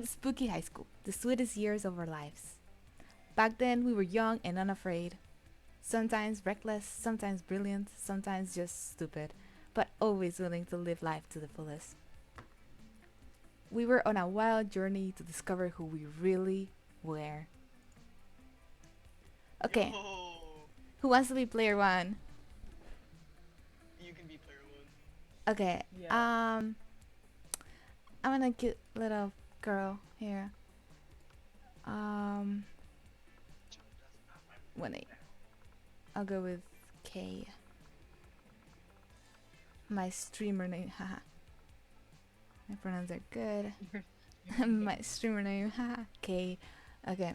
spooky high school, the sweetest years of our lives. Back then, we were young and unafraid. Sometimes reckless, sometimes brilliant, sometimes just stupid, but always willing to live life to the fullest. We were on a wild journey to discover who we really were. Okay, Yo, who wants to be player one? you can be player one. Okay, Yeah. I'm gonna cute little girl here. Um, when I'll go with K. My streamer name, haha. My pronouns are good. My streamer name, haha. K. Okay.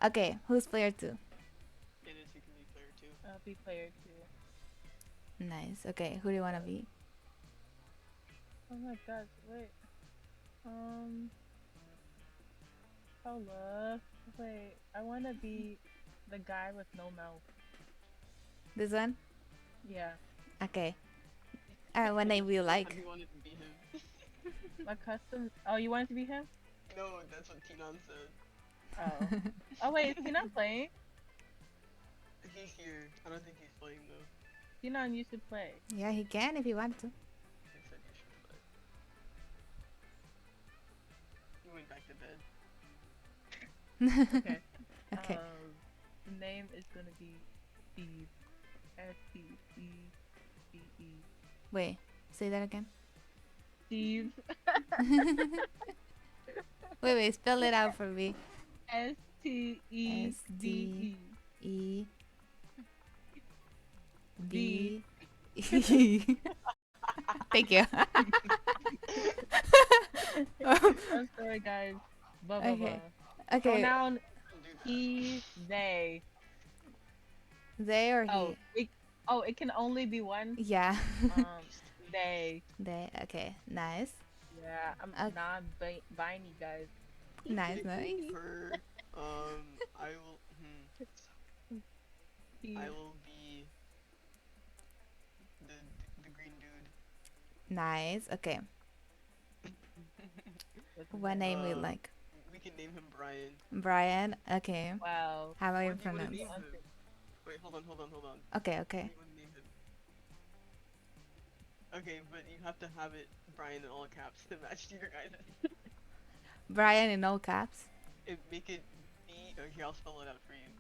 Okay, who's player two? It is, you can be player two. I'll be player two. Nice. Okay, who do you wanna be? Oh my gosh, wait. Um, Paula. Wait, I wanna be the guy with no mouth. This one? Yeah. Okay. What name will you How do like? you want it to be him? My custom. Oh, you want it to be him? No, that's what Tinon said. Oh. Oh wait, is he not playing? He's here. I don't think he's playing though. Sinon used to play. Yeah, he can if he wants to. He said he should play. He went back to bed. Okay. Okay. The name is gonna be Steve. S-T-E-E-E. Wait, say that again. Steve. Wait, spell it out for me. S-T-E-V-E. E V. B. Thank you. I'm sorry, guys. Blah blah Okay. blah. Okay. Pronoun Do that. he, they. They or Oh, he? it can only be one. Yeah. They. They. Okay. Nice. Yeah, I'm Okay. non-binary, guys. Nice. Nice. Her. I will. He, I will be the the green dude. Nice. Okay. what's his What name we Uh, like? We can name him Brian. Brian. Okay. Wow. How about your What do you want to pronouns? name Answer. him? Wait, hold on. Okay. What do Okay. you want to name him? Okay, but you have to have it Brian in all caps to match to your guys. Brian in all caps. Make it B. Oh, here, I'll spell it out for you.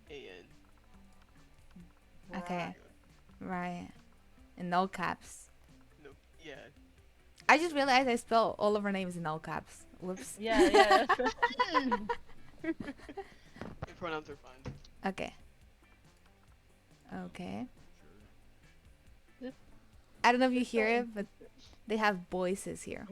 B-R-Y-A-N. Okay. Right. In all caps. No, yeah. I just realized I spelled all of our names in all caps. Whoops. Yeah. Your pronouns are fine. Okay. Okay. This- I don't know if you this hear so it, but they have voices here.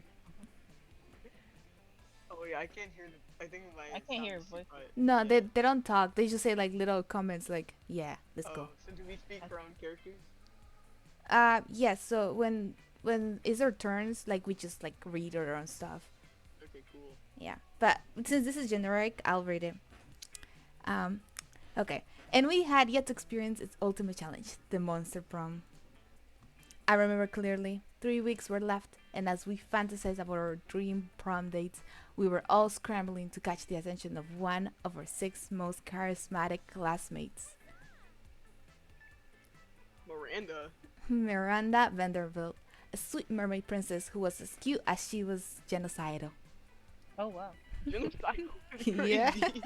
Oh yeah, I can't hear. I think my. I can't hear sound is too voices. quiet. No, Yeah. they don't talk. They just say like little comments like, "Yeah, let's Oh, go." so do we speak for our own characters? Yes. So when it's our turns, like we just like read our own stuff. Okay, cool. Yeah. But since this is generic, I'll read it. Um, okay. And we had yet to experience its ultimate challenge, the monster prom. I remember clearly. 3 weeks were left, and as we fantasized about our dream prom dates, we were all scrambling to catch the attention of one of our 6 most charismatic classmates, Miranda. Miranda Vanderbilt, a sweet mermaid princess who was as cute as she was genocidal. Oh wow. Genocidal. Yeah. Crazy.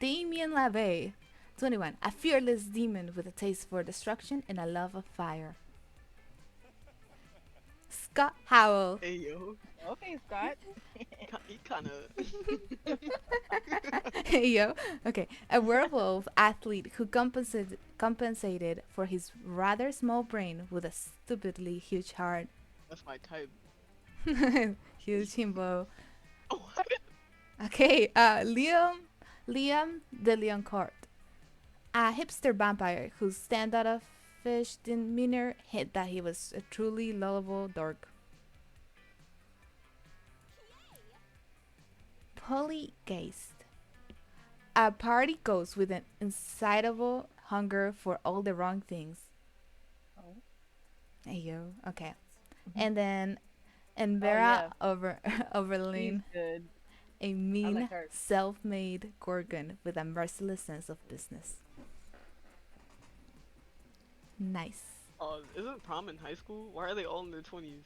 Damien LaVey, 21, a fearless demon with a taste for destruction and a love of fire. Scott Howell, Hey yo. Okay, Scott. He kinda. hey yo, okay, a werewolf athlete who compensated for his rather small brain with a stupidly huge heart. That's my type. Huge himbo. Oh, what? Okay, Liam de Leoncourt, a hipster vampire whose standoffish demeanor hid that he was a truly lovable dork. Pollygeist, A party goes with an insatiable hunger for all the wrong things. Oh. Hey yo, okay. And then Oh Envera yeah, over she's Overlane, good. a I like mean, her. self-made Gorgon with a merciless sense of business. Nice. Isn't prom in high school? Why are they all in their 20s?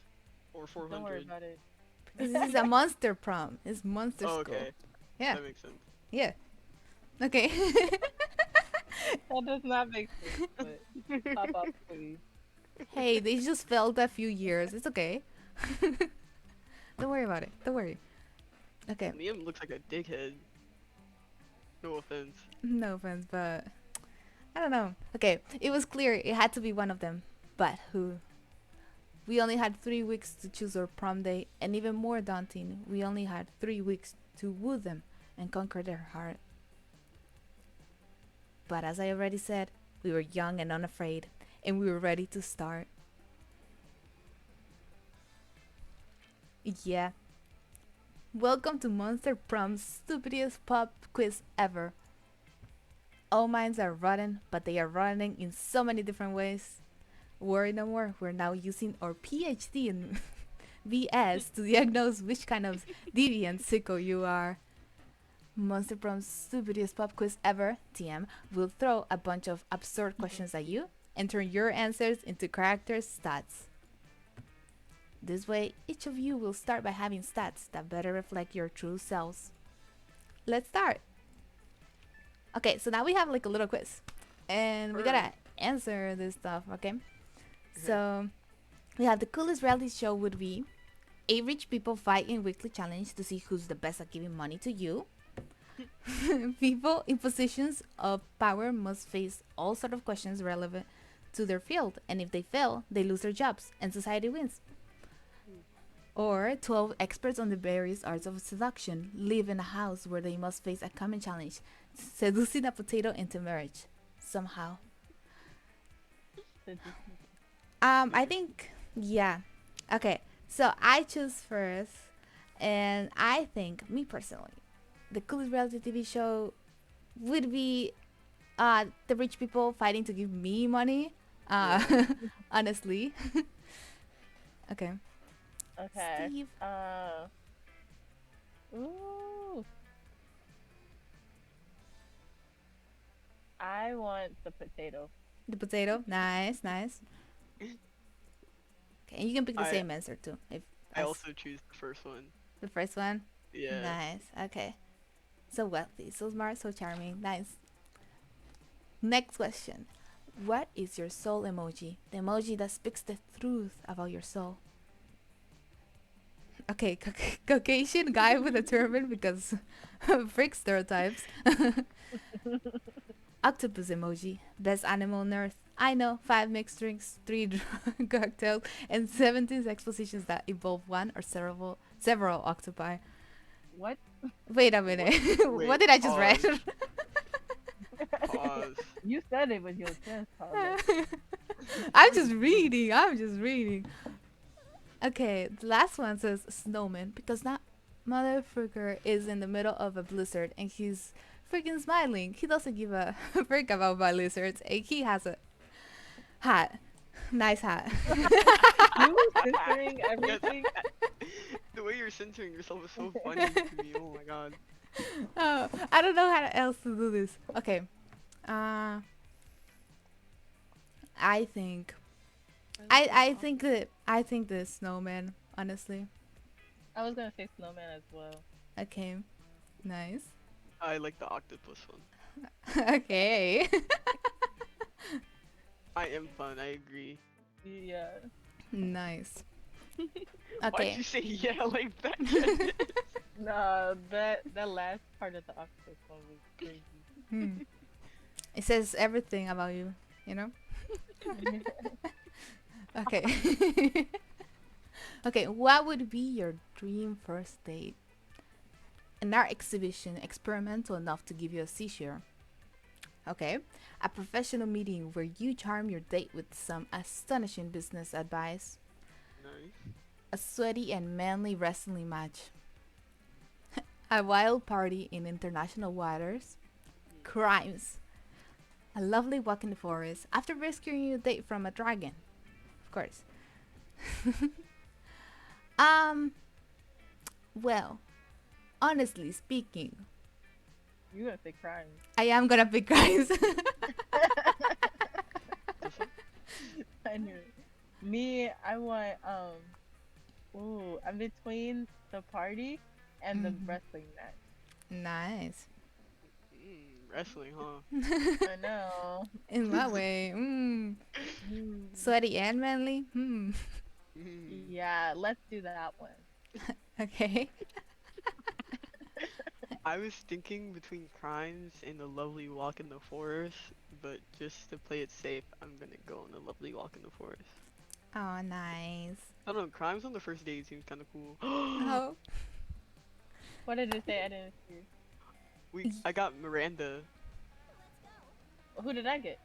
Or Don't worry 400? about it. Because this is a monster prom. It's monster Oh, school. okay. Yeah. That makes sense. Yeah. Okay. That does not make sense, but pop up, please. Hey, they just failed a few years. It's okay. Don't worry about it. Don't worry. Okay. Liam looks like a dickhead. No offense. No offense, but I don't know. Okay, it was clear it had to be one of them. But who? We only had 3 weeks to choose our prom day, and even more daunting, we only had 3 weeks to woo them and conquer their heart. But as I already said, we were young and unafraid, and we were ready to start. Yeah. Welcome to Monster Prom's stupidest pop quiz ever. All minds are rotten, but they are rotting in so many different ways. Worry no more, we're now using our PhD in VS to diagnose which kind of deviant sicko you are. Monster Prom's stupidest pop quiz ever, TM, will throw a bunch of absurd questions at you and turn your answers into character stats. This way, each of you will start by having stats that better reflect your true selves. Let's start! Okay, so now we have like a little quiz. And we gotta answer this stuff, okay? So, we have the coolest reality show would be a rich people fight in weekly challenge to see who's the best at giving money to you. People in positions of power must face all sort of questions relevant to their field, and if they fail, they lose their jobs and society wins. Or 12 experts on the various arts of seduction live in a house where they must face a common challenge, seducing a potato into marriage. Somehow. I think, yeah. Okay, so I choose first, and I think, me personally, the coolest reality TV show would be the rich people fighting to give me money. Yeah. Honestly. Okay. Okay. Steve. Ooh. I want the potato. The potato. Nice, nice. Okay, and you can pick the I same answer too. If I as also choose the first one. the first one. Yeah. Nice. Okay. So wealthy, so smart, so charming. Nice. Next question. What is your soul emoji? The emoji that speaks the truth about your soul. Okay, Caucasian guy with a turban because freak stereotypes. Octopus emoji. Best animal on earth. I know, 5 mixed drinks, 3 drunk cocktails, and 17 expositions that involve one or several octopi. What? Wait a minute. Wait, What did I just read? pause. Pause. You said it with your chest, Pablo. I'm just reading. I'm just reading. Okay, the last one says snowman because that motherfucker is in the middle of a blizzard and he's freaking smiling. He doesn't give a frick about blizzards and he has a hat. Nice hat. You censoring everything? The way you're censoring yourself is so funny to me. Oh my god. Oh, I don't know how else to do this. Okay. I think I think the snowman, honestly. I was gonna say snowman as well. Okay. Nice. I like the octopus one. Okay. I am fun, I agree. Yeah. Nice. Why'd Okay. you say yeah like that? No, that last part of the octopus one was crazy. Hmm. It says everything about you, you know? Okay. Okay, what would be your dream first date? An art exhibition experimental enough to give you a seizure. Okay. A professional meeting where you charm your date with some astonishing business advice. Nice. A sweaty and manly wrestling match. A wild party in international waters. Crimes. A lovely walk in the forest after rescuing your date from a dragon. Of course. um, well, honestly speaking, You gonna say crime? I am gonna pick crimes. The fuck? I knew it. Me, I want Ooh, I'm between the party and the Mhm. wrestling match. Nice. Wrestling, huh? I know. In what way? Mm. Sweaty and manly? Mm. Yeah, let's do that one. Okay. I was thinking between crimes and a lovely walk in the forest, but just to play it safe, I'm gonna go on a lovely walk in the forest. Oh, nice. I don't know, crimes on the first date seems kind of cool. Oh. What did it say? I didn't hear. I got Miranda. Who did I get?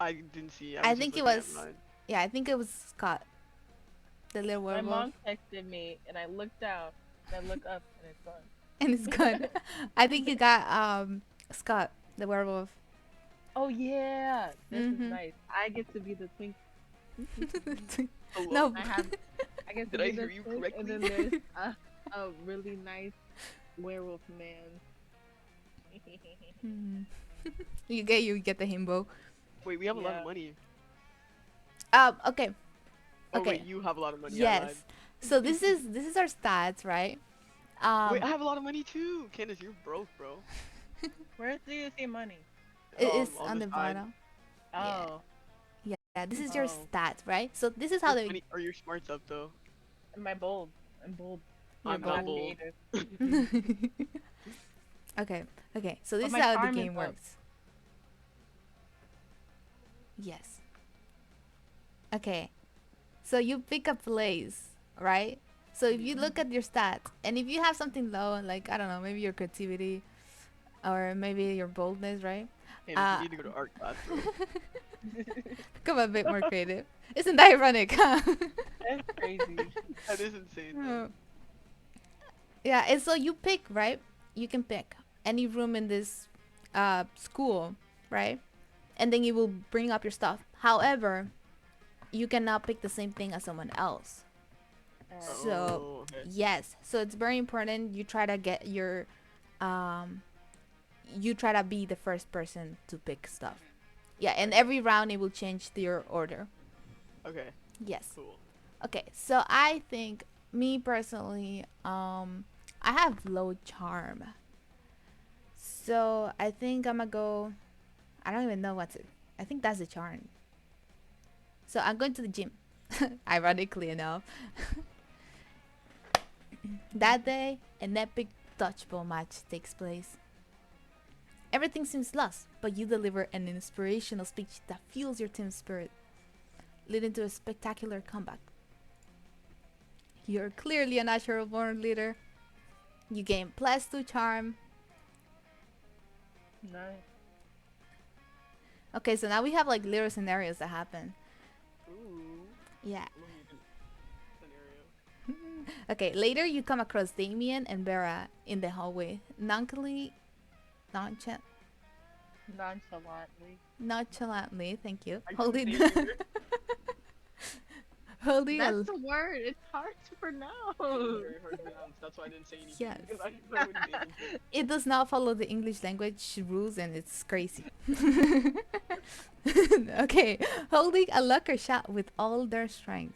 I didn't see. I I was just think it looking at was. mine. Yeah, I think it was Scott, the little My werewolf, mom texted me, and I looked down, and I look up, and it's gone. and it's good. I think you got Scott, the werewolf. Oh yeah, this is Mhm. nice. I get to be the twink. Hello? No. I have. I get to Did I be hear the you twink, and correctly? then there's a really nice werewolf man. Hmm. You get the himbo. Wait, we have a lot of Yeah. money. Okay. Oh wait, Okay. you have a lot of money. I lied. Yes. So this is our stats, right? Wait, I Um, have a lot of money too. Candace, you're broke, bro. Where do you see money? it is On on the the side. bottom. Yeah. Oh, Yeah. This is your oh, stats, right? So this is how Your they. funny or your smarts up though. am I bold? I'm bold. You're I'm I'm not not bold. bold. creative, Okay. Okay. So but this is my how the charm is game up. works. Yes. Okay. So you pick a place, right? So if you look at your stats, and if you have something low, like I don't know, maybe your creativity or maybe your boldness, right? Candace, you Uh, need to go to art class, bro. become a bit more creative. Isn't that ironic, huh? That's crazy. That is insane though. Oh. Yeah, and so you pick, right? You can pick any room in this school, right? And then you will bring up your stuff. However, you cannot pick the same thing as someone else. So, Oh, okay. yes. So it's very important you try to get your you try to be the first person to pick stuff. Yeah, and Okay. every round it will change your order. Okay. Yes. Cool. Okay. So I think me personally I have low charm. So I think I'm gonna go. I don't even know what's it. I think that's a charm. So I'm going to the gym. Ironically enough, that day an epic dodgeball match takes place. Everything seems lost, but you deliver an inspirational speech that fuels your team's spirit, leading to a spectacular comeback. You're clearly a natural born leader. You gain +2 charm. Nice. Okay, so now we have like little scenarios that happen. Ooh. Yeah. I love your scenario. Okay, later you come across Damien and Vera in the hallway, noncha- Nonchalantly. nonchalantly, thank you, I couldn't holding, say it either. holding That's a, the word. It's hard to pronounce. Very hard to pronounce. That's why I didn't say anything. Yes. Because I wouldn't be able to. it does not follow the English language rules and it's crazy. Okay, holding a locker shut with all their strength.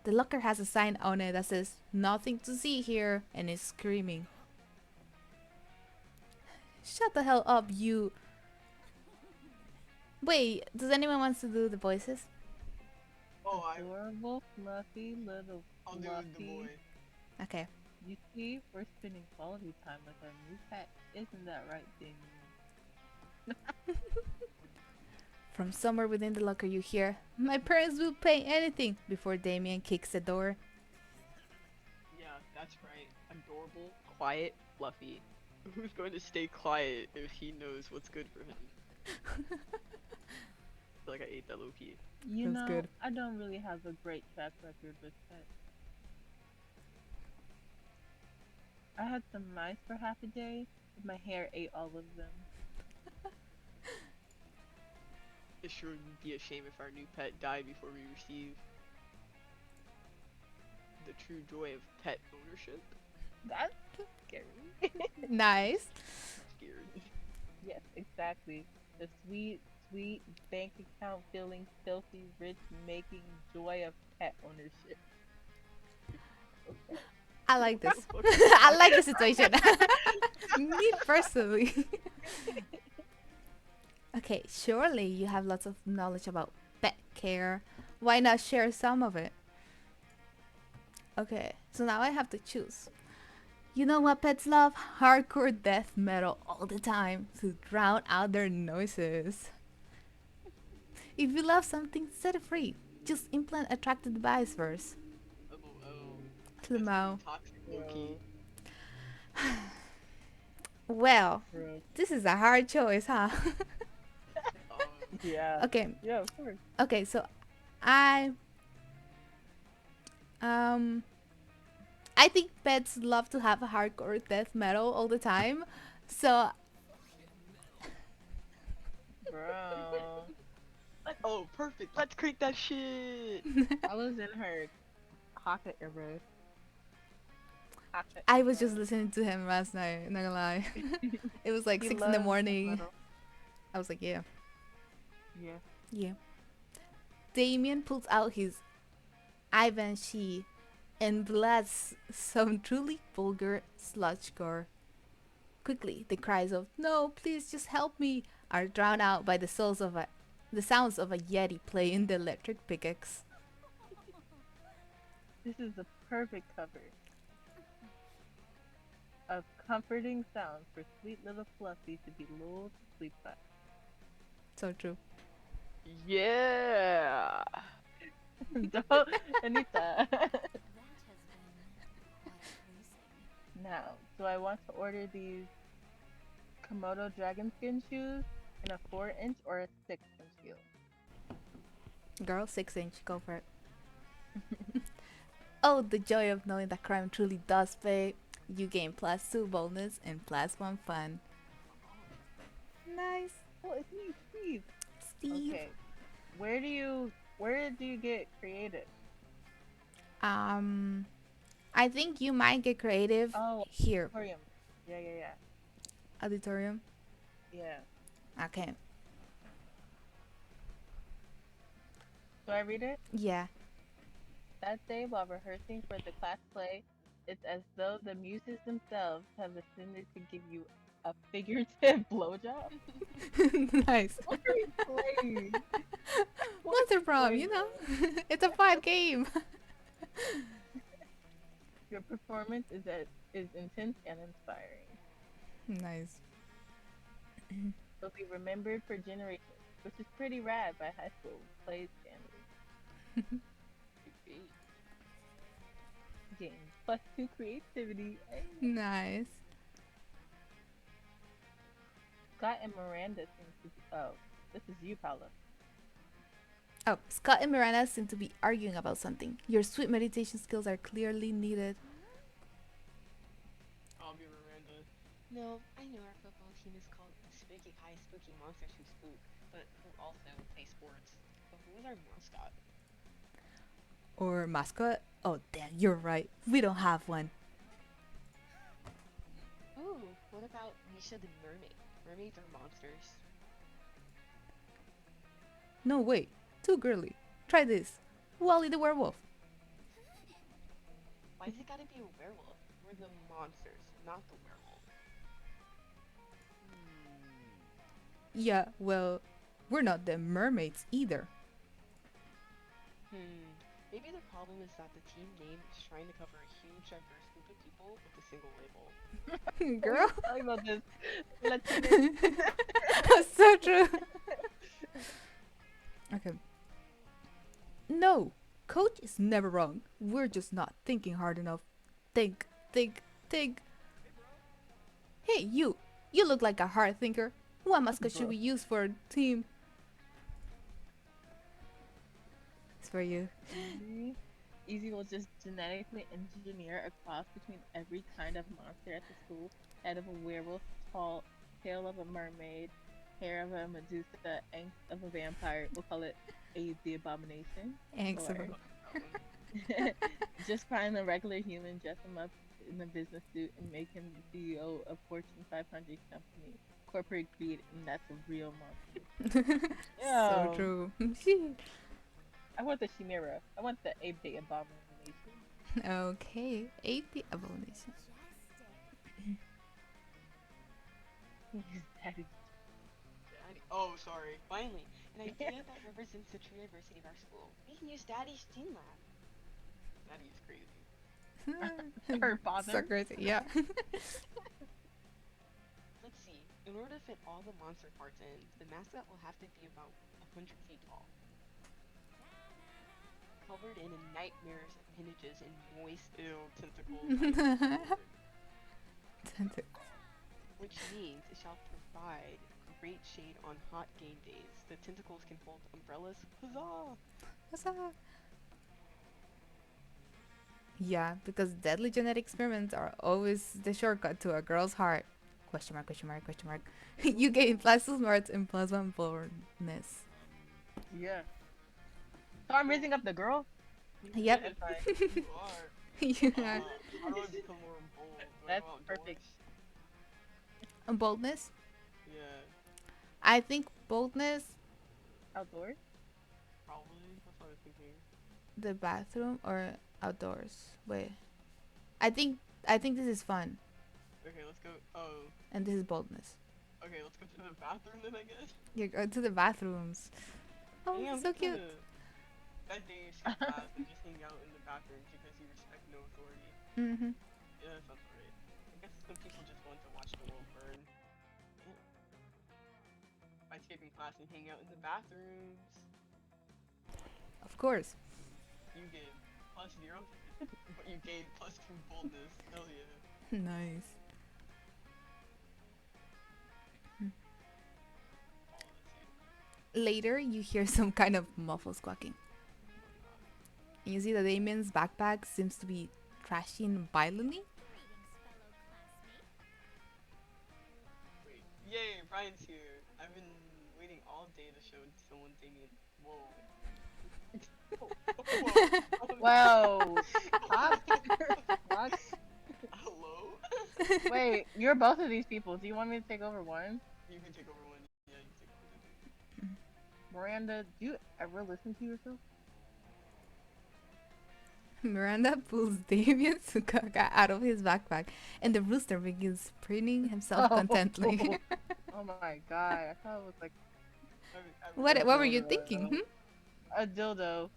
The locker has a sign on it that says "Nothing to see here" and is screaming. Shut the hell up, you. Wait, does anyone wants to do the voices? Oh, Adorable, fluffy, little I'll do the fluffy. boy. Okay. You see, we're spending quality time with our new pet. Isn't that right, Damien? From somewhere within the locker, you hear, "My parents will pay anything," before Damien kicks the door. Yeah, that's right. Adorable, quiet, fluffy. Who's going to stay quiet if he knows what's good for him? I feel like I ate that low key. You That's know, good. I don't really have a great track record with pets. I had some mice for half a day, My hair ate all of them. It sure would be a shame if our new pet died before we receive the true joy of pet ownership. That's scary. Nice. I'm scared. Yes, exactly. The sweet, sweet bank account feeling filthy rich making joy of pet ownership. Okay. I like What the this. fuck is I that? like the situation. Me personally. Okay, surely you have lots of knowledge about pet care. Why not share some of it? Okay, so now I have to choose. You know what pets love? Hardcore death metal all the time to drown out their noises. If you love something, set it free. Just implant a tracking device first. LOL. That's pretty Lemao. toxic, low key. Bro, Well, bro. this is a hard choice, huh? Yeah. Okay, Yeah, of course. okay, so I um I think pets love to have a hardcore death metal all the time. So Bro. Oh, perfect. Let's create that shit. I was in her Haka era. Haka I was just era. listening to him last night, not gonna lie. It was like He 6 in the loves death morning. metal. I was like, yeah, Yeah. yeah. Damien pulls out his Ivanchi and blasts some truly vulgar sludgecore. Quickly, the cries of "No, please just help me" are drowned out by the sounds of a yeti playing the electric pickaxe. This is the perfect cover of comforting sound for sweet little Fluffy to be lulled to sleep by. So true. Yeah. Don't, Anita. Now, do I want to order these Komodo dragon skin shoes in a 4-inch or a 6-inch heel? Girl, 6 inch, go for it. Oh, the joy of knowing that crime truly does pay. You gain +2 bonus and +1 fun. Nice. Oh, it's me, Steve. Steve. Okay, where do you get creative? Um, I think you might get creative Oh, here. auditorium. Yeah, yeah, yeah, Auditorium. yeah. Okay. Do I read it? Yeah. That day, while rehearsing for the class play, it's as though the muses themselves have ascended to give you a figurative blowjob. Nice. What are we playing? What are Monster we Prom, playing? you know? It's a fun game. Your performance is intense and inspiring. Nice. It'll be remembered for generations, which is pretty rad by high school play standards. Games +2 creativity. Hey. Nice. Scott and Miranda seem to be. Oh, this is you, Paula. Oh, Scott and Miranda seem to be arguing about something. Your sweet meditation skills are clearly needed. I'll be Miranda. No, I know our football team is called the Spooky High Spooky Monsters Who Spook, but who also play sports. But who is our mascot? Or mascot? Oh, damn, you're right. We don't have one. Ooh, what about Misha the Mermaid? Mermaids are monsters. No, wait. Too girly. Try this. Wally the werewolf. Why is it gotta be a werewolf? We're the monsters, not the werewolf. Yeah, well, we're not the mermaids either. Maybe the problem is that the team name is trying to cover a huge diverse group of people with a single label. Girl. Talking about this. Latinx. So true. Okay. No, coach is never wrong. We're just not thinking hard enough. Think, think, think. Hey, you. You look like a hard thinker. What mascot should we use for a team? It's for you. Easy will just genetically engineer a cross between every kind of monster at the school, head of a werewolf call tail of a mermaid, hair of a Medusa, angst of a vampire. We'll call it the abomination. Or Excellent. That one. just find a regular human, dress him up in a business suit, and make him the CEO of Fortune 500 company. Corporate greed, and that's a real monster. So Yeah. true. I want the Chimera. I want the Ape the Abomination. Okay, ate the abomination. That is Oh, sorry. Finally, an idea that represents the true diversity of our school. We can use Daddy's Teen Lab. Daddy is crazy. her So father. crazy, yeah. Let's see. In order to fit all the monster parts in, the mascot will have to be about 100 feet tall. Covered in nightmares, appendages, and moist, Ew, tentacles. which means it shall provide great shade on hot game days. The tentacles can hold umbrellas. Huzzah! What's up? Yeah, because deadly genetic experiments are always the shortcut to a girl's heart. Question mark, question mark, question mark. You gain plus 2 smarts and plus 1 boldness. Yeah. So I'm raising up the girl. Yep. That's fine. You are. Yeah. How do I become more bold? Do I That's go outdoors? perfect. And boldness? Yeah, I think boldness, Outdoors. probably. That's what I was thinking. the bathroom or outdoors. Wait. I think this is fun Okay, let's go. Oh, and this is boldness. okay, let's go to the bathroom then, I guess. You're going to the bathrooms. Oh, Damn, so that's cute. kinda- That day you skip class and just hang out in the bathrooms because you respect no authority. Mm-hmm. Yeah, that sounds right. I guess some people just want to watch the world burn. By skipping class and hang out in the bathrooms, Of course. you get +0, but you gain +2 boldness. Hell yeah. Nice. Oh, let's see. Later, you hear some kind of muffled squawking. And you see that Damien's backpack seems to be trashing violently. Wait. Yay, Brian's here. I've been waiting all day to show someone Damien. Whoa. Whoa. Whoa. What? What? Hello? Wait, you're both of these people. Do you want me to take over one? You can take over one. Yeah, you can take over one. Miranda, do you ever listen to yourself? Miranda pulls Damien's Sukaka out of his backpack, and the rooster begins preening himself contently. Oh my god, I thought it was like What were you thinking? Hmm? a dildo.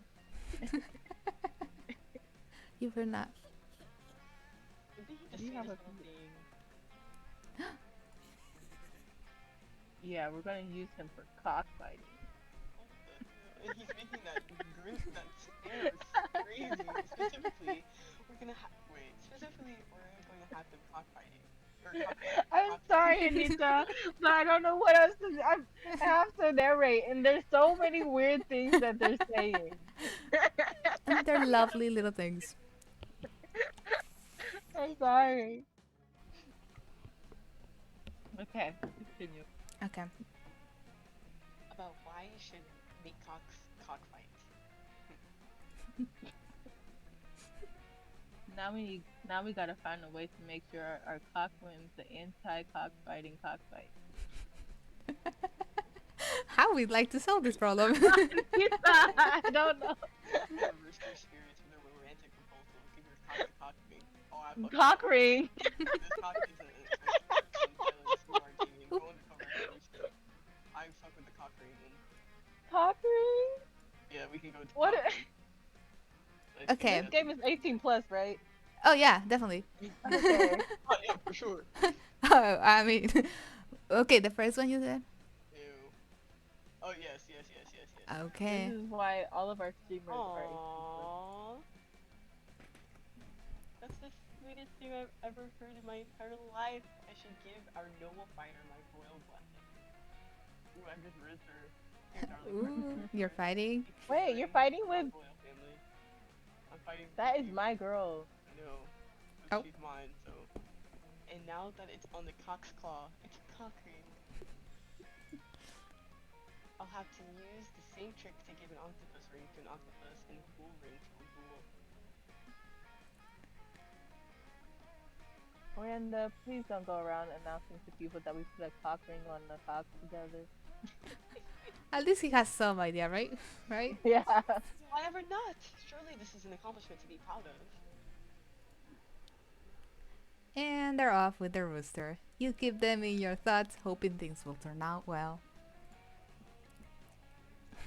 You were not. Did he just Do you say have this a- whole thing? Yeah, we're gonna use him for cockfighting. And he's making that that stare crazy. Specifically, we're going to have them cockfighting. Or I'm sorry, Anita, but I don't know what else to. I have to narrate, and there's so many weird things that they're saying. And they're lovely little things. I'm sorry. Okay, continue. Okay. About why you should make cockfight. Now we gotta find a way to make sure our cock wins the anti-cockfighting cockfight. How we'd like to solve this problem. I don't know. Reverse your spirits with a romantic proposal. Give your cock a cock ring. Oh, I fucking Cock ring. This cock is a violence. You are Damien. Go undercover at least. I fuck with the cock ring. And Cock ring. yeah, we can go to What? cock ring. Nice, Okay. This game is 18 plus, right? Oh yeah, definitely. Okay. Oh, yeah, for sure. Oh, I mean, okay, the first one you said. Ew. Oh, yes. Okay. This is why all of our streamers are 18 plus. Aww. That's the sweetest thing I've ever heard in my entire life. I should give our noble fighter my royal blessing. Ooh, I just rinsed her. Here, darling. Ooh, you're fighting. Wait, you're fighting with? Royal family. I'm fighting. That is my girl. No. Oh. She's mine, so. and now that it's on the cock's claw, it's a cock ring. I'll have to use the same trick to give an octopus ring to an octopus and a ghoul ring to a ghoul. Miranda, please don't go around announcing to people that we put a cock ring on the cock together. At least he has some idea, right? Right? Yeah. Why ever not? Surely this is an accomplishment to be proud of. And they're off with their rooster. You keep them in your thoughts, hoping things will turn out well.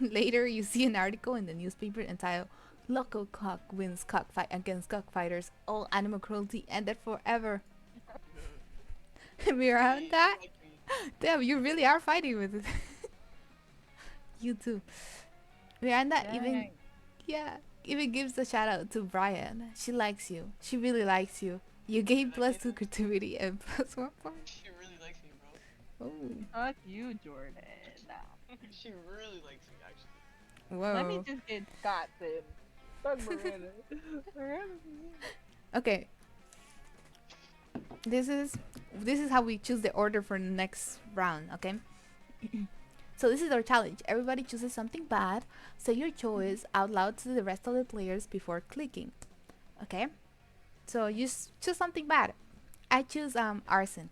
Later, you see an article in the newspaper entitled "Local Cock Wins Cockfight Against Cockfighters. All Animal Cruelty Ended Forever." Miranda, that? Like me. Damn, you really are fighting with it. You too. Miranda Dang. even gives a shout out to Brian. She likes you. She really likes you. You gain +2 creativity and +1 point. She really likes me, bro. Oh, Fuck you, Jordan. She really likes me, actually. whoa. Let me just get Scott then. Fuck Miranda. Miranda. Okay. This is how we choose the order for the next round, okay? So this is our challenge. Everybody chooses something bad. Say your choice out loud to the rest of the players before clicking. Okay? So you choose something bad. I choose arson.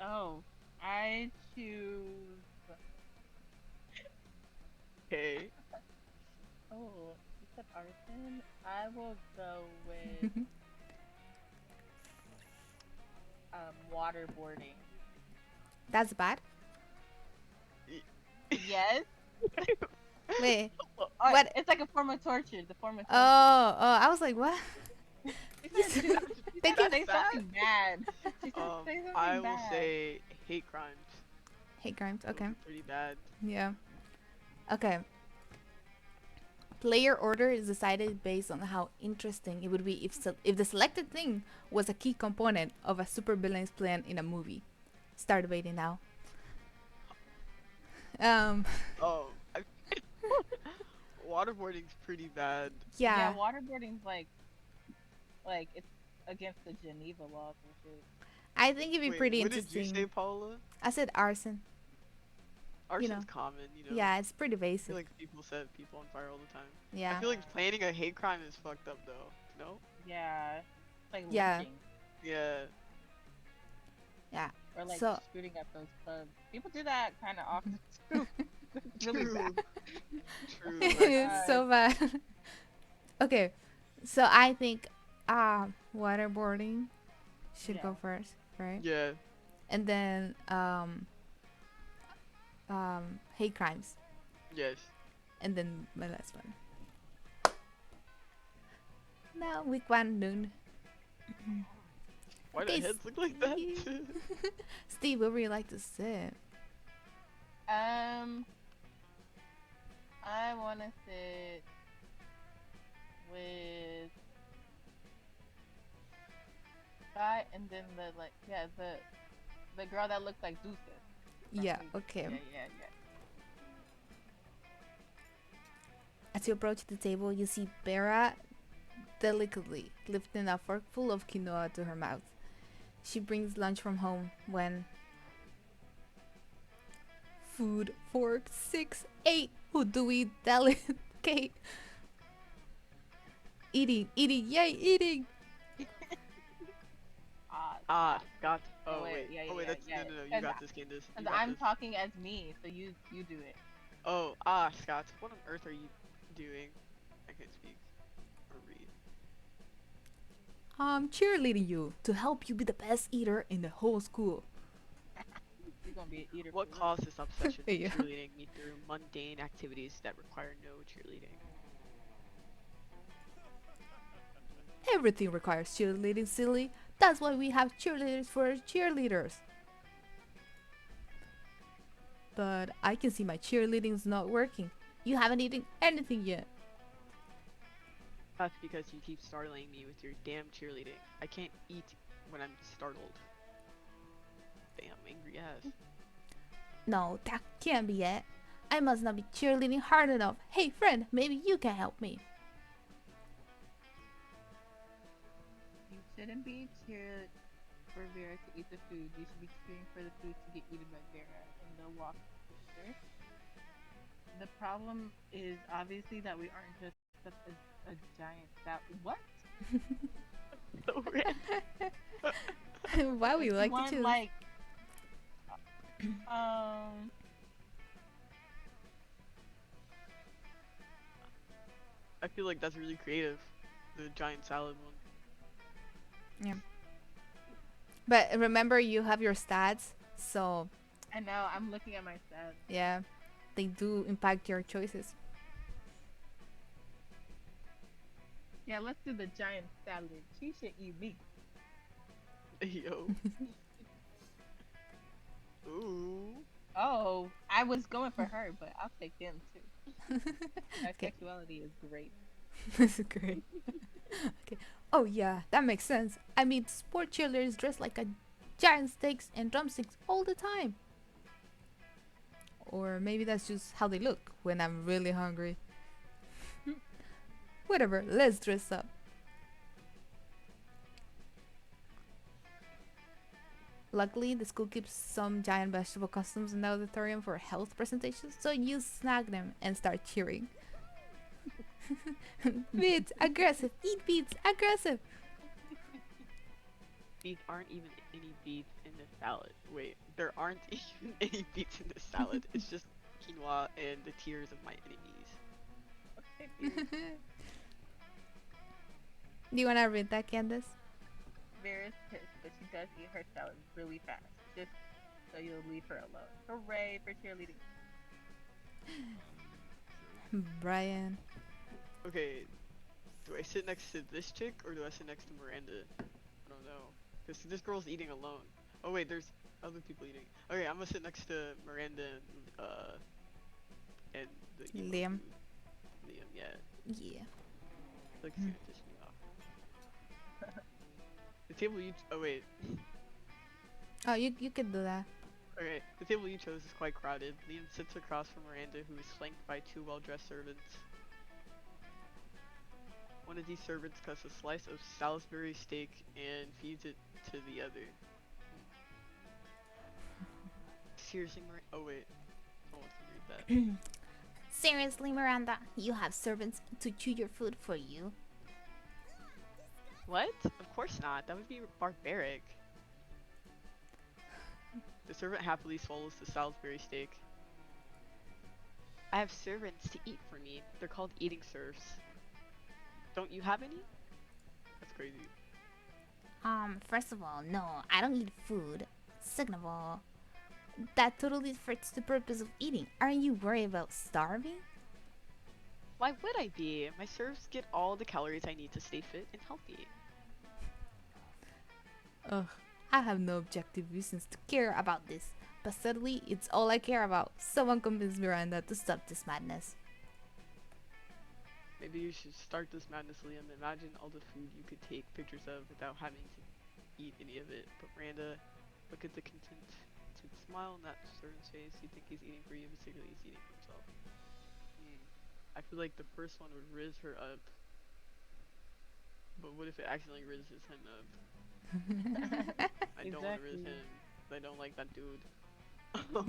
Oh, I choose. Okay. Oh, you said arson? I will go with waterboarding. That's bad. Yes. Wait. Well, What? It's like a form of torture. The form of torture. I was like, what? She said Thank you. say something bad. She said say something I will bad. say hate crimes. Hate crimes. Those Okay. are pretty bad. Yeah. Okay. Player order is decided based on how interesting it would be if the selected thing was a key component of a supervillain's plan in a movie. Start debating now. Oh, waterboarding's pretty bad. Yeah. Waterboarding's like it's against the Geneva laws and shit. I think it'd be Wait, pretty what interesting. did you say, Paula? I said arson. Arson's know. common, you know. Yeah, it's pretty I feel basic. like people set people on fire all the time. I Yeah. feel like planning a hate crime is fucked up though. No? Yeah. It's like Yeah. lynching. Yeah. Yeah. Or like So- shooting at those clubs. People do that kind of often too. It's really True. bad. True. It's so bad. Okay. So I think waterboarding should Yeah. go first, right? Yeah. And then hate crimes. Yes. And then my last one. Now week 1 noon. Why do Okay, heads look like that? Steve, where would you like to sit? I want to sit with Scott and then the girl that looks like Zeus. Yeah, okay. Yeah. As you approach the table, you see Bera delicately lifting a forkful of quinoa to her mouth. She brings lunch from home when food, fork, 6, 8. Who do we delicate? Eating, yay, eating. Got. Oh Oh, wait, wait. yeah, Oh wait. yeah, That's yeah. no. You Cause got this, Candace. You Because got I'm this. talking as me, so you do it. Oh, Scott. What on earth are you doing? I can't speak or read. I'm cheerleading you to help you be the best eater in the whole school. You're gonna be an eater. What for real. caused this obsession with Yeah. cheerleading me through mundane activities that require no cheerleading? Everything requires cheerleading, silly. That's why we have cheerleaders for cheerleaders. But I can see my cheerleading's not working. You haven't eaten anything yet. That's because you keep startling me with your damn cheerleading. I can't eat when I'm startled. Damn, angry ass. No, that can't be it. I must not be cheerleading hard enough. Hey friend, maybe you can help me. You shouldn't be cheered for Vera to eat the food. You should be cheering for the food to get eaten by Vera, and they'll walk closer. The problem is obviously that we aren't dressed up as a giant salad. What? So random. Why we If you like to want choose? like, um, I feel like that's really creative. The giant salad one. Yeah. But remember, you have your stats, so I know I'm looking at my stats. yeah, they do impact your choices. Yeah, let's do the giant salad. She should eat me. Yo. Ooh. Oh, I was going for her, but I'll take them too. My Okay, sexuality is great. this is great. Okay. Oh yeah, that makes sense. I mean, sport cheerleaders dress like a giant steaks and drumsticks all the time. Or maybe that's just how they look when I'm really hungry. Whatever, let's dress up. Luckily, the school keeps some giant vegetable costumes in the auditorium for health presentations, so you snag them and start cheering. Beats, aggressive, eat beets, aggressive. These aren't even any beets in the salad. Wait, there aren't even any beets in the salad. It's just quinoa and the tears of my enemies. Okay, period. Do you want to read that, Candace? Vera's pissed, but she does eat her salad really fast, just so you'll leave her alone. Hooray for cheerleading. Brian. Okay, do I sit next to this chick or do I sit next to Miranda? I don't know. Because this girl's eating alone. Oh wait, there's other people eating. Okay, I'm gonna sit next to Miranda and the emo Liam. dude. Liam, yeah. Yeah. Like it's gonna piss me off. The table you oh wait. Oh, you could do that. Okay, the table you chose is quite crowded. Liam sits across from Miranda, who is flanked by two well-dressed servants. One of these servants cuts a slice of Salisbury steak and feeds it to the other. Seriously, Miranda? Oh wait, I want to read that. Seriously, Miranda, you have servants to chew your food for you. What? Of course not. That would be barbaric. The servant happily swallows the Salisbury steak. I have servants to eat for me. They're called eating serfs. Don't you have any? That's crazy. First of all, no, I don't eat food. Second of all, that totally defeats the purpose of eating. Aren't you worried about starving? Why would I be? My serfs get all the calories I need to stay fit and healthy. Ugh, I have no objective reasons to care about this, but suddenly it's all I care about. Someone convince Miranda to stop this madness. Maybe you should start this madness, Liam. Imagine all the food you could take pictures of without having to eat any of it. But Miranda, look at the content smile on that servant's face. You think he's eating for you, but secretly he's eating for himself. I feel like the first one would riz her up. But what if it accidentally rizzes him up? I don't want to riz Exactly. him. I don't like that dude.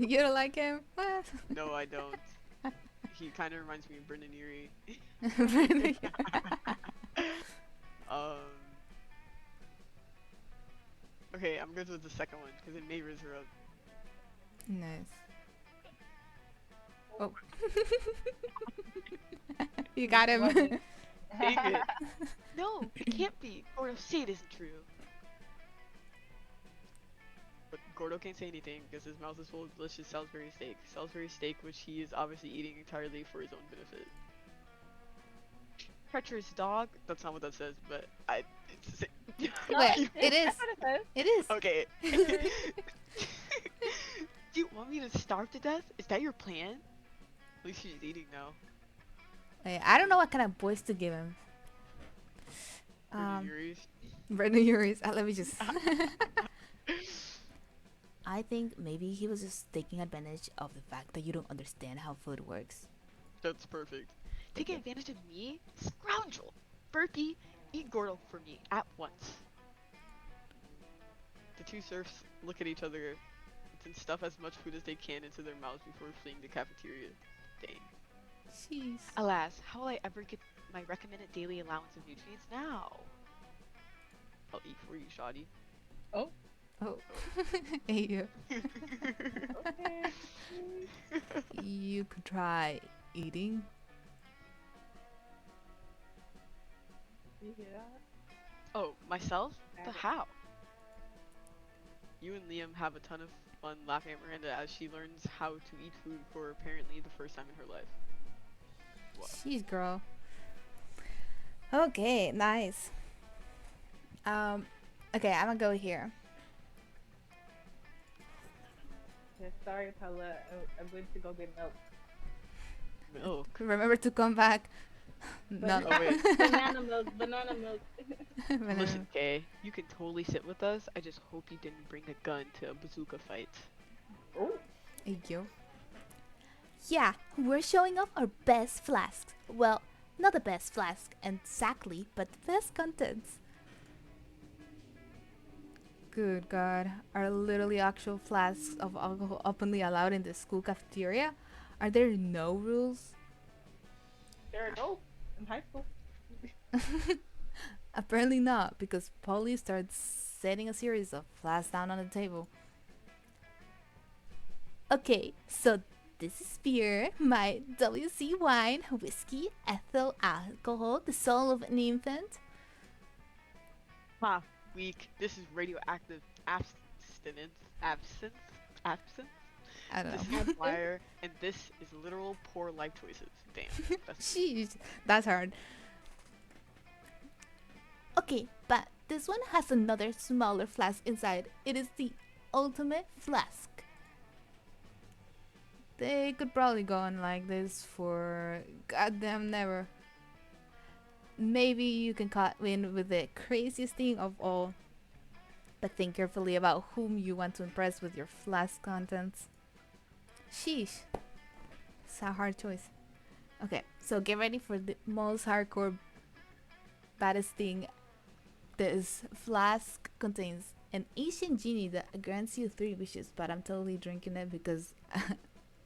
You don't like him? What? No, I don't. He kind of reminds me of Brendan Urie. Really? Okay, I'm good with the second one because it may riz her up. Nice. Oh. You got him. Love it. Take it. No, it can't be. Gordo, say it isn't true. But Gordo can't say anything because his mouth is full of delicious Salisbury steak. Salisbury steak, which he is obviously eating entirely for his own benefit. Treacherous dog? That's not what that says, but it's Wait, it is. That's what it says. It is. Okay. Do you want me to starve to death? Is that your plan? At least she's eating now. Wait, I don't know what kind of voice to give him. Brendan Urie's. Brendan Urie's. Let me just. I think maybe he was just taking advantage of the fact that you don't understand how food works. That's perfect. Taking advantage of me? Scoundrel! Berkey, eat Gordo for me at once. The two serfs look at each other and stuff as much food as they can into their mouths before fleeing the cafeteria. Dang. Jeez. Alas, how will I ever get my recommended daily allowance of nutrients now? I'll eat for you, shoddy. Oh, Oh. Hey, you. okay. You could try eating. You hear that? Oh, myself? But Rabbit. how? You and Liam have a ton of fun laughing at Miranda as she learns how to eat food for apparently the first time in her life. What? Jeez, girl. Okay, nice. Okay, I'm gonna go here. Yeah, sorry, Paula. I'm going to go get milk. Milk. Remember to come back. But- Oh, wait. Banana milk. Banana milk. Listen, Kay, you can totally sit with us. I just hope you didn't bring a gun to a bazooka fight. Oh. Thank you. Yeah, we're showing off our best flasks. Well, not the best flask exactly, but the best contents. Good God, are literally actual flasks of alcohol openly allowed in the school cafeteria? Are there no rules? There are no in high school. Apparently not, because Polly starts setting a series of flasks down on the table. Okay, so this is beer, my WC wine, whiskey, ethyl alcohol, the soul of an infant. Ha! Weak. This is radioactive abstinence. Absinthe? Absinthe? I don't This know. is fire, and this is literal poor life choices. Damn. That's Jeez, that's hard. Okay, but this one has another smaller flask inside. It is the ultimate flask. They could probably go on like this for goddamn never. Maybe you can cut in with the craziest thing of all. But think carefully about whom you want to impress with your flask contents. Sheesh. It's a hard choice. Okay, so get ready for the most hardcore, baddest thing. This flask contains an Asian genie that grants you 3 wishes, but I'm totally drinking it because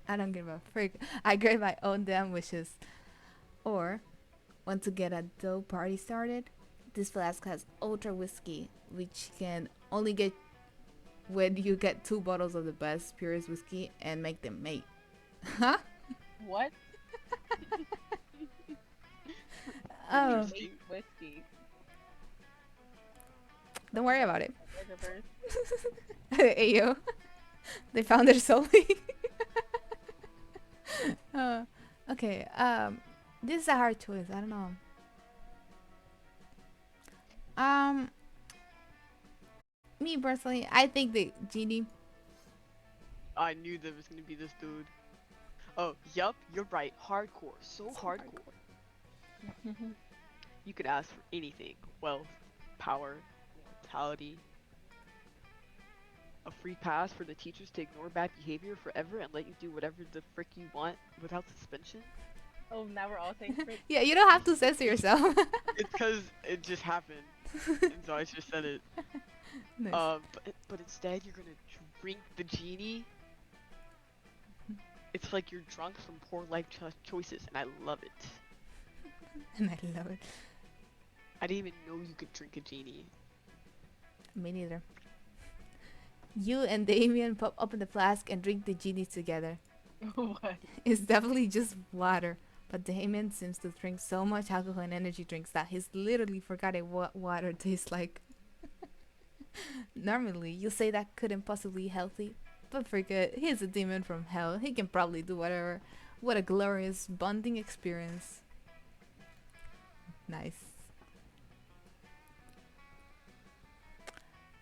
I don't give a frick. I grant my own damn wishes. Or, want to get a dope party started? This flask has ultra whiskey, which can only get when you get 2 bottles of the best, purest whiskey and make them mate. Huh? What? Oh, Interesting. Whiskey. don't worry about it. Like a verse. Ayo. They found their soul. Okay, this is a hard choice. I don't know. Me personally, I think the genie. I knew there was gonna be this dude. Oh, yup, you're right. Hardcore. So hardcore. You could ask for anything. Wealth, power, mortality. A free pass for the teachers to ignore bad behavior forever and let you do whatever the frick you want without suspension? Oh, now we're all saying frick. Yeah, you don't have to censor yourself. It's because it just happened. And so I just said it. Nice. But instead you're gonna drink the genie? It's like you're drunk from poor life choices, and I love it. And I love it. I didn't even know you could drink a genie. Me neither. You and Damien pop open the flask and drink the genie together. What? It's definitely just water, but Damien seems to drink so much alcohol and energy drinks that he's literally forgotten what water tastes like. Normally, you say that couldn't possibly be healthy, but forget, he's a demon from hell. He can probably do whatever. What a glorious bonding experience. Nice.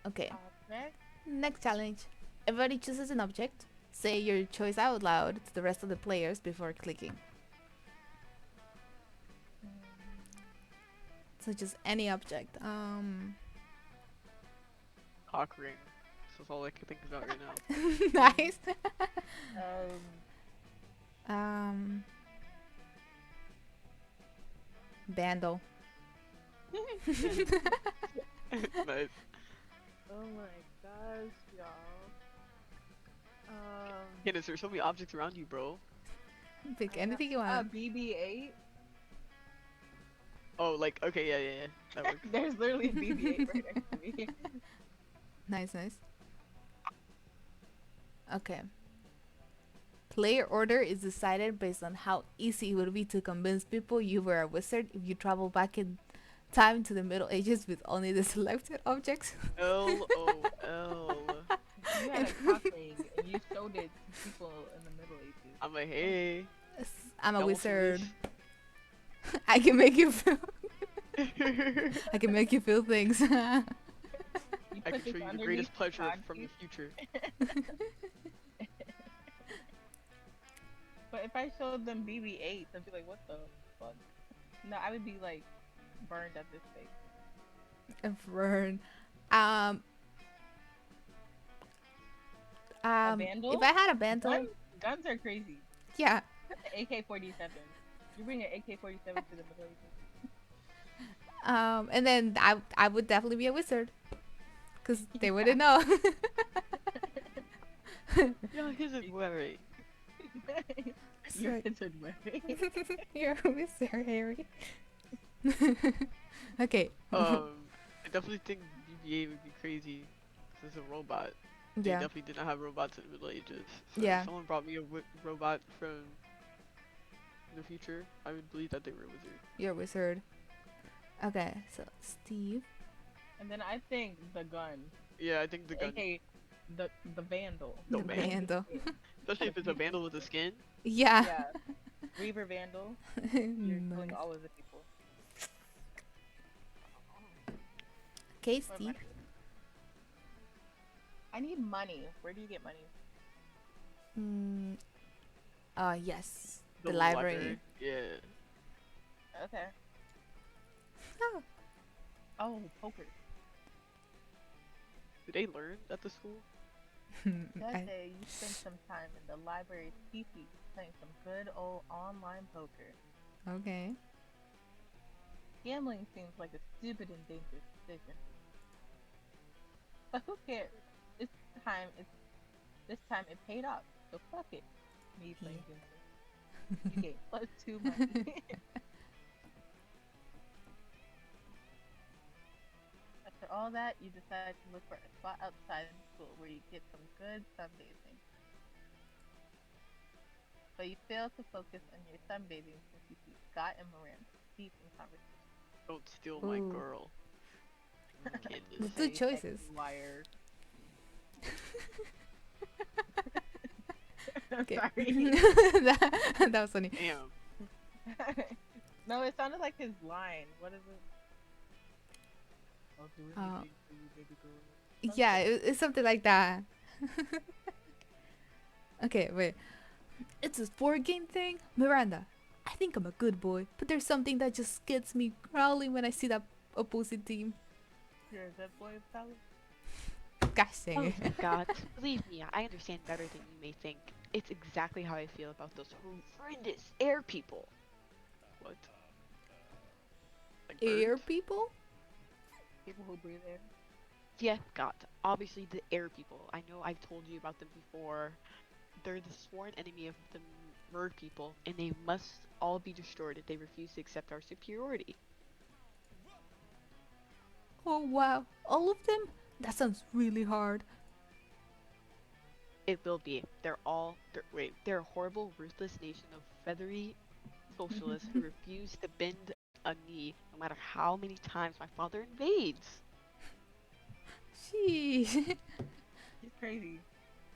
Okay. Object? Next challenge. Everybody chooses an object. Say your choice out loud to the rest of the players before clicking. So just any object. Cock ring. That's all I can think about right now. Nice. Um. Bandle. Nice. Oh my gosh, y'all. Candace, there's so many objects around you, bro. Pick I know. anything you want. BB-8. Oh, like, okay, yeah, yeah, yeah. That works. There's literally a BB-8 right next to me. Nice, nice. Okay. Player order is decided based on how easy it would be to convince people you were a wizard if you travel back in time to the Middle Ages with only the selected objects. LOL. You had a cockring and you showed it to people in the Middle Ages. I'm like, hey. I'm a y'all want some of wizard. I can make you feel. this? I can make you feel things. You I put can this show you the underneath greatest pleasure from the codpiece. future. But if I showed them BB-8, they'd be like, "What the fuck?" No, I would be like burned at this stake. Vern. Um. A vandal? If I had a bundle, Guns are crazy. yeah. AK-47. You bring an AK-47 to the Middle Ages. And then I would definitely be a wizard, cause they wouldn't know. Yeah, his is right. You're So- wizard way. You're a wizard, Harry. Okay. I definitely think BB-8 would be crazy. 'Cause it's a robot. They Yeah. definitely did not have robots in the Middle Ages. So Yeah. if someone brought me a robot from the future, I would believe that they were a wizard. You're a wizard. Okay, so Steve. And then I think the gun, Yeah, I think the gun, aka the vandal. The The vandal. vandal. especially if it's a vandal with a skin. Yeah. Yeah, Reaver Vandal. You're killing Nice. all of the people. Okay, What am Steve. I need money. Where do you get money? Mm, yes. The library. Yeah. Okay. Oh. Oh, poker. Do they learn at the school? That I- day you spent some time in the library teepee playing some good old online poker. okay. Gambling seems like a stupid and dangerous decision. But who cares? This time it paid off, so fuck it. Me playing Vincent. You get +2 money. After all that, you decide to look for a spot outside of school where you get some good sunbathing. But you fail to focus on your sunbathing since you see Scott and Miranda deep in conversation. Don't steal my Ooh. girl. The Candace. two Hey, choices. sexy Liar. Okay. Sorry. that was funny. Damn. No, it sounded like his line. What is it? I'll do Uh, anything for you, baby girl. Yeah, it's something like that. Okay, wait. It's a sport game thing? Miranda, I think I'm a good boy, but there's something that just gets me growling when I see that opposing team. You're a good boy, Sally. Gosh dang Oh it. my god. Believe me, I understand better than you may think. It's exactly how I feel about those horrendous air people. What? Like Air birds? people? People who breathe air. Yeah, God. Obviously, the air people. I know I've told you about them before. They're the sworn enemy of the bird people, and they must all be destroyed if they refuse to accept our superiority. Oh wow, all of them? That sounds really hard. It will be. They're a horrible, ruthless nation of feathery socialists who refuse to bend a knee no matter how many times my father invades. Sheesh. He's crazy.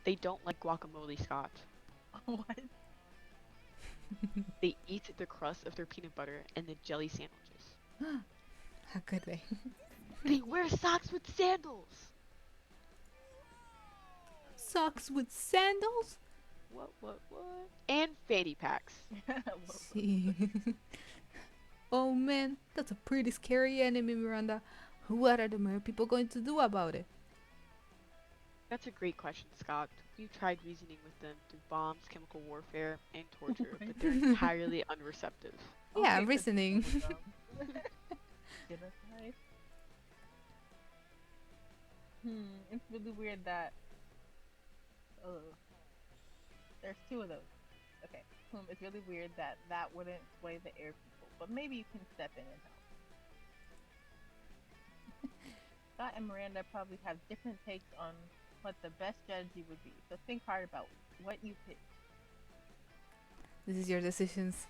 They don't like guacamole, Scott. What? They eat the crust of their peanut butter and the jelly sandwiches. How could they? They wear socks with sandals! Socks with sandals? What? And fanny packs. She- Oh man, that's a pretty scary enemy, Miranda. What are the mer people going to do about it? That's a great question, Scott. We've tried reasoning with them through bombs, chemical warfare, and torture, but they're entirely unreceptive. Yeah, Okay, reasoning. so- um, Genocide? It's really weird that there's two of those. Okay. It's really weird that that wouldn't sway the air people, but maybe you can step in and help. Scott and Miranda probably have different takes on what the best strategy would be. So think hard about what you pick. This is your decisions.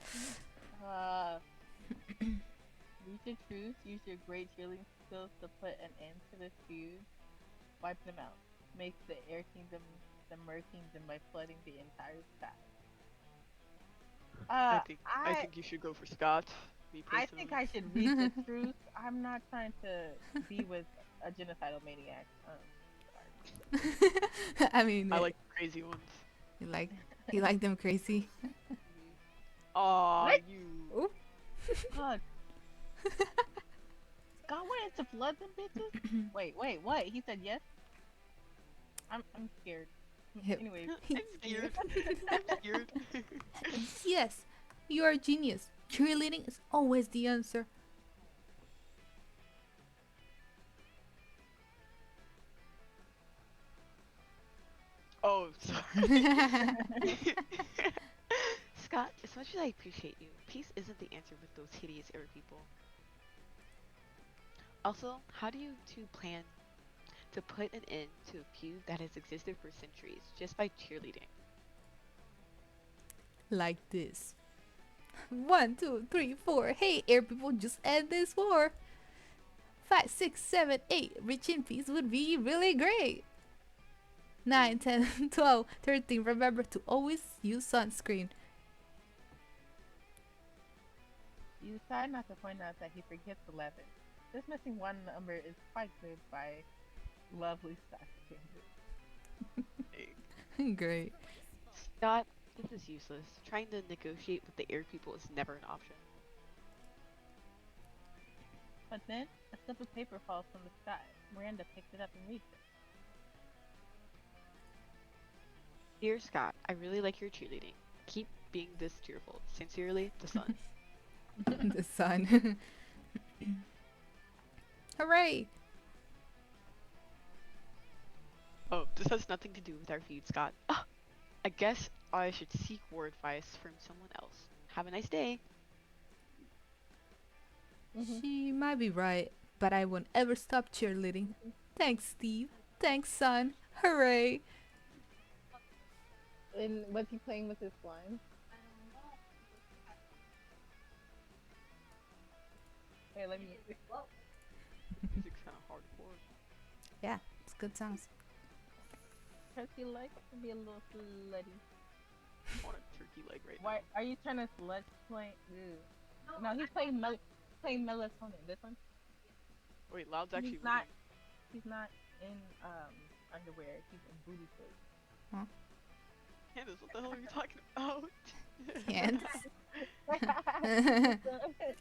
Uh, reach your truth. Use your great healing skills to put an end to this feud. Wipe them out. Make the Air Kingdom the Mer Kingdom by flooding the entire sky. I Uh, think I I think you should go for Scott. Me I think personally. I should read the truth. I'm not trying to be with a genocidal maniac. I mean, I like the crazy ones. you like you like them crazy. Aw, What? you. Oop. God, God wanted to flood them bitches? Wait, what? He said yes? I'm scared. Yep. Anyway, I'm continue. scared. I'm scared. Yes, you are a genius. Cheerleading is always the answer. Oh, sorry. Scott, as much as I appreciate you, peace isn't the answer with those hideous air people. Also, how do you two plan to put an end to a feud that has existed for centuries just by cheerleading? Like this. 1, 2, 3, 4. Hey, air people, just end this war. 5, 6, 7, 8. Rich in peace would be really great. 9, 10, 12, 13. Remember to always use sunscreen. You decide not to point out that he forgets 11. This missing one number is quite good by lovely Scott Hey, Great. Scott, this is useless. Trying to negotiate with the air people is never an option. But then, a slip of paper falls from the sky. Miranda picks it up and reads it. Dear Scott, I really like your cheerleading. Keep being this cheerful. Sincerely, the sun. The sun. Hooray! Oh, this has nothing to do with our feud, Scott. Ah, I guess I should seek war advice from someone else. Have a nice day. Mm-hmm. She might be right, but I won't ever stop cheerleading. Thanks, Steve. Thanks, son. Hooray! And was he playing with his slime? Hey, let me. music's kind of hardcore. Yeah, it's good songs. Because he likes to be a little slutty. I want a turkey leg right Why are you trying to slut play? No, he's playing playing melatonin. This one. now. Wait, Loud's He's actually not. winning. He's not in underwear. He's in booty Candace, what the hell are you talking about? Can't. shorts.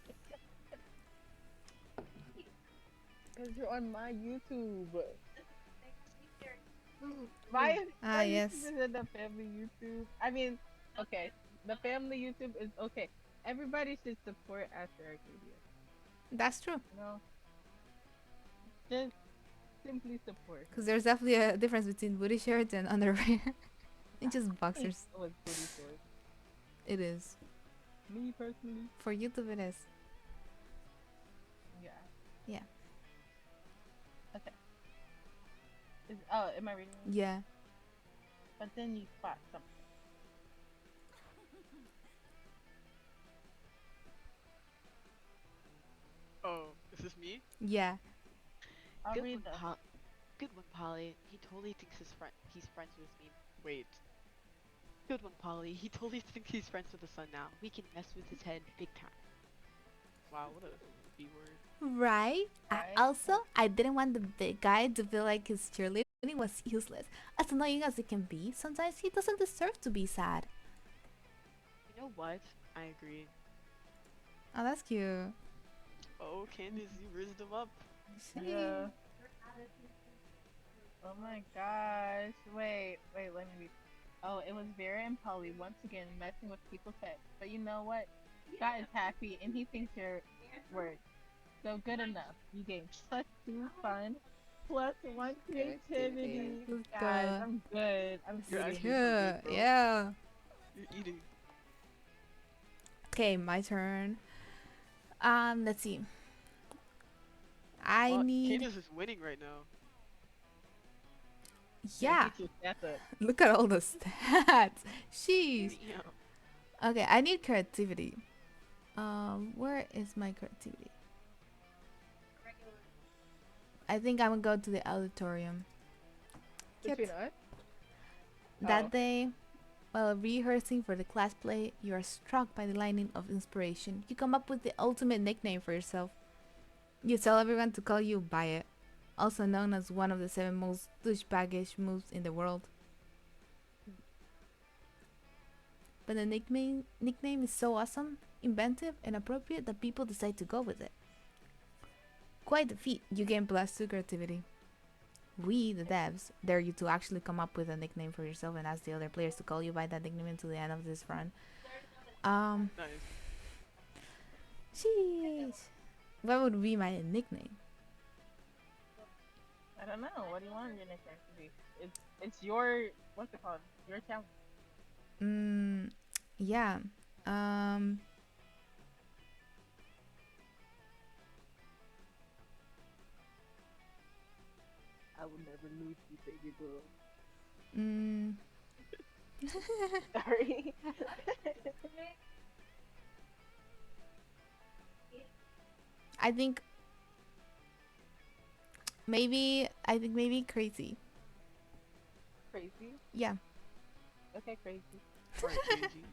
Because you're on my YouTube. Why Ah, yes. is in the family YouTube? I mean, okay, the family YouTube is okay. Everybody should support After Arcadia. That's true. You know, just simply support. Because there's definitely a difference between booty shorts and underwear. It's just I think boxers. it was booty shorts. It is. Me personally, For YouTube, it is. yeah. Yeah. Okay. Oh, am I reading? It? Yeah. But then you spot something. Oh, is this me? Yeah. I'll Good read one, the. Good one, Polly. He totally thinks he's friends with me. Wait. Good one, Polly. He totally thinks he's friends with the sun now. We can mess with his head big time. Wow, what a B word. Right? Right? I didn't want the big guy to feel like his cheerleading was useless. As annoying as it can be, sometimes he doesn't deserve to be sad. You know what? I agree. Oh, that's cute. Oh, Candace, you raised him up. Yeah. Oh my gosh. Wait, let me read. Oh, it was Vera and Polly once again messing with people's heads. But you know what? Scott is happy and he thinks your words. So good enough. You gained such true fun. +1 creativity. Let's Guys, go. I'm good. I'm You're eating. actually so good, Good. bro. Yeah. You're eating. Okay, my turn. Let's see. I Well, need. Candace is winning right now. Yeah, Yeah. get your stats up. Look at all the stats. Sheesh. Damn. Okay, I need creativity. Where is my creativity? I think I'm gonna go to the auditorium. Cute. Between us? That Oh. day, while rehearsing for the class play, you are struck by the lightning of inspiration. You come up with the ultimate nickname for yourself. You tell everyone to call you by it, also known as one of the 7 most douchebaggish moves in the world. But the nickname is so awesome, inventive, and appropriate that people decide to go with it. Quite the feat. You gain +2 creativity. We, the devs, dare you to actually come up with a nickname for yourself and ask the other players to call you by that nickname until the end of this run. Um, Nice. sheesh. What would be my nickname? I don't know. What do you want your nickname to be? It's your what's it called? Your challenge. Yeah. Um, I will never lose you, baby girl. mm, Sorry. I think maybe crazy. Crazy. Yeah. Okay, crazy. Alright, crazy.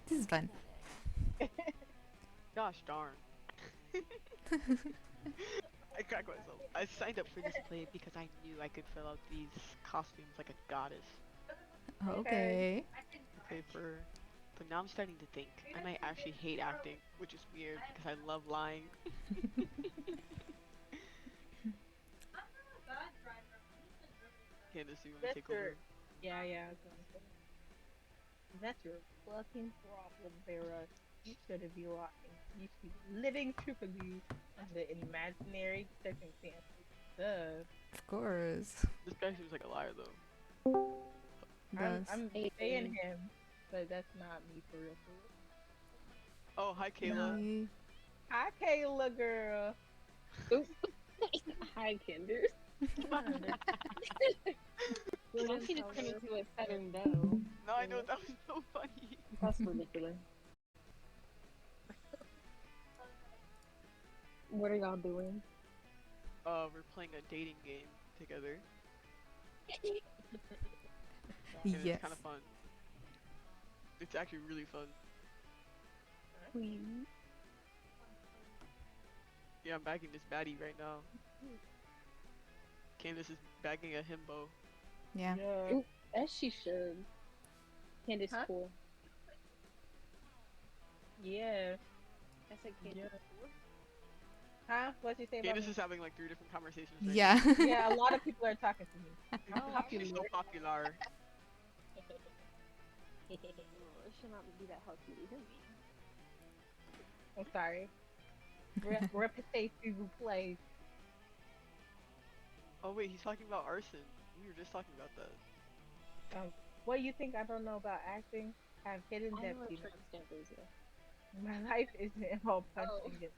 This is fun. Gosh darn. I cracked myself. I signed up for this play because I knew I could fill out these costumes like a goddess. Okay. Okay, but now I'm starting to think I might actually hate acting, which is weird because I love lying. Candace, do you want to That's take your over? yeah, I was gonna say. That's your fucking problem, Vera. You shouldn't be lying. You should be living truthfully under imaginary circumstances. Duh. Of course. This guy seems like a liar though. Does. I'm saying him, but that's not me for real. For real. Oh, hi Kayla. Me. Hi, Kayla girl. Hi, Kenders. Wonder- Why she just turned into a southern belle? No, I know that was so funny. That's ridiculous. What are y'all doing? We're playing a dating game together, and Yes. it's kind of fun. It's actually really fun. Please. Yeah, I'm bagging this baddie right now. Candace is bagging a himbo. Yeah. Yeah. As she should. Candace Huh? cool. Yeah. I said Candace Yeah. cool. Huh? What'd you say about Candace me? is having like 3 different conversations right Yeah. Yeah, a lot of people are talking to me. now. She's so popular. It should not be that hard for you to hear me. I'm sorry. Repete, s'il vous plaît. Oh wait, he's talking about arson. We were just talking about that. What do you think I don't know about acting? I have hidden I depth. know what You know. transgenders is. My life isn't all punching it.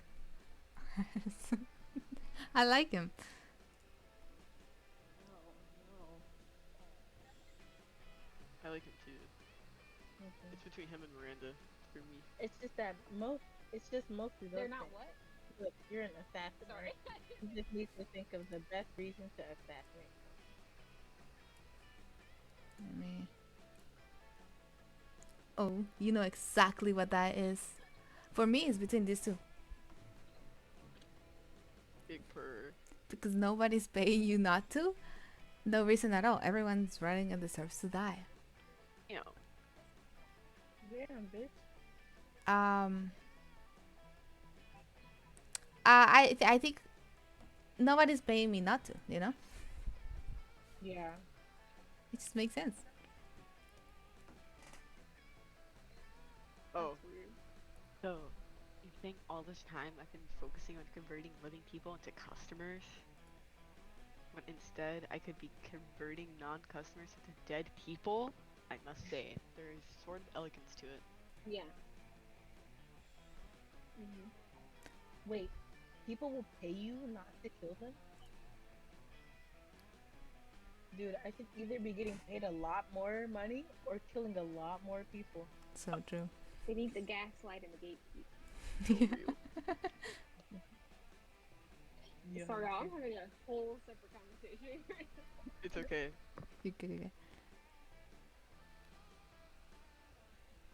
I like him. Oh, I like him too. Mhm. It's between him and Miranda for me. It's just that it's just mostly no. those They're not things. what? Look, you're an assassin. Sorry. Right? You just need to think of the best reason to assassinate. Let me. Oh, you know exactly what that is. For me, it's between these two Big purr. because nobody's paying you not to. No reason at all. Everyone's running and deserves to die. You know. Damn, bitch. Um. I think nobody's paying me not to. You know, Yeah. it just makes sense. Oh, So, if thing, all this time I've been focusing on converting living people into customers, when instead I could be converting non-customers into dead people. I must say, there is sort of elegance to it. Yeah. Wait, people will pay you not to kill them? Dude, I should either be getting paid a lot more money or killing a lot more people. So true. They need the gaslight and the gatekeep. So real. Yeah. Sorry, I'm having a whole separate conversation. It's okay. You could do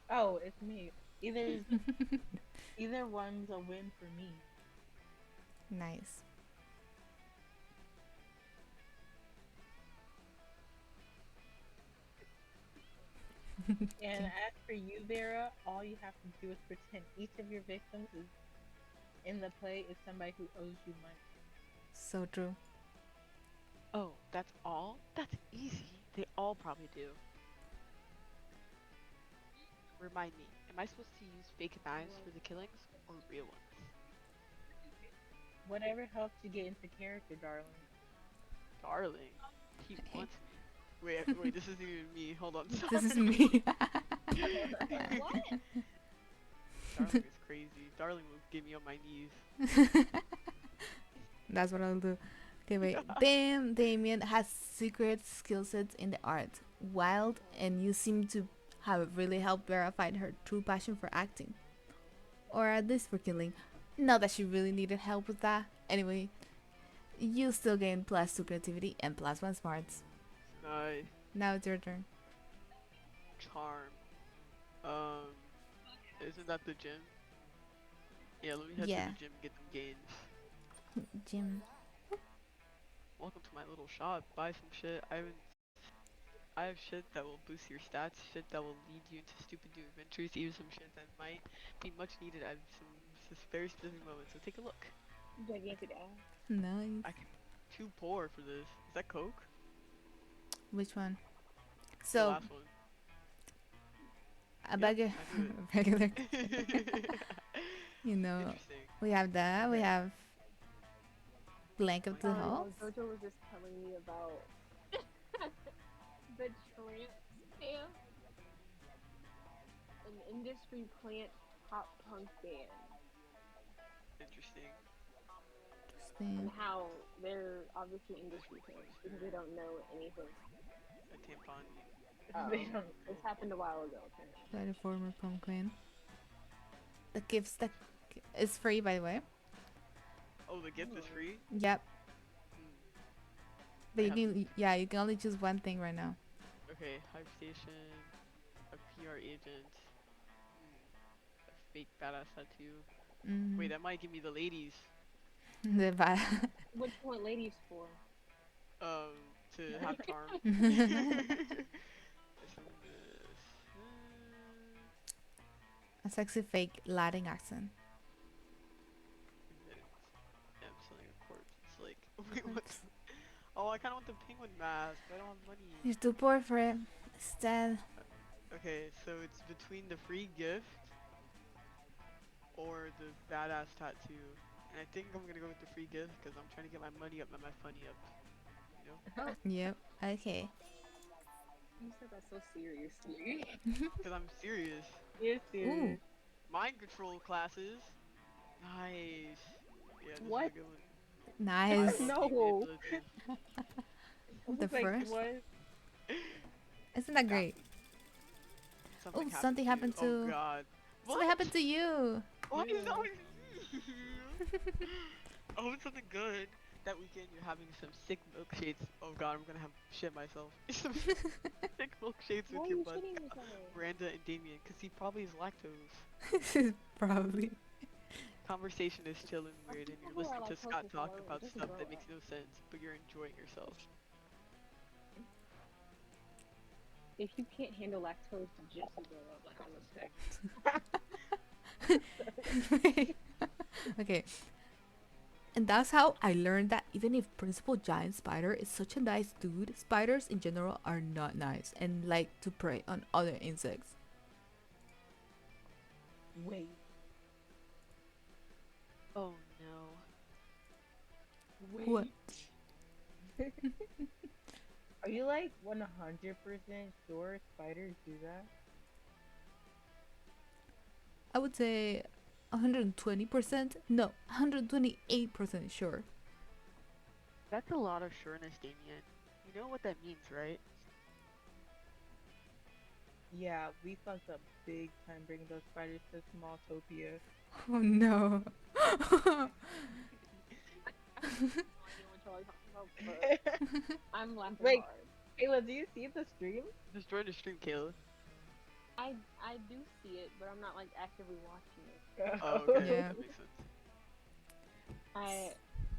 Oh, it's me. Either one's a win for me. Nice. And as for you, Vera, all you have to do is pretend each of your victims is in the play is somebody who owes you money. So true. Oh, that's all? That's easy. They all probably do. Remind me, am I supposed to use fake knives for the killings or real ones? Whatever helps you get into character, darling. Darling, he wants me. Wait, this isn't even me. Hold on. This is me. What? Darling is crazy. Darling will get me on my knees. That's what I'll do. Okay, wait. Damn, Damien has secret skill sets in the art. Wild, and you seem to have really helped Vera find her true passion for acting. Or at least for killing. Not that she really needed help with that. Anyway, you still gain +2 creativity and +1 smarts. Nice. Now it's your turn. Charm. Isn't that the gym? Yeah, let me head Yeah. to the gym and get them gains. Jim. Welcome to my little shop. Buy some shit. I have shit that will boost your stats, shit that will lead you into stupid new adventures, even some shit that might be much needed at some very specific moments. So take a look. Gigantic ass. Nice. I'm too poor for this. Is that Coke? Which one? The So, last one. a bag of I knew it. regular, you know, Interesting. we have that. We have Blank of the Sorry, Hall. Jojo was just telling me about the trance camp, an industry plant pop punk band, Interesting. and Interesting. how they're obviously industry plants because they don't know anything. A tampon. They don't. This happened a while ago. Apparently. By the former prom queen. The gifts that is free, by the way. Oh, the gift is free? Yep. Hmm. But I you have- can, yeah, you can only choose one thing right now. Okay, hype station, a PR agent, a fake badass tattoo. Wait, that might give me the ladies. The vi- Which one, ladies for? To have charm. Some, a sexy fake Latin accent. yeah, I'm selling a corpse. It's like, wait, what? Oh, I kind of want the penguin mask, but I don't have money. You're too poor for it. Instead, Okay, so it's between the free gift or the badass tattoo. And I think I'm gonna go with the free gift because I'm trying to get my money up and my funny up. You know? yep. Okay. You said that so seriously. Because I'm serious. You're serious. Mind control classes. Nice. Yeah, this What? is a good one. Nice. No. The Like, first. what? Isn't that great? Something Oh, something happened to you. to- Oh god. What happened to you? What is Yeah. that with you? I hope it's something good. That weekend you're having some sick milkshakes. Oh god, I'm gonna have shit myself. Some sick milkshakes Why with are your you bud, shitting yourself? Miranda and Damien, because he probably is lactose. Probably. Conversation is chill and weird, and you're People are listening to lactose Scott talk intolerant, about just stuff grow that up. makes no sense, but you're enjoying yourself. If you can't handle lactose, just grow up. Like I'm upset. Okay. And that's how I learned that even if Principal Giant Spider is such a nice dude, spiders in general are not nice and like to prey on other insects. Wait. Oh no. What? Wait. Are you like 100% sure spiders do that? I would say 120%. No, 128% sure. That's a lot of sureness, Damien. You know what that means, right? Yeah, we fucked up big time bringing those spiders to Smalltopia. Oh no. I have no idea what y'all are talking about, but I'm laughing Wait, hard. Kayla, do you see the stream? Just join the stream, Kayla. I do see it, but I'm not like actively watching it. Oh, okay. Yeah. That makes sense. I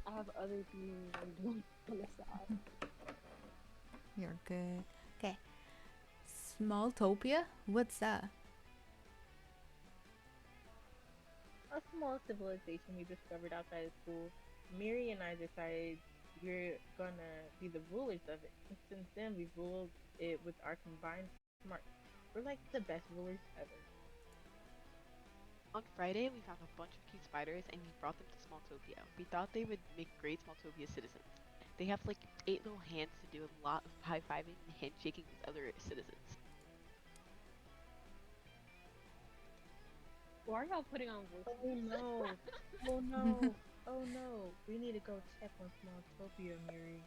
I have other things I'm doing on the side. You're good. Okay. Smalltopia? What's that? A small civilization we discovered outside of school. Miri and I decided we're gonna be the rulers of it. And since then, we've ruled it with our combined smarts. We're like the best rulers ever. On Friday, we found a bunch of cute spiders and we brought them to Smalltopia. We thought they would make great Smalltopia citizens. They have like 8 little hands to do a lot of high-fiving and handshaking with other citizens. Why are y'all putting on voices? Oh no! Oh no! Oh no! We need to go check on Smalltopia, Miri.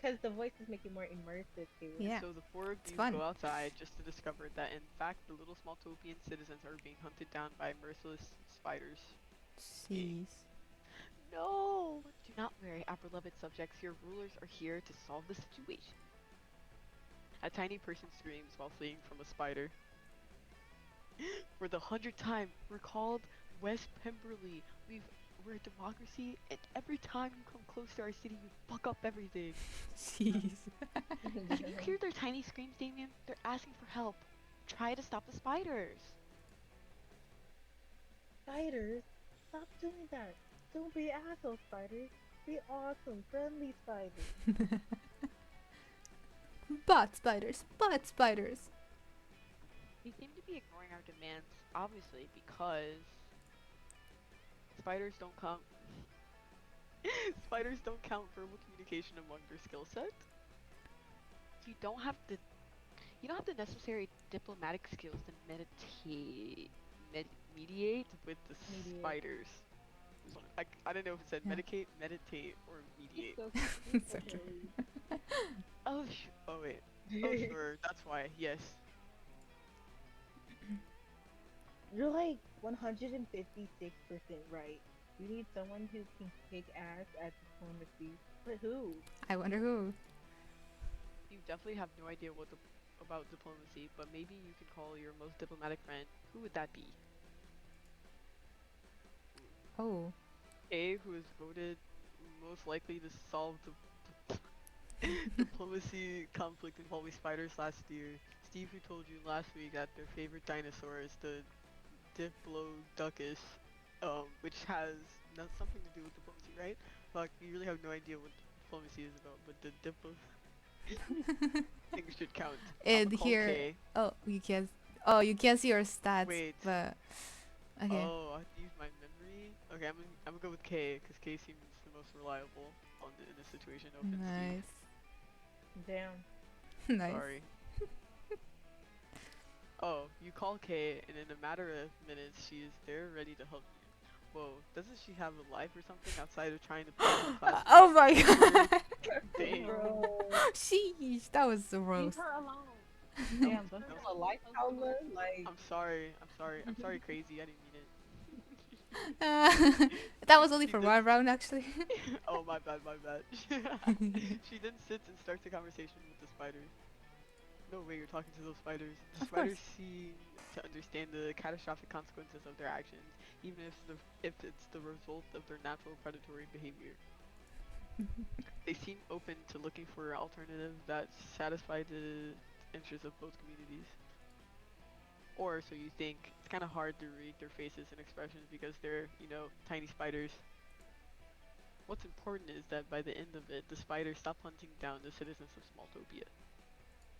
Because the voices make it more immersive, Kayla. Yeah. So the four of It's you fun. go outside just to discover that in fact the little Smalltopian citizens are being hunted down by merciless spiders. Jeez. No! Do not worry, our beloved subjects. Your rulers are here to solve the situation. A tiny person screams while fleeing from a spider. For the 100th time, we're called West Pemberley. We're a democracy, and every time you come close to our city, you fuck up everything. Jeez. Can you hear their tiny screams, Damien? They're asking for help. Try to stop the spiders. Spiders, stop doing that. Don't be assholes, spiders. Be awesome, friendly spiders. Bot spiders. Bot spiders. They seem to be ignoring our demands, obviously, because spiders don't count. Spiders don't count verbal communication among their skill set. You don't have the you don't have the necessary diplomatic skills to mediate with the Mediate. spiders. I don't know if it said Yeah. medicate, meditate, or He's mediate. so It's okay. rude. Oh wait. Oh sure, that's why. Yes. You're like 156% right. We need someone who can kick ass at diplomacy. But who? I wonder who. You definitely have no idea about diplomacy, but maybe you can call your most diplomatic friend. Who would that be? Oh. A, who is voted most likely to solve the diplomacy conflict involving spiders last year. Steve, who told you last week that their favorite dinosaur is the Diplodocus, which has something to do with diplomacy, right? Fuck, you really have no idea what diplomacy is about, but the diplo thing should count. I'm And gonna call here. K. Oh, you can't. Oh, you can't see your stats. Wait. But okay. Oh, I have to use my memory. Okay, I'm gonna go with K because K seems the most reliable in this situation. No offense, Steve. Nice. Damn. Nice. Sorry. Oh, you call Kay, and in a matter of minutes, she is there ready to help you. Whoa, doesn't she have a life or something outside of trying to play with classmates? Oh my god. Dang. Bro. Sheesh. That was the Leave roast. her alone. Damn, don't No, you have a life outlet? Like, I'm sorry. I'm sorry, crazy. I didn't mean it. That was only She for did. one round, actually. Oh, my bad, my bad. She then sits and starts a conversation with the spiders. No way you're talking to those spiders. The Of course. spiders seem to understand the catastrophic consequences of their actions, even if it's the result of their natural predatory behavior. They seem open to looking for alternatives that satisfy the interests of both communities. Or so you think. It's kind of hard to read their faces and expressions because they're, tiny spiders. What's important is that by the end of it, the spiders stop hunting down the citizens of Smalltopia.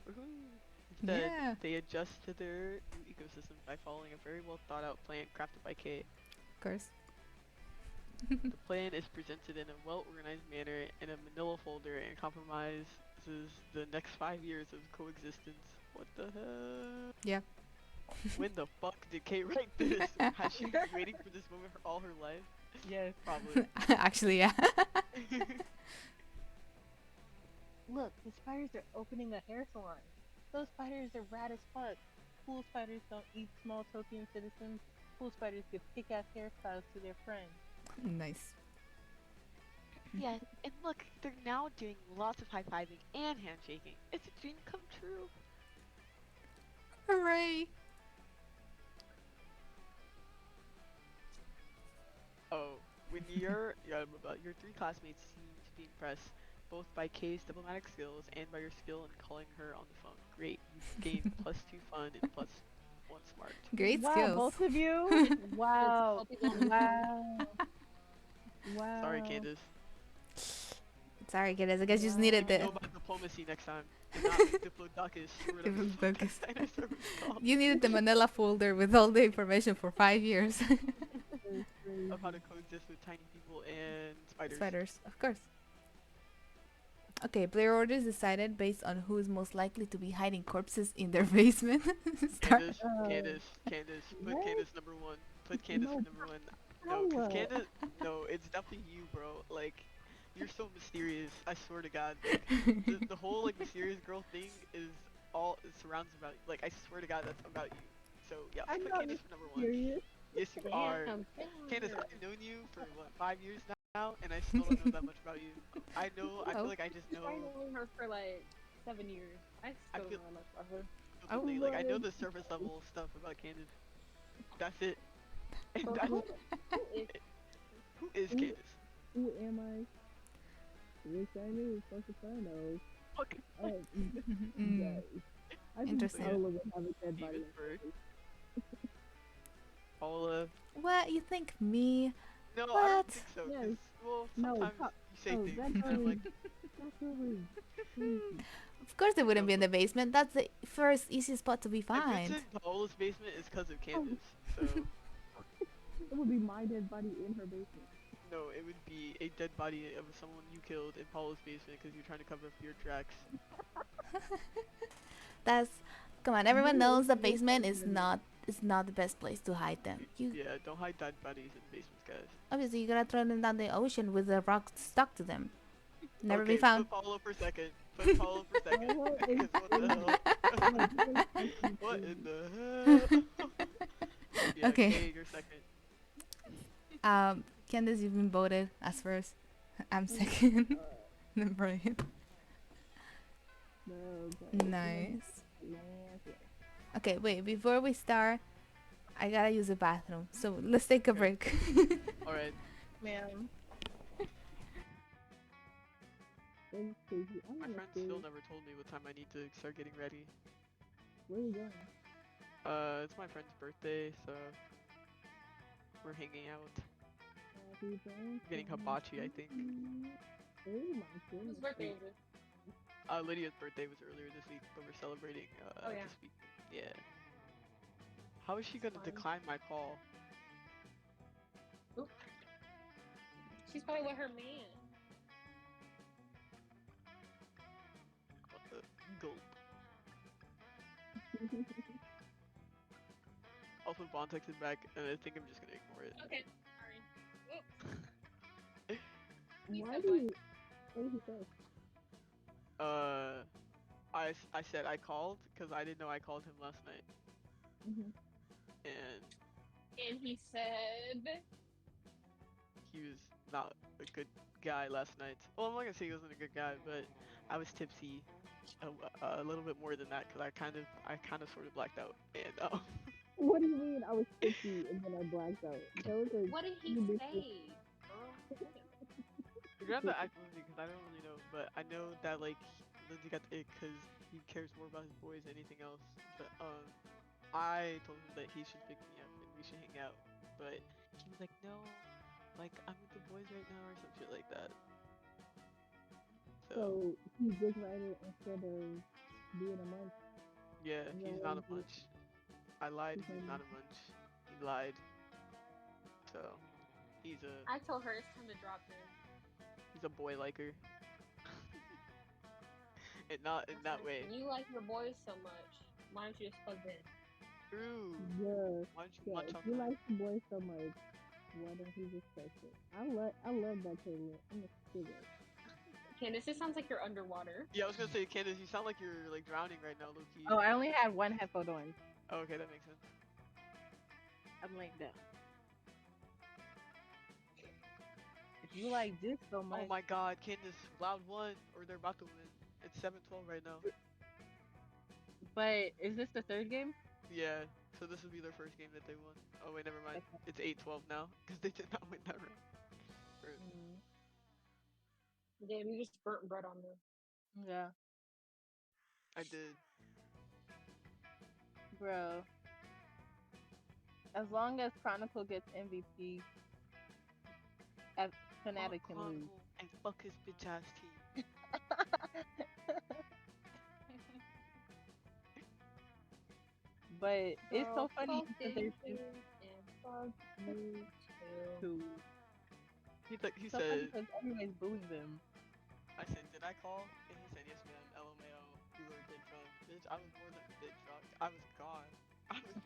Woohoo! Instead, Yeah. they adjust to their new ecosystem by following a very well thought out plan crafted by Kay. course. The plan is presented in a well-organized manner in a manila folder and compromises the next 5 years of coexistence. What the hell? Yeah. When the fuck did Kate write this? Has she been waiting for this moment all her life? Yes. Probably. Actually, yeah. Look, the spiders are opening a hair salon. Those spiders are rad as fuck. Cool spiders don't eat small Tokyo citizens. Cool spiders give kick-ass hairstyles to their friends. Nice. Yeah, and look, they're now doing lots of high fiving and handshaking. It's a dream come true. Hooray! Oh, when your three classmates seem to be impressed both by Kay's diplomatic skills and by your skill in calling her on the phone. Great, you've gained +2 fun and +1 smart. Great Wow, skills. both of you? Wow. Tell people on the phone. Wow. Wow. Sorry, Candace. Sorry, kiddos. I guess you just needed the. Know about diplomacy next time, and not diplodocus or whatever the fuck that Diplodocus. dinosaur was called. You needed the Manila folder with all the information for 5 years. Of how to coexist with tiny people and spiders. Spiders, of course. Okay, player orders decided based on who is most likely to be hiding corpses in their basement. Start. Candace, Candace, put what? Candace number one. Put Candace No, for number one. No, cause Paula. Candace, no, it's definitely you, bro. Like, you're so mysterious. I swear to God. Like, the whole like mysterious girl thing is all it surrounds about. Like, I swear to God, that's about you. So yeah, I'm put not Candace for number one. serious. Yes, you are. Damn. Candace, I've known you for what 5 years now, and I still don't know that much about you. I know. I feel Oh. like I just know. I've known her for like 7 years. I I still feel- don't know much about her. Completely, like I know the surface level stuff about Candace. That's it. And But that's who is who is Candace? Who am I? Yes, I knew. Fuck if I know. Okay. Mm, Yes. I think Interesting. Paola would have a dead body. Stevensburg. Paula. What you think, me? No, I What? don't think so. 'Cause, Yes. well, No, sometimes you say no, things. that's and I'm already- like, That's really Of course, they wouldn't be in the basement. That's the first easiest spot to be if found. it's in Paola's basement, it's because of Candace. So It would be my dead body in her basement. no, it would be a dead body of someone you killed in Paola's basement because you're trying to cover up your tracks. That's come on. Everyone knows the basement is not the best place to hide them. You Yeah, don't hide dead bodies in basements, guys. obviously you gotta throw them down the ocean with the rock stuck to them. Never Okay, be found. Put Paula for a second. Put Paula for a second. Paola is Because what the hell? What in the hell? Yeah, Okay. Kay, you're second. Candace, you've been voted as first. I'm second. Then Brian. No, Nice. Okay, wait. Before we start, I gotta use the bathroom. So let's take a Okay. break. Alright. Ma'am. My friend still never told me what time I need to start getting ready. Where are you going? It's my friend's birthday, so we're hanging out. Happy birthday. Getting hibachi, I think. Oh my goodness. whose birthday is it? Lydia's birthday was earlier this week, but we're celebrating Oh, yeah. this week. Yeah. How is she gonna Fun. decline my call? She's probably with her man. What the gulp? Also, Bond texted back, and I think I'm just gonna ignore it. Okay. Sorry. Why do you? What did he say? I said I called because I didn't know I called him last night, and And he said, he was not a good guy last night. Well, I'm not gonna say he wasn't a good guy, but I was tipsy a little bit more than that because I kind of sort of blacked out, and What do you mean? I was 50 and then I blacked out. That was a "What did he you say?" Girl? you're gonna have to ask Lindsay because I don't really know, but I know that like Lindsay got the ick because he cares more about his boys than anything else. But I told him that he should pick me up and we should hang out, but he was like, no, like I'm with the boys right now or some shit like that. So So he's Dick Rider instead of being a munch. yeah, Yeah, he's not a well, munch. I lied. He's not a munch. He lied. So he's a I told her it's time to drop him. he's a boy liker. And not I in that said, way. you like your boys so much. Why don't you just fuck Ben? True. Yeah, Why don't you yeah. munch If on you that? like the boy so much, why don't you just touch it? I love that Taylor. I'm a spirit. Candace, it sounds like you're underwater. Yeah, I was gonna say, Candace, you sound like you're like drowning right now, low key. Oh, I only had one headphone on. Oh, okay, that makes sense. I'm laying down. If you like this so Oh much, my God, Candace, Loud won, or they're about to win. It's 7-12 right now. but is this the third game? Yeah, so this would be their first game that they won. Oh wait, never mind. Okay. It's 8-12 now because they did not win that round. Or- Mm, Damn, you just burnt bread on them. yeah, I did. bro. As long as Chronicle gets MVP, as Fnatic can lose. Chronicle and fuck his bitch ass team. But it's so Girl, funny fuck because them there's kids and fuck you too. two. He So funny said, because everybody's booing them. I said, did I call? And he said, yes, ma'am. LMAO. You were a bit drunk. Bitch, I was more than a bit drunk. I was gone. I was.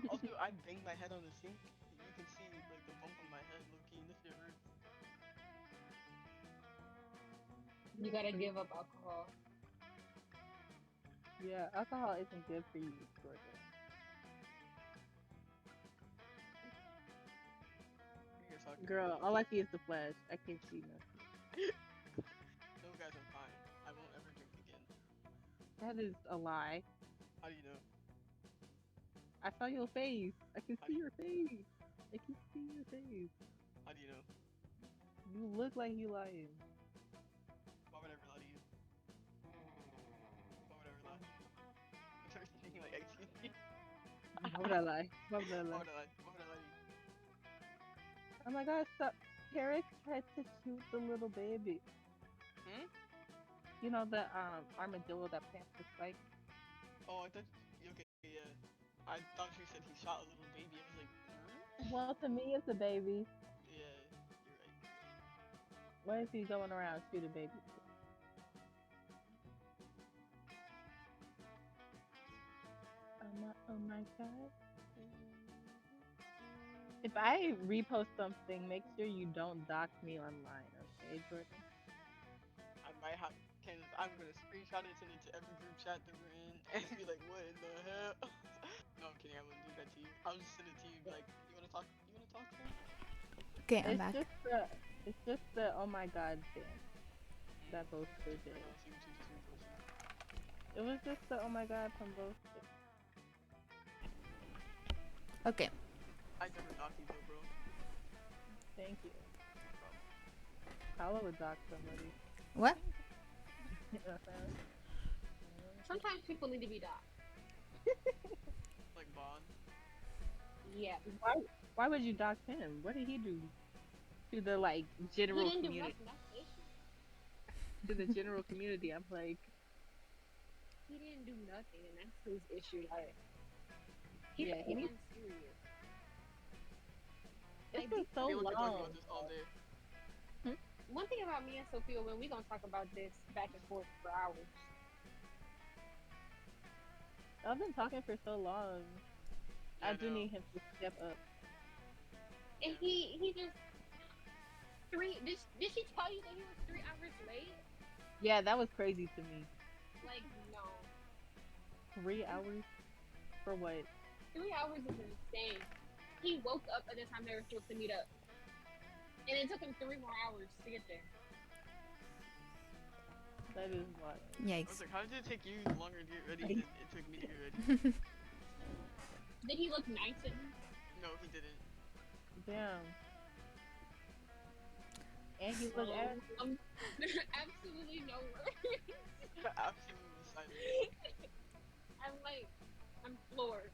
Also, I banged my head on the sink. You can see like the bump on my head, low key, and this shit hurts. You gotta give up alcohol. Yeah, alcohol isn't good for you, Georgia. You guys talking Girl, all I see is the flash. I can't see nothing. No, guys, I'm fine. I won't ever drink again. That is a lie. How do you know? I saw your face. I can How see do you, your face. I can see your face. how do you know? You look like you lying. Why would I ever lie to you? Why would I ever lie? I'm sorry, thinking like, excuse me. Why would I lie? Why would I Why lie? would I lie? Why would I lie to you? Oh my god, stop. Carrot tried to shoot the little baby. Hmm? You know the armadillo that plants the spike? Oh, I thought. Okay, yeah. I thought you said he shot a little baby. I was like, huh? Well, to me, it's a baby. Yeah, you're right. Why is he going around shooting babies? Oh my god. If I repost something, make sure you don't dox me online, okay, Jordan? I might have. Candace, I'm gonna screenshot it, send it to every group chat that we're in, and be like, what in the hell? No, I'm kidding. I wouldn't do that to you. I'll just send it to you. And be like, you wanna talk? You wanna talk to me? Okay, I'm It's back. just the oh my god thing that both did. I know, see what you just reposted. It was just the oh my god from both. Okay. I never doxed you though, bro. Thank you. Paula would dox somebody. What? Sometimes people need to be doxxed. Like Bond. Yeah. Why would you dox him? What did he do to the like He general didn't do community? nothing. That's the issue. To the general community, I'm like, He didn't do nothing, and that's his issue. Like, he Yeah, he was needs- serious. it's been so People could talk long. about this all day. One thing about me and Sophia, when we gonna talk about this back and forth for hours. I've been talking for so long. Yeah, I do know. need him to step up. And he just did she tell you that he was 3 hours late? Yeah, that was crazy to me. Like, no. 3 hours for what? 3 hours is insane. He woke up at the time they were supposed to meet up. And it took him 3 more hours to get there. That is wild. I was Yikes. like, how did it take you longer to get ready than it took me to get ready? Did he look nice at me? No, he didn't. Damn. And he looked at There's absolutely no words. Absolutely silent. I'm floored.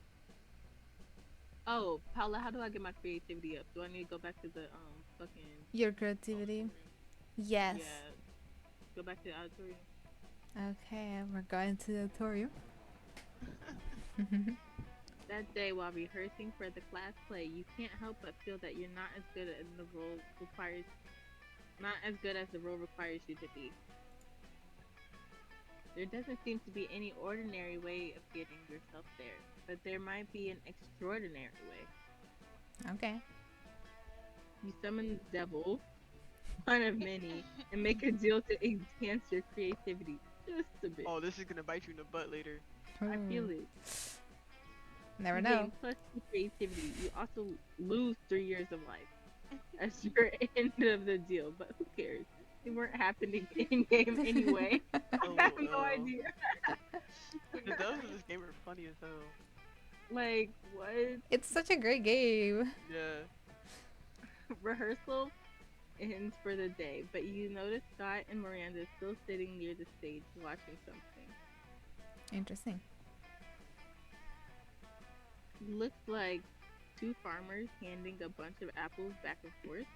Oh, Paula, how do I get my creativity up? Do I need to go back to the fucking Your creativity. Yes. yeah? Go back to the auditorium. Okay, we're going to the auditorium. That day, while rehearsing for the class play, you can't help but feel that you're not as good as the role requires, not as good as the role requires you to be. There doesn't seem to be any ordinary way of getting yourself there, but there might be an extraordinary way. Okay. You summon the devil, one of many, and make a deal to enhance your creativity just a bit. Oh, this is gonna bite you in the butt later. I Hmm. feel it. Never You know. gain plus two creativity. You also lose 3 years of life as your end of the deal, but who cares? They weren't happening in game anyway. I have no LOL. idea. The devs in this game are funny as hell. Like, what? It's such a great game. Yeah. Rehearsal ends for the day, but you notice Scott and Miranda still sitting near the stage watching something. Interesting. Looks like two farmers handing a bunch of apples back and forth.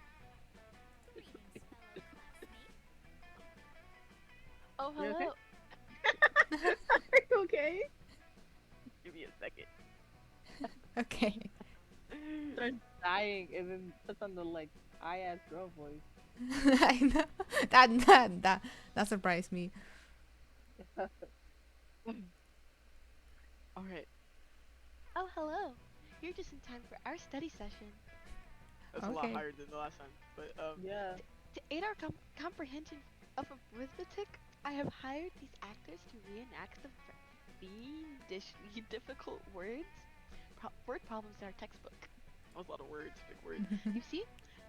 Oh, You okay? hello. Are you okay? Give me a second. Okay. Starts dying and then puts on the like high ass girl voice. I know. That surprised me. Alright. Oh, hello. You're just in time for our study session. That's a lot Okay. higher than the last time. But Yeah. To aid our comprehension of arithmetic, I have hired these actors to reenact the fiendishly difficult word problems in our textbook. that was a lot of words, big words. You see,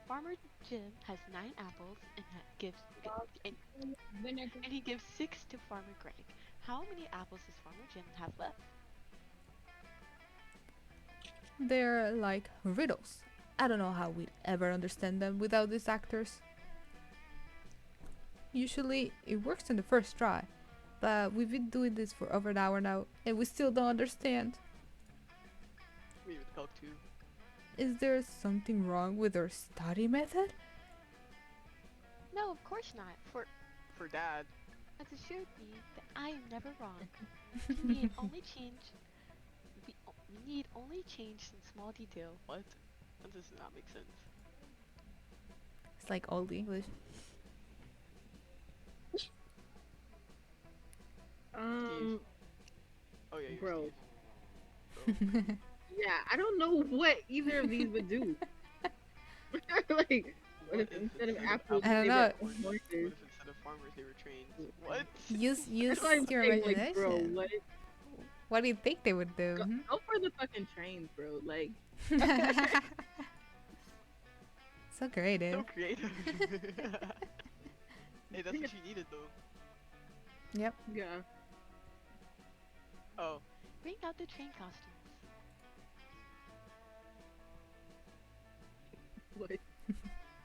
Farmer Jim has 9 apples and and, Vinegar. and he gives 6 to Farmer Greg. How many apples does Farmer Jim have left? They're like riddles. I don't know how we'd ever understand them without these actors. Usually it works on the first try, but we've been doing this for over an hour now and we still don't understand. Me with Calc 2. Is there something wrong with our study method? No, of course not. For Dad. As assured me that I am never wrong. We need only change. We need only change some small detail. What? That does not make sense. It's like old English. Oh yeah, you're Bro. Steve. Yeah, I don't know what either of these would do. Like, what What if if instead of instead of apples, I don't they know. were What oranges? if instead of farmers they were trains? What? Use That's why I'm your saying, like, bro, imagination. what? What do you think they would do? Go for the fucking trains, bro. Like, So creative. So creative. Hey, that's what you needed though. Yep. yeah. Oh, Bring out the train costumes. What?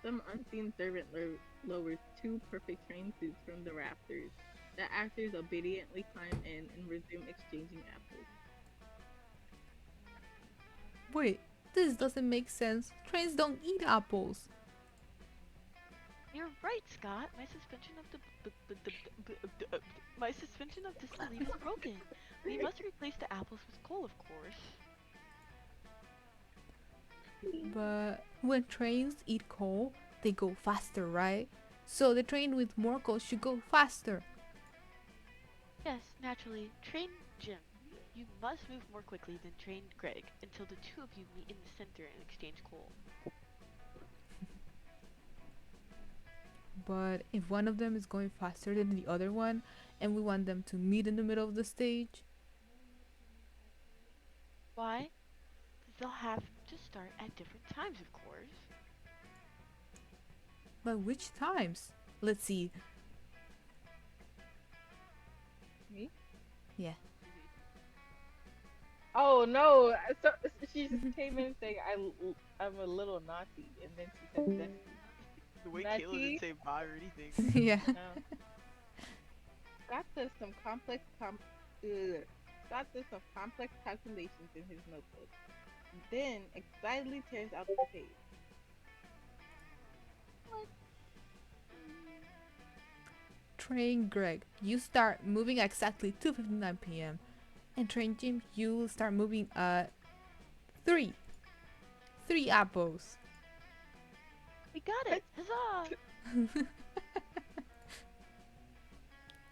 Some unseen servant lowers two perfect train suits from the rafters. The actors obediently climb in and resume exchanging apples. Wait, this doesn't make sense. Trains don't eat apples. You're right, Scott. My suspension of disbelief is broken. We must replace the apples with coal, of course. But when trains eat coal, they go faster, right? So the train with more coal should go faster. Yes, naturally. Train Jim. You must move more quickly than Train Greg until the two of you meet in the center and exchange coal. But if one of them is going faster than the other one, and we want them to meet in the middle of the stage, Why? They'll have to start at different times, of course. but which times? Let's see. Me? Yeah. Oh no! So she just came in saying I'm a little naughty, and then she said zesty. the way Natty? Kayla didn't say bye or anything. Yeah. No. Scott does some Scott does some complex calculations in his notebook. Then excitedly tears out the page. Train Greg, you start moving exactly 2:59 p.m. And Train Jim, you start moving at Three. Three apples. We got it! Huzzah!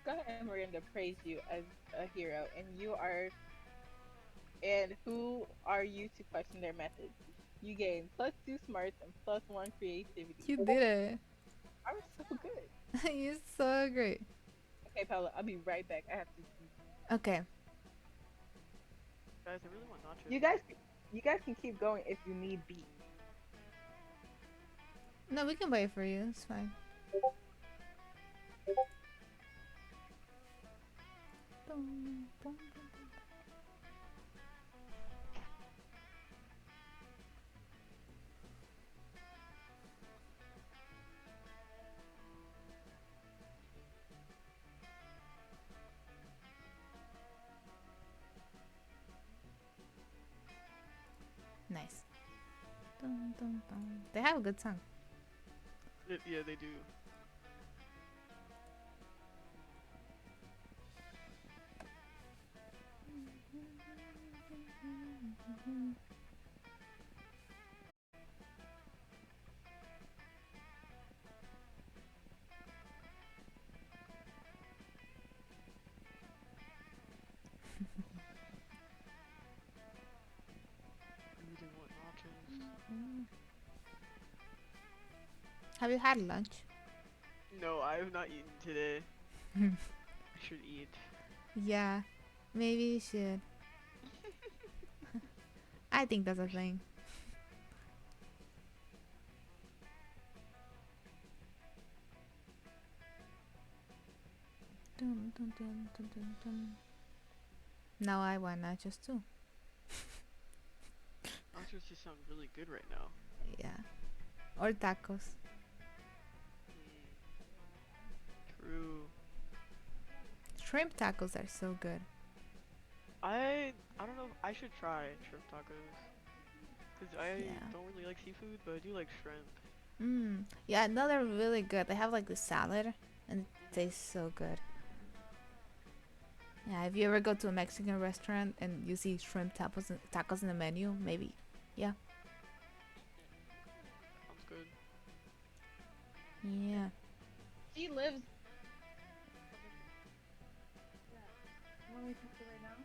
Go ahead, Miranda, praise you as a hero, and you are. And who are you to question their methods? You gain +2 smarts and +1 creativity. You did it. I'm so good. You're so great. Okay, Paula, I'll be right back. I have to. Okay. Guys, I really want nachos. You guys, you guys can keep going if you need beats. No, we can buy it for you. It's fine. Boom, boom, boom. Nice. Dun, dun, dun. They have a good song. Yeah, they do. I really want nachos. Have you had lunch? No, I have not eaten today. I should eat. Yeah, maybe you should. I think that's a thing. Dun, dun, dun, dun, dun, dun. Now I want nachos too. Nachos just sound really good right now. Yeah. Or tacos. True. Shrimp tacos are so good. I don't know. I should try shrimp tacos. Cause I Yeah. don't really like seafood, but I do like shrimp. Yeah, no, they're really good. They have like the salad and it tastes so good. Yeah, if you ever go to a Mexican restaurant and you see shrimp tacos in the menu, maybe. Yeah. Sounds good. Yeah. She lives. You want me to sit right now?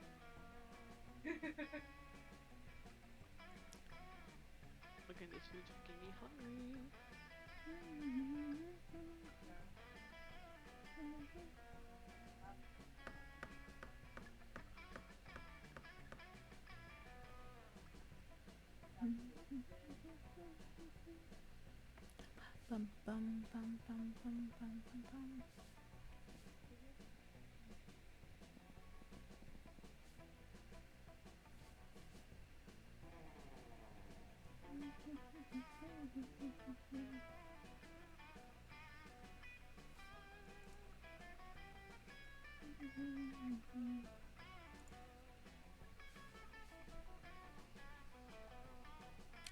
Looking at this food's making me hungry. Bum, bum, bum, bum, bum, bum, bum, bum.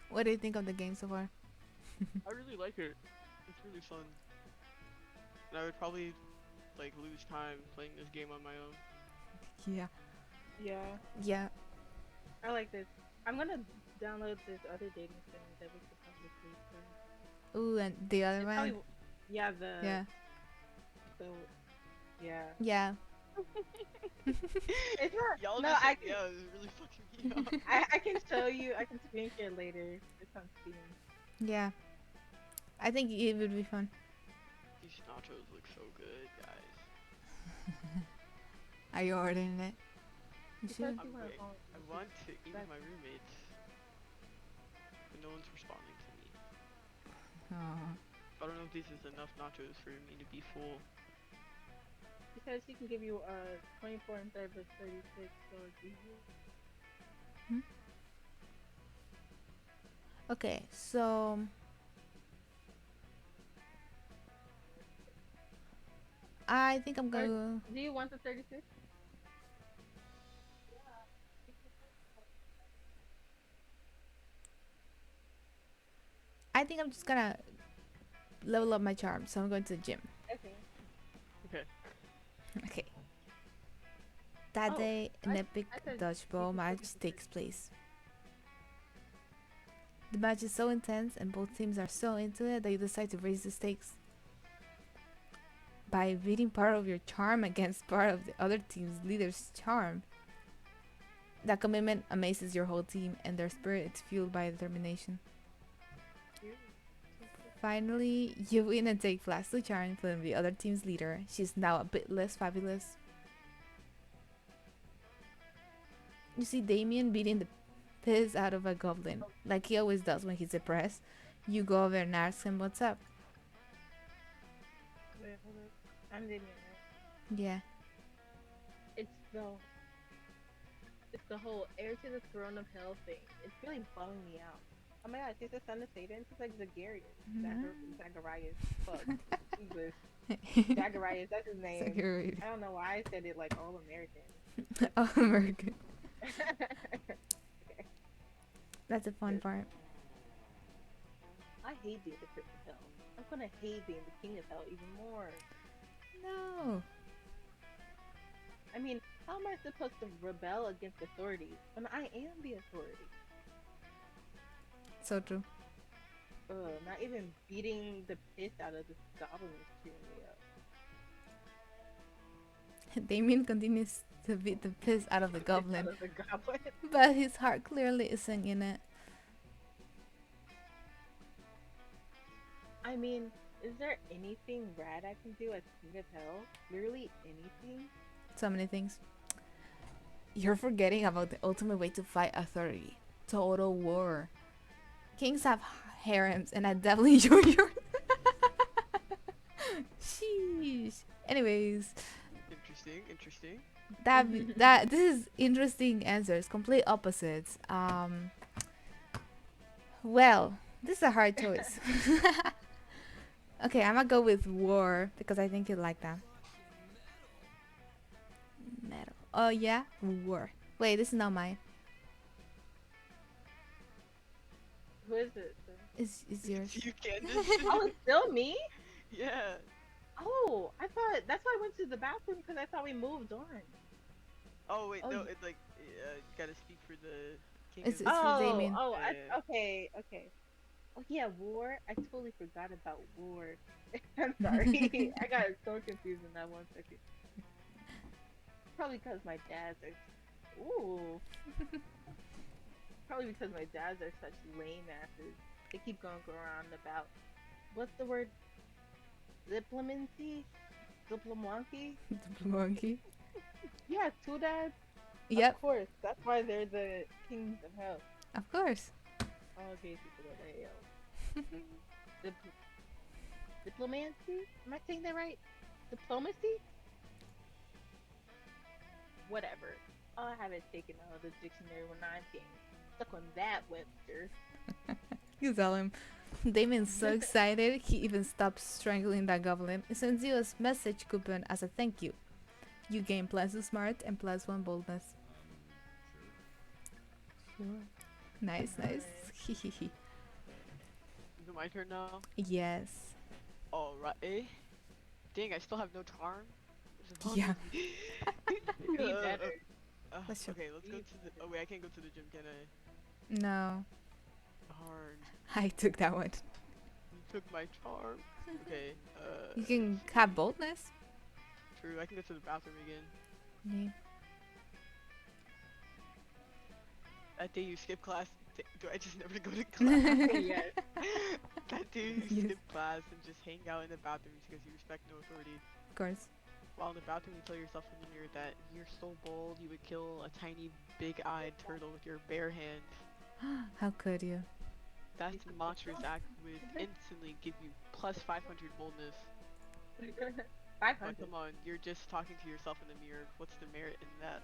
What do you think of the game so far? I really like it. It's really fun. And I would probably like lose time playing this game on my own. Yeah. Yeah, Yeah. I like this. I'm gonna download this other dating sim that we could probably play first. Ooh, and the other It's one? probably, yeah, Yeah. the, yeah. Yeah. It's not. Y'all No, just I said, can. yeah, it was really fucking me up. I can show you. I can screen share later. It's on Steam. Yeah. I think it would be fun. These nachos look so good, guys. Are you ordering it? You Because should. you want home. I want to eat with my roommates, but no one's responding to me. Aw. I don't know if this is enough nachos for me to be full. Because he can give you 24 and 3 versus 36, so it's easier. Okay, so I think I'm gonna. Do you want the 36? I think I'm just gonna level up my charm, so I'm going to the gym. Okay. Okay. Okay. That Oh, day, an epic I said dodgeball you could match put it takes place. The match is so intense and both teams are so into it that you decide to raise the stakes by beating part of your charm against part of the other team's leader's charm. That commitment amazes your whole team and their spirit is fueled by determination. Finally, you win and take Flash to charm from the other team's leader. She's now a bit less fabulous. You see Damien beating the piss out of a goblin, like he always does when he's depressed. You go over and ask him what's up. Wait, hold up. I'm Damien, right? Yeah. It's the it's the whole heir to the throne of hell thing. It's really bumming me out. Oh my god, she's the son of Satan. She's like Zagarius. Zacharias. Fuck. Jesus. Zacharias, that's his name. Zacharias. I don't know why I said it like all American. Oh, American. That's a fun part. I hate being the prince of hell. I'm gonna hate being the king of hell even more. No. I mean, how am I supposed to rebel against authority when I am the authority? So true. Not even beating the piss out of this goblin is cheering me up. Damien continues to beat the piss out of the goblin, Out of the goblin. but his heart clearly isn't in it. I mean, is there anything rad I can do as king of hell? Literally anything? So many things. You're forgetting about the ultimate way to fight authority. Total war. Kings have harems and I definitely enjoy yours. Sheesh. Anyways, Interesting. that this is interesting answers, complete opposites. Well, this is a hard choice. Okay, I'm gonna go with war because I think you like that. Metal. Oh yeah, war. Wait, this is not mine. Who is it? It's yours. You can Oh, it's still me? Yeah. Oh, I thought that's why I went to the bathroom because I thought we moved on. Oh wait, Oh, no, y- it's like you gotta speak for the king. It's of for Oh, Damien. Yeah. okay. Oh yeah, war. I totally forgot about war. I'm sorry. I got so confused in that 1 second. Probably because my dads are. Ooh. Probably because my dads are such lame asses. They keep going around about what's the word? Diplomacy? Diplomancy? Monkey. Yeah, two dads. Yep, Of course. That's why they're the kings of hell. of course. All gay people are hell. Diplomancy? Am I saying that right? Diplomacy? Whatever. I'll have it taken out of the dictionary when I'm getting stuck on that Webster. You tell him. Damien's so excited he even stops strangling that goblin. He sends you a message coupon as a thank you. You gain +2 smart and +1 boldness. Sure. Nice. Is it my turn now? Yes. Alright. Dang, I still have no charm. Yeah. Be better. Let's check. Okay, let's go to the. Oh wait, I can't go to the gym, can I? No, Darn. I took that one. You took my charm. Okay. You can have boldness. True. I can go to the bathroom again. Yeah. That day you skip class. Do I just never go to class? Yes. That day you Yes. skip class and just hang out in the bathrooms because you respect no authority. Of course. While in the bathroom, you tell yourself in the mirror that you're so bold you would kill a tiny, big-eyed turtle with your bare hand. How could you? That monstrous act would instantly give you +500 boldness. But 500. come on, you're just talking to yourself in the mirror. What's the merit in that?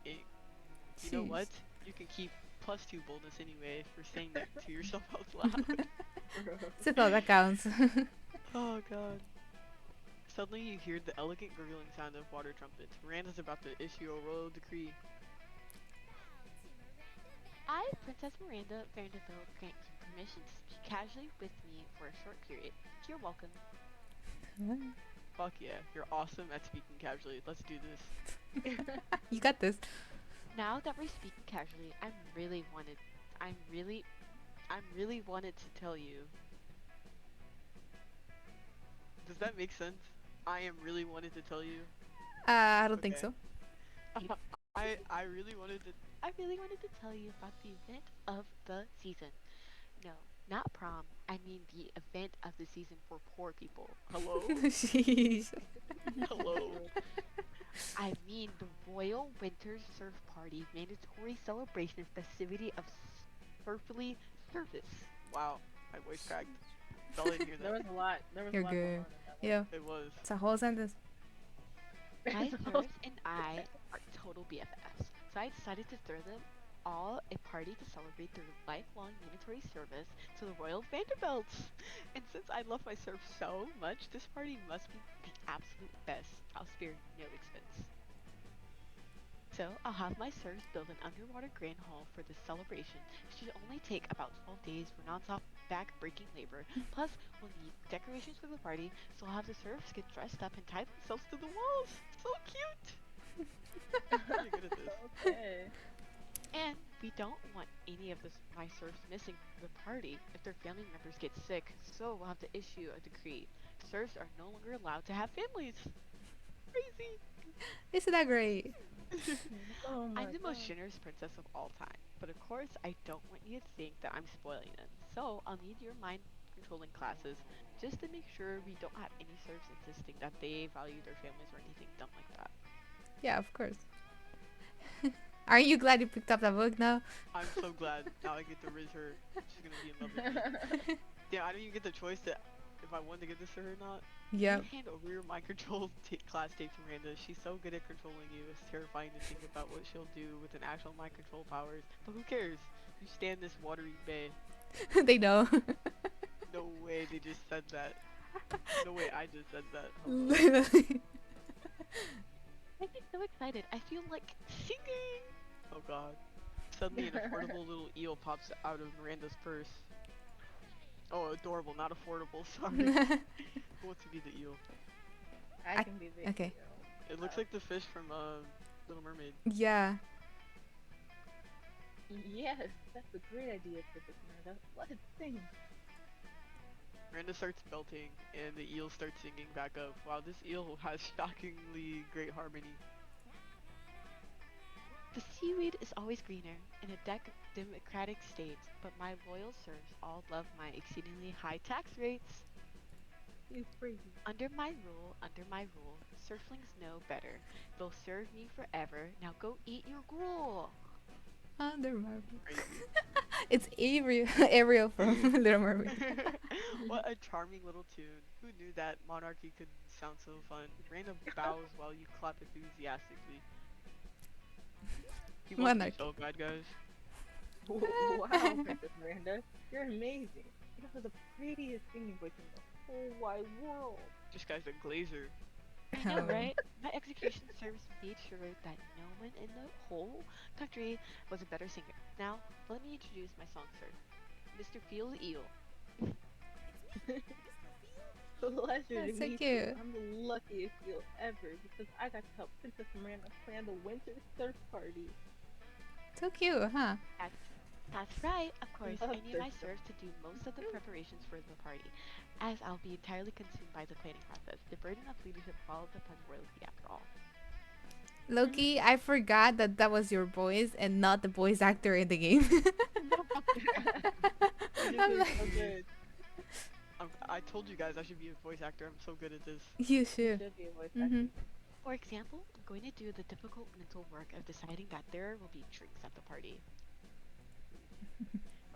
You know what? You can keep +2 boldness anyway for saying that to yourself out loud. So that counts. Oh god. Suddenly you hear the elegant gurgling sound of water trumpets. Miranda's about to issue a royal decree. I, Princess Miranda Vanderbilt, grant you permission to speak casually with me for a short period. You're welcome. Fuck yeah, you're awesome at speaking casually. Let's do this. You got this. Now that we're speaking casually, I I'm really wanted to tell you. Does that make sense? I am really wanted to tell you. I don't think Okay. so. I really wanted to tell you about the event of the season. No, not prom. I mean the event of the season for poor people. Hello? Sheesh. Hello. I mean the Royal Winter Surf Party mandatory celebration and festivity of surfly service. Wow. My voice cracked. Y'all didn't hear There that. was a lot. There was a You're lot going good. on in that Yeah, It was. it's a whole sentence. My one. So, serfs and I are total BFFs, so I decided to throw them all a party to celebrate their lifelong mandatory service to the Royal Vanderbilts. And since I love my serfs so much, this party must be the absolute best. I'll spare no expense. So I'll have my serfs build an underwater grand hall for this celebration. It should only take about 12 days for non-stop back-breaking labor. Plus, we'll need decorations for the party, so I'll have the serfs get dressed up and tie themselves to the walls. So cute! Really good at this. okay. And we don't want any of my serfs missing the party if their family members get sick, so we'll have to issue a decree. Serfs are no longer allowed to have families. Crazy! Isn't that great? Oh my I'm the most god. generous princess of all time, but of course I don't want you to think that I'm spoiling them. So I'll need your mind controlling classes just to make sure we don't have any serfs insisting that they value their families or anything dumb like that. Yeah, of course. Aren't you glad you picked up that book now? I'm so glad now I get to riz her. She's gonna be in love with me. Yeah, I don't even get the choice to if I want to give this to her or not. Yep. You hand over your mind control class tape to Miranda. She's so good at controlling you. It's terrifying to think about what she'll do with an actual mind control powers. But who cares? You stand this watery bay. They know. No way they just said that. No way I just said that. Hello. Literally. I get so excited. I feel like singing. Oh god. Suddenly an affordable little eel pops out of Miranda's purse. Oh, adorable, not affordable. Sorry. Who wants to be the eel? I I- can be the okay. It looks like the fish from Little Mermaid. Yeah. Yes, that's a great idea, Princess Miranda. Let's sing. Miranda starts belting, and the eel starts singing back up. Wow, this eel has shockingly great harmony. The seaweed is always greener in a democratic state, but my loyal serfs all love my exceedingly high tax rates. He's crazy. Under my rule, surflings know better. They'll serve me forever. Now go eat your gruel. Under my roof. Crazy. It's Ariel, Ariel from Little Mermaid. What a charming little tune. Who knew that monarchy could sound so fun? Miranda bows while you clap enthusiastically. He wants me Monarchy. so bad, guys. Wow, Princess Miranda, you're amazing. You have the prettiest singing voice in the whole wide world. This guy's a glazer. I know, Oh. right? My execution service made sure that no one in the whole country was a better singer. Now, let me introduce my song, sir. Mr. Feel the Eel. Pleasure to That's so meet cute. you. I'm the luckiest you'll ever because I got to help Princess Miranda plan the winter surf party. So cute, huh? That's right, of course. I Love need my this serfs to do most of the preparations for the party, as I'll be entirely consumed by the planning process. The burden of leadership falls upon royalty after all. Loki, I forgot that that was your voice and not the voice actor in the game. You're I'm doing like, so good. I told you guys I should be a voice actor. I'm so good at this. you You should. should be a voice Mm-hmm. actor. For example, I'm going to do the difficult mental work of deciding that there will be drinks at the party.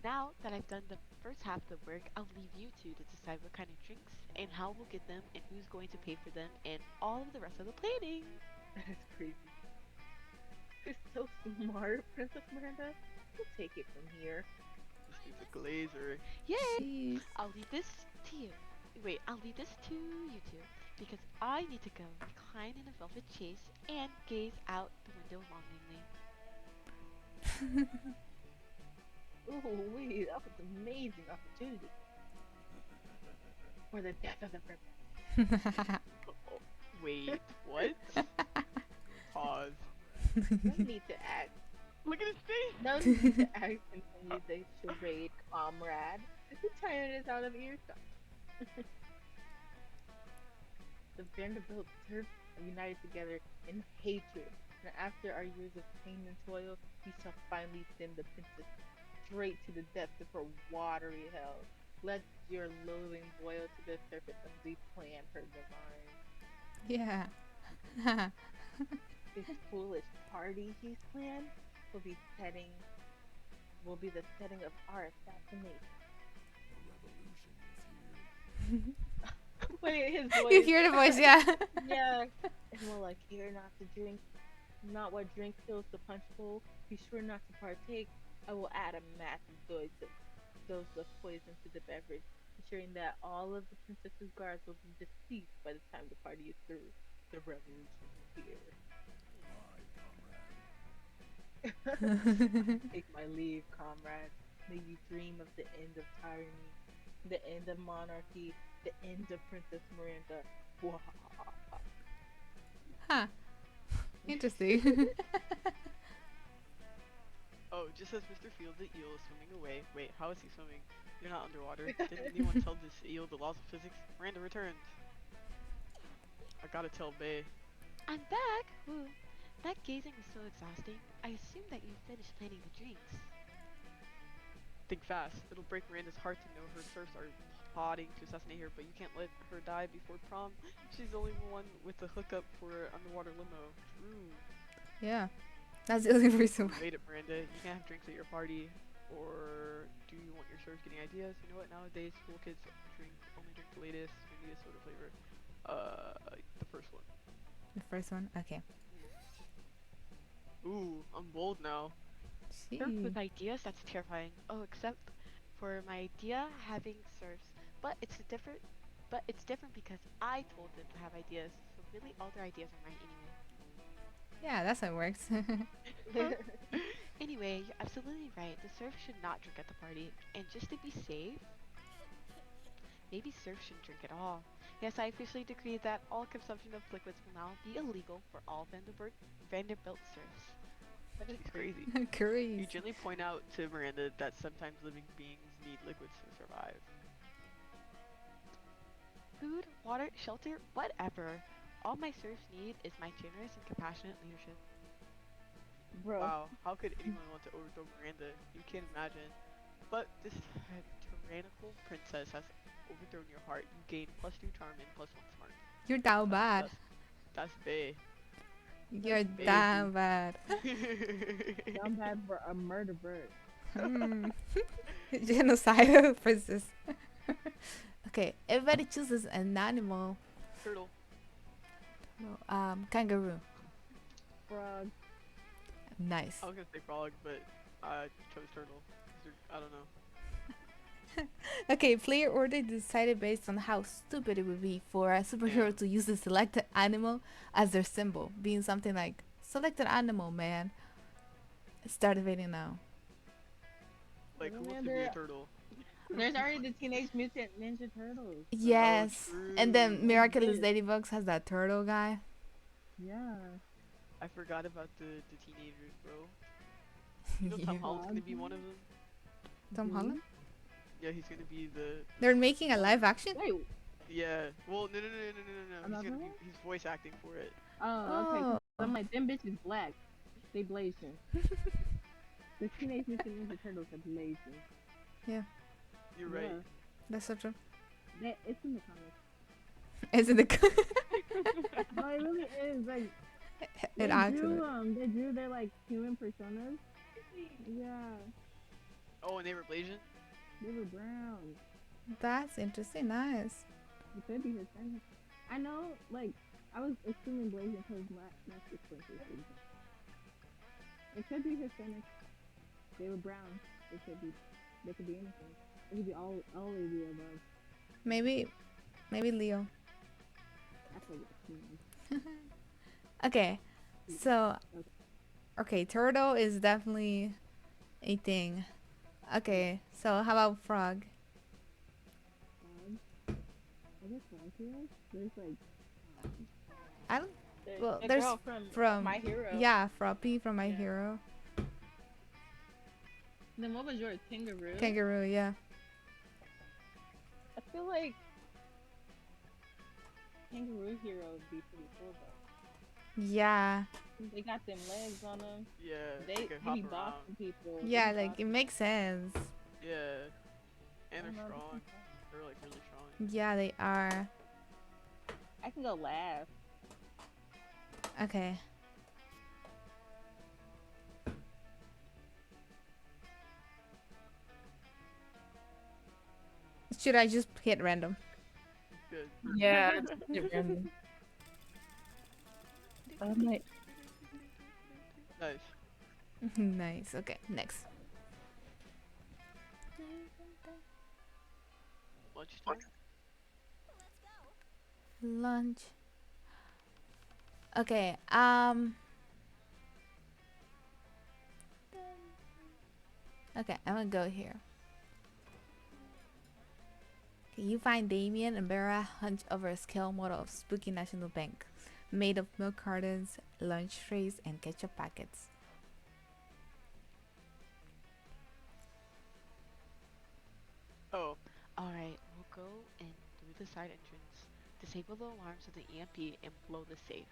Now that I've done the first half of the work, I'll leave you two to decide what kind of drinks and how we'll get them and who's going to pay for them and all of the rest of the planning. That is crazy. You're so smart, Princess Miranda. We'll take it from here. This dude's a glazer. Yay! Jeez. I'll leave this to you. Wait, I'll leave this to you two because I need to go recline in a velvet chaise and gaze out the window longingly. Ooh, wee, that was an amazing opportunity. For the death of the princess. Oh, wait, what? Pause. No need to act. Look at his face. No need to act continue the charade, comrade. The tyrant is out of earshot. The Vanderbilt serfs are united together in hatred, and after our years of pain and toil, we shall finally send the princess straight to the depths of her watery hell. Let your loathing boil to the surface as we plan her demise. Yeah. This foolish party he's planned will be setting will be the setting of our assassination. Wait, his You voice. hear the voice, yeah. Yeah. And will I care not to drink, not what drink fills the punch bowl? Be sure not to partake. I will add a massive dose of poison to the beverage, ensuring that all of the princess's guards will be deceased by the time the party is through. The revolution is here. Take my leave, comrade. May you dream of the end of tyranny, the end of monarchy, the end of Princess Miranda. Huh. Interesting. Oh, just as Mr. Field the eel is swimming away. Wait, how is he swimming? You're not underwater. Didn't anyone tell this eel the laws of physics? Miranda returns. I gotta tell Bay. I'm back! Woo. That gazing was so exhausting. I assume that you finished planning the drinks. Think fast. It'll break Miranda's heart to know her serfs are plotting to assassinate her, but you can't let her die before prom. She's the only one with the hookup for an underwater limo. True. Yeah. That's the only reason why. Wait it, Miranda. You can't have drinks at your party. Or do you want your servers getting ideas? You know what? Nowadays, school kids only drink the latest. We need a soda flavor. The first one. The first one? Okay. Ooh, I'm bold now. Serf Gee. with ideas? That's terrifying. Oh, except for my idea having serfs. But it's different because I told them to have ideas. So really all their ideas are mine anyway. Yeah, that's how it works. Anyway, you're absolutely right. The serfs should not drink at the party. And just to be safe, maybe serfs shouldn't drink at all. Yes, I officially decree that all consumption of liquids will now be illegal for all Vanderbilt serfs. That is She's crazy. You Crazy. gently point out to Miranda that sometimes living beings need liquids to survive. Food, water, shelter, whatever. All my serfs need is my generous and compassionate leadership. Bro. Wow, how could anyone want to overthrow Miranda? You can't imagine. But this tyrannical princess has overthrown your heart. You gain +2 charm and +1 smart. You're down bad. That's Bay. You're Baby. down bad. Down bad for a murder bird. Genocidal princess. Okay, everybody chooses an animal. Turtle. No, kangaroo. Frog. Nice. I was gonna say frog, but I chose turtle. 'Cause I don't know. Okay, player order decided based on how stupid it would be for a superhero to use the selected animal as their symbol, being something like selected animal, man. Start debating now. Like, who wants to be a Commander- turtle? There's already the Teenage Mutant Ninja Turtles. Yes, and then true. Miraculous Ladybugs has that turtle guy. Yeah. I forgot about the teenagers, bro. You know Tom Yeah. Holland's gonna be one of them? Tom Holland. Yeah, he's gonna be the... They're making a live action. Wait. Yeah. Well, no. He's Another gonna be... one? He's voice acting for it. Oh, okay. 'cause Oh. I'm like, them bitches black. They blazing. The Teenage Mutant Ninja Turtles are blazing. You're right. Yeah. That's so true. It's in the comics. Isn't it? No, it really is. Like, It actually. they drew their like human personas. Yeah, Oh, and they were Blasian? they were brown. That's interesting. Nice. It could be Hispanic. I know, like, I was assuming Blazing because Master Splinter is Asian. It could be Hispanic. They were brown. They could be anything. It could be all of the above. Maybe Leo. I forget. Okay, so okay, turtle is definitely a thing. Okay, so how about frog? I guess my heroes. There's like, I don't. The, Well, the there's girl from My Hero. Yeah, Froppy from My Yeah. Hero. Then what was yours? Kangaroo? Kangaroo, yeah. I feel like Kangaroo Hero would be pretty cool though. Yeah. They got them legs on them. Yeah, they They can they hop be around. boxing people. They Yeah, be like it boxing. makes sense. Yeah, I and they're don't know. strong. They're like really strong. Yeah, they are. I can go last. Okay. Should I just hit random? Good. Yeah, it's random. I'm like, Nice. Nice. Okay, next. Lunchtime. Lunch. Okay. Okay, I'm gonna go here. Okay, you find Damien and Vera hunched over a scale model of Spooky National Bank, made of milk cartons, lunch trays, and ketchup packets. Oh, Alright, we'll go in through the side entrance, disable the alarms of the EMP, and blow the safe.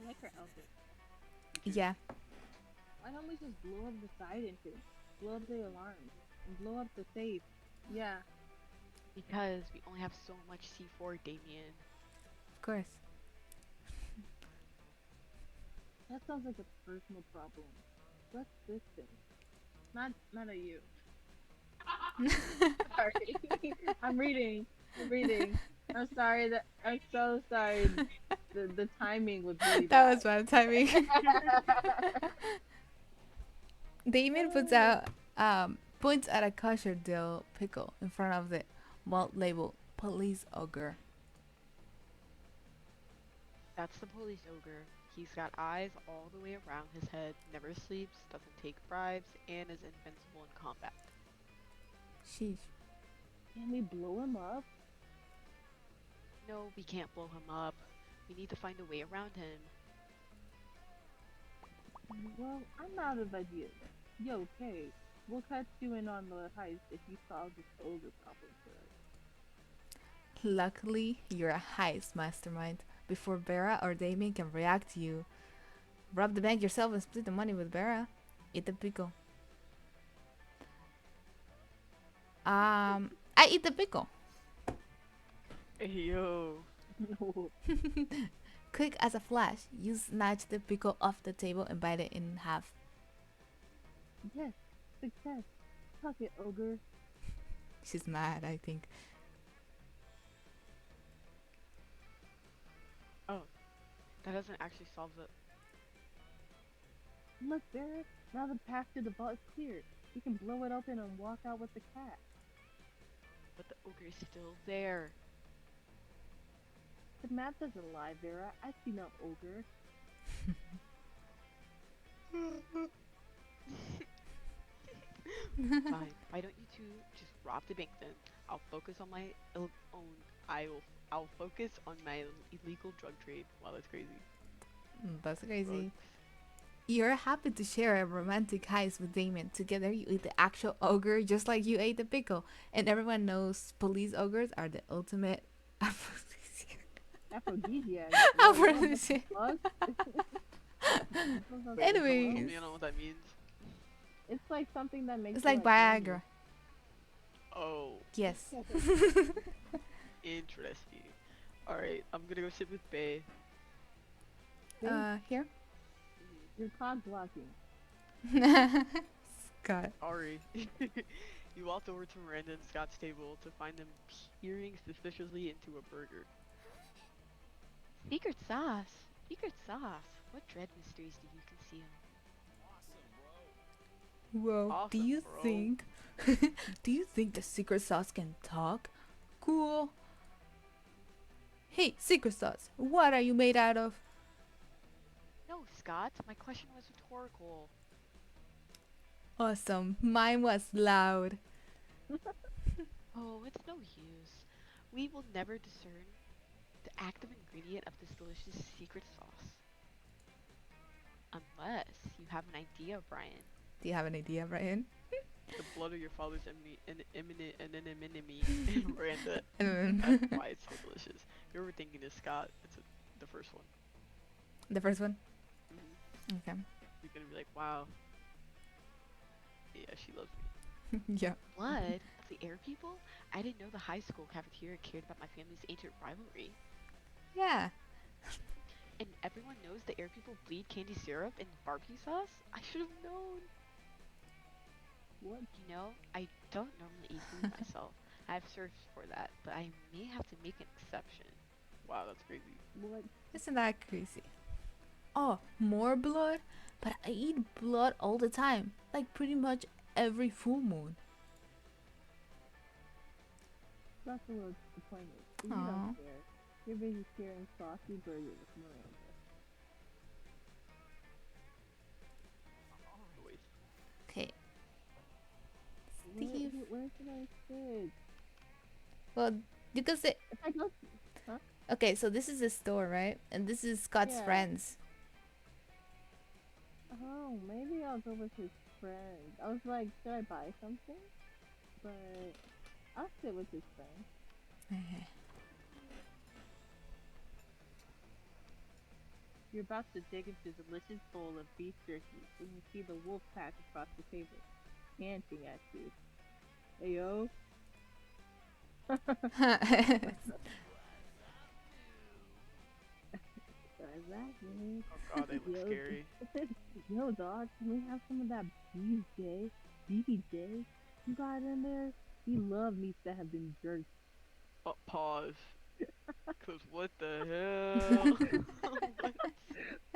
I like her outfit. Yeah. Why don't we just blow up the side entrance, blow up the alarms, and blow up the safe? Yeah, Because we only have so much C4, Damien. Of course. that sounds like a personal problem. What's this thing? Not a you. Sorry. I'm reading. I'm reading. I'm sorry that I'm so sorry. The timing was really That was bad. bad timing. Damien points at a kosher dill pickle in front of the malt label police ogre. That's the police ogre. He's got eyes all the way around his head, never sleeps, doesn't take bribes, and is invincible in combat. Sheesh. Can we blow him up? No, we can't blow him up. We need to find a way around him. Well, I'm out of ideas. Yo, Kay, we'll catch you in on the heist if you solve this ogre problem for us. Luckily, you're a heist mastermind. Before Vera or Damien can react to you, rob the bank yourself and split the money with Vera. Eat the pickle. I eat the pickle. hey, yo. Quick as a flash, you snatch the pickle off the table and bite it in half. Yes, success. Tuck it, ogre. She's mad, I think. Oh, that doesn't actually solve the. Look, Barrett, now the path to the vault is clear. We can blow it open and walk out with the cat. But the ogre is still there. The map doesn't lie, Vera. I see no ogre. Fine. Why don't you two just rob the bank then? I'll focus on my own. I'll focus on my illegal drug trade. Wow, that's crazy. That's crazy. Drugs. You're happy to share a romantic heist with Damien. Together, you eat the actual ogre just like you ate the pickle. And everyone knows police ogres are the ultimate aphrodisiac. Aphrodisiac. Aphrodisiac. Wait, Anyways. fill me in on what that means. It's like something that makes It's you like horny. Viagra. Oh, Yes. interesting. Alright, I'm gonna go sit with Bay. Here. You're clock blocking. Scott. Sorry. You walked over to Miranda and Scott's table to find them peering suspiciously into a burger. Secret sauce. Secret sauce. What dread mysteries do you conceal? Whoa. Do Awesome, you bro. think? Do you think the secret sauce can talk? Cool. Hey, secret sauce. What are you made out of? No, Scott. My question was rhetorical. Awesome. Mine was loud. Oh, it's no use. We will never discern the active ingredient of this delicious secret sauce. Unless you have an idea, Brian. Do you have an idea, Brian? the blood of your father's imminent enemy, Miranda. That's Um, why it's so delicious. You're overthinking this, Scott. The first one. the first one. Hmm. Okay. You're gonna be like, wow, yeah, she loves Yeah. Blood of the air people? I didn't know the high school cafeteria cared about my family's ancient rivalry. Yeah. And everyone knows the air people bleed candy syrup and barbecue sauce? I should have known. What? You know, I don't normally eat food myself. I've searched for that, but I may have to make an exception. me. Wow, that's crazy. What? Isn't that crazy? Oh, more blood? But I eat blood all the time. Like pretty much every full moon. That's a little disappointed. You Aw. don't care. You're busy sharing saucy burger with Miranda. Oh, wait. Okay. Where, Steve. where should I sit? Well, you can say. If I go, huh? Okay, so this is the store, right? And this is Scott's Yeah. friends. Oh, maybe I'll go with his friend. I was like, should I buy something? But I'll sit with his friend. Okay. You're about to dig into a delicious bowl of beef jerky when you see the wolf pack across the table, chanting at you. Hey yo. Sorry, that man. Oh god, they look Yo, scary. yo, dog, can we have some of that BJ? BBJ? You got in there? We love meats that have been jerked. Oh, pause. Cause what the hell? What?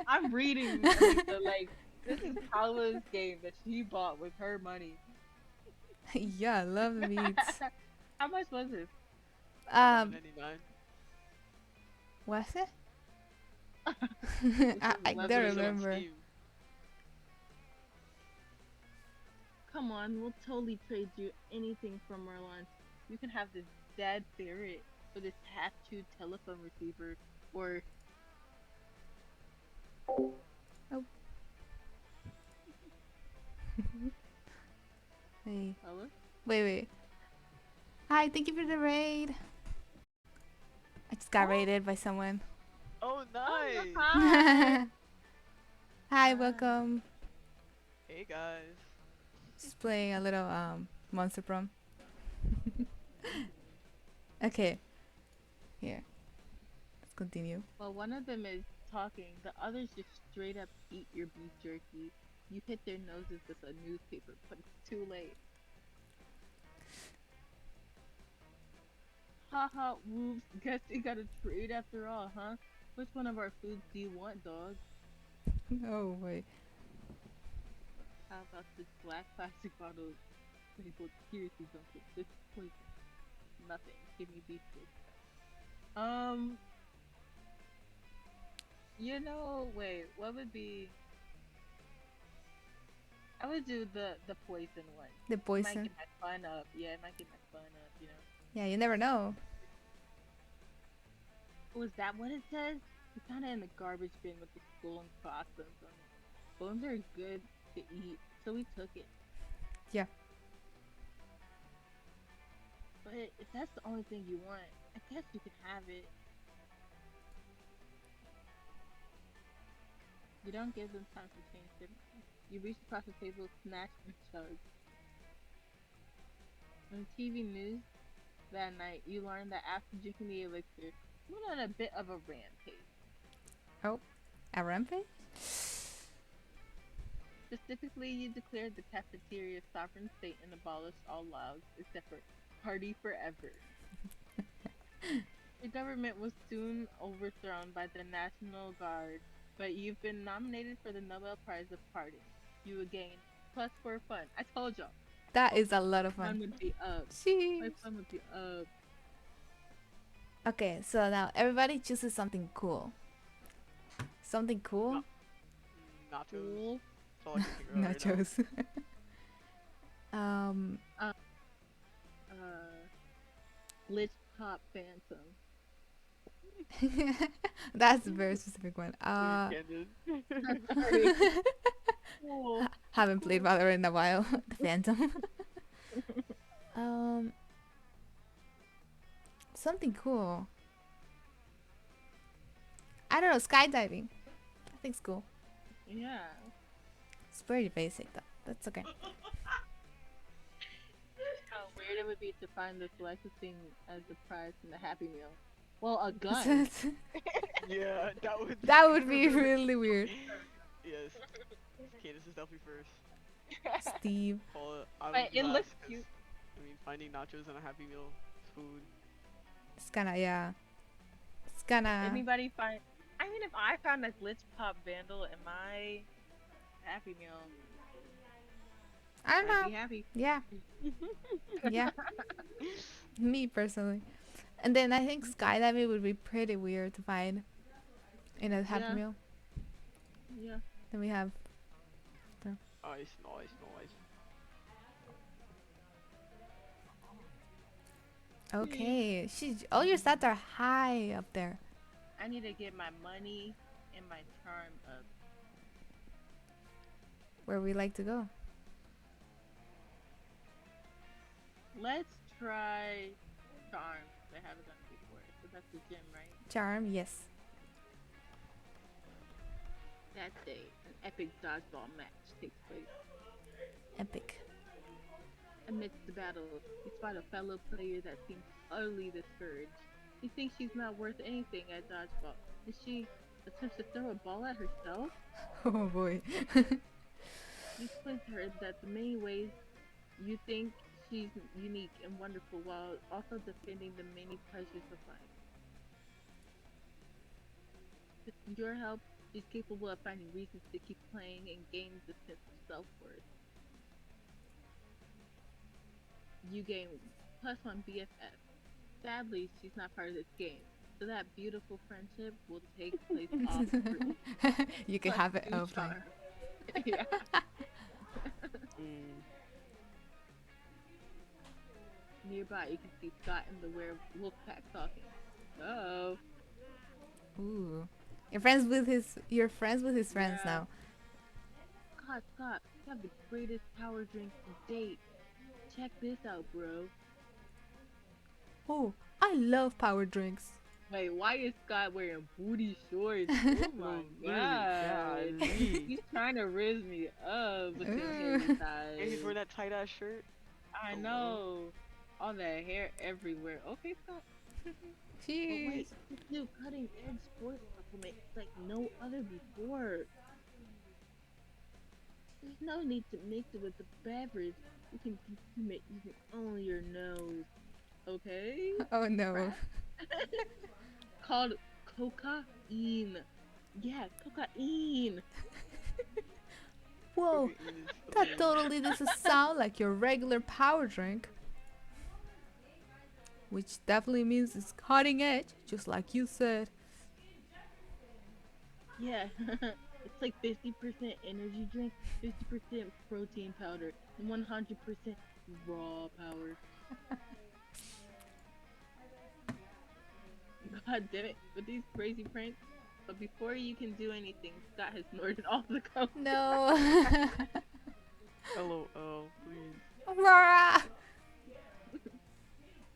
I'm reading Lisa, like, this is Paula's game that she bought with her money. Yeah, love meats. How much was this? Um, $11.99. was it? This I is don't It's 11. on remember. Steam. Come on, we'll totally trade you anything from our lunch. You can have this dead ferret or this tattooed telephone receiver or Oh. Hey. Paula. Wait. Hi, thank you for the raid. I just got Oh. raided by someone. Oh, nice. Hi. Hi, welcome. Hey guys. Just playing a little Monster Prom. Okay, here. Let's continue. Well, one of them is talking. The others just straight up eat your beef jerky. You hit their noses with a newspaper, but it's too late. Haha, whoops. Guess you got a trade after all, huh? Which one of our foods do you want, dog? Oh wait. How about this black plastic bottle labeled seriously don't get this poison? Nothing. Give me beef jerky. Wait, what would be? I would do the poison one. The It might poison. get my fun up. Yeah, it might get my fun up. You know. Yeah, you never know. Was that what it says? We found it in the garbage bin with the skull and crossbones on it. Bones are good to eat, so we took it. Yeah. But if that's the only thing you want, I guess you can have it. You don't give them time to change their mind. You reach across the table, snatch and chug. On TV news that night, you learned that after drinking the elixir, you went on a bit of a rampage. Oh, a rampage? Specifically, you declared the cafeteria sovereign state and abolished all laws except for party forever. The government was soon overthrown by the National Guard, but you've been nominated for the Nobel Prize of Party. You will gain plus 4 fun. I told y'all. That is a lot of Fun fun. would be up. Jeez. My fun would be up. Okay, so now everybody chooses something cool. Something cool? Nachos. Cool. That's all I can figure out right now. Nachos. um, Lich Pop Phantom. that's a very specific one. Candid. Sorry. Cool. Haven't played Valorant in a while. The Phantom. Um, something cool. I don't know, skydiving. I think it's cool. Yeah. It's pretty basic though. That's okay. How weird it would be to find the selected thing as the prize from the Happy Meal. Well, a gun. Yeah, that would. That would be really weird. Yes, Candace is definitely first. Steve. Paula, I But don't it do looks last because cute. I mean finding nachos and a Happy Meal food. It's kinda, yeah. It's kinda. Anybody find? I mean, if I found a glitch pop vandal in my Happy Meal, I don't I'd know. be happy. Yeah. Yeah. Me personally. And then I think skydiving would be pretty weird to find in a Happy Yeah. Meal. Yeah. Then we have. Nice, nice, nice. Okay. All your stats are high up there. I need to get my money and my charm up. Where we like to go. Let's try charm. I haven't done it before. So that's the gym, right? Charm, yes. That day, an epic dodgeball match takes place. Epic. Amidst the battle, you spot a fellow player that seems utterly discouraged. She thinks she's not worth anything at dodgeball, and she attempts to throw a ball at herself. Oh boy. You explain to her that the many ways you think she's unique and wonderful while also defending the many pleasures of life. With your help, she's capable of finding reasons to keep playing and gains a sense of self-worth. You gain +1 BFF. Sadly, she's not part of this game, so that beautiful friendship will take place off screen. You can Plus have it 2 offline. charm. Yeah. Mm. Nearby, you can see Scott and the werewolf pack talking. Oh, Ooh. You're friends with his friends Yeah. now. Scott, you have the greatest power drink to date. Check this out, bro. Oh, I love power drinks. Wait, why is Scott wearing booty shorts? Oh my god. Golly. He's trying to riz me up with his hairy Ooh. thighs. And he's wearing that tight ass shirt. I Hello. know. All that hair everywhere. Okay, Scott. But Jeez. wait, this new cutting edge sports supplement like no other before. There's no need to mix it with the beverage. You can consume it using only your nose. Okay? Oh no. Called cocaine. Yeah, cocaine. Whoa, Cocaine is that hilarious. totally doesn't sound like your regular power drink. Which definitely means it's cutting edge, just like you said. Yeah, it's like 50% energy drink, 50% protein powder, and 100% raw power. God damn it, with these crazy pranks. But before you can do anything, Scott has snorted all the coke. No. LOL, please. Aurora.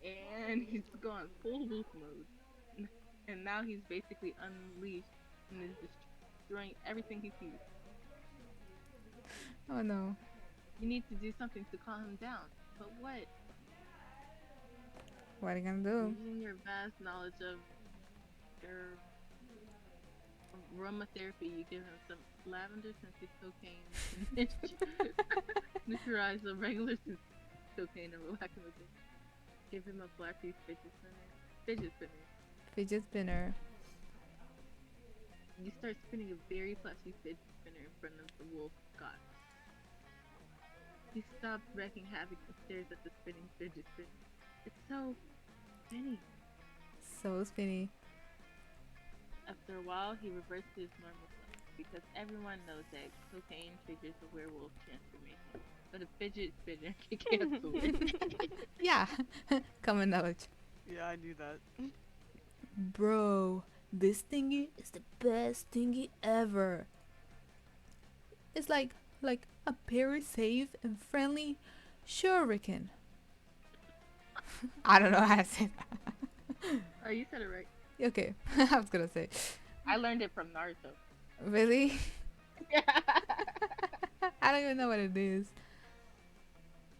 And he's gone full wolf mode. And now he's basically unleashed and is destroying everything he sees. Oh no. You need to do something to calm him down. But what? What are you gonna do? Using your vast knowledge of your aromatherapy, you give him some lavender scented cocaine. Neutralize the regular scented cocaine and relax him a bit. Give him a flat piece fidget spinner. Fidget spinner. You start spinning a very flashy fidget spinner in front of the wolf Scott. He stops wreaking havoc and stares at the spinning fidget spinner. It's so spinny. So spinny. After a while, he reverts to his normal self because everyone knows that cocaine triggers a werewolf transformation, but a fidget spinner can cancel it. Yeah. Common knowledge. Yeah, I knew that. Bro, this thingy is the best thingy ever. It's like a very safe and friendly shuriken. I don't know how to say that. Oh, you said it right. Okay, I was gonna say. I learned it from Naruto. Really? I don't even know what it is.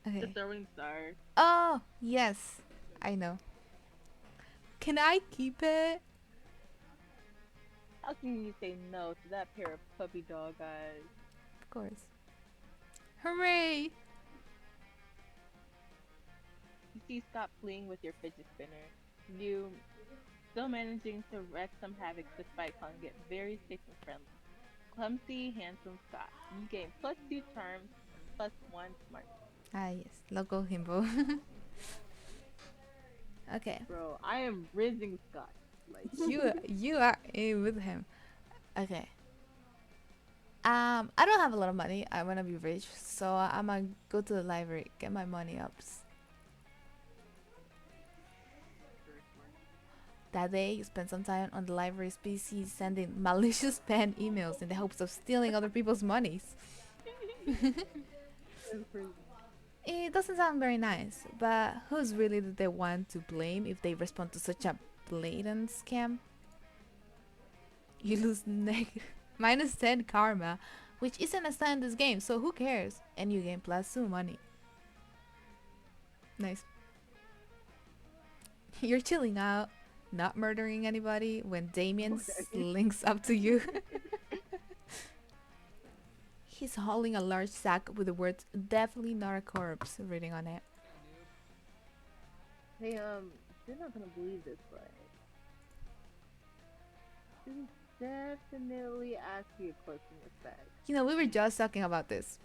The Okay. throwing star. Oh, yes. I know. Can I keep it? How can you say no to that pair of puppy dog eyes? Of course. Hooray! You see, stop playing with your fidget spinner. You still managing to wreak some havoc despite calling it very safe and friendly. Clumsy, handsome Scott. You gain +2 charms and +1 smart. Ah, yes. Local himbo. Okay. Bro, I am rizzing Scott. Like, You are in with him. Okay. I don't have a lot of money. I wanna be rich, so I'm gonna go to the library, get my money ups. Very smart. That day, spend some time on the library's PC sending malicious spam emails in the hopes of stealing other people's monies. it's crazy. It doesn't sound very nice, but who's really do they want to blame if they respond to such a blatant scam? You lose minus 10 karma, which isn't a stat in this game, so who cares? And you gain +2 money. Nice. You're chilling out, not murdering anybody when Damien Okay. slinks up to you. He's hauling a large sack with the words "definitely not a corpse" written on it. Hey, you're not gonna believe this, but this is definitely actually a corpse in this bag. You know, we were just talking about this.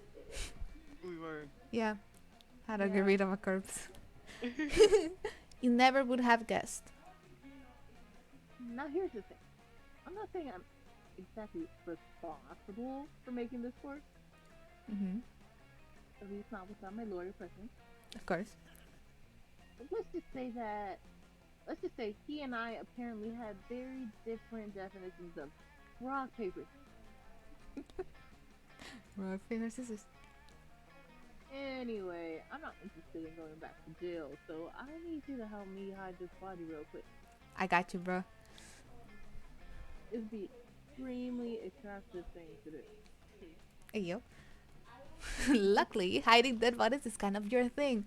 We were. Yeah, how to get Yeah. rid of a corpse. You never would have guessed. Now here's the thing. I'm not saying I'm exactly responsible for making this work. Mm-hmm. At least not without my lawyer present. Of course. But let's just say he and I apparently had very different definitions of rock paper. Rock, paper, scissors. Anyway, I'm not interested in going back to jail, so I need you to help me hide this body real quick. I got you, bro. It'd be extremely attractive thing to do. Hey, yo. Luckily, hiding dead bodies is kind of your thing.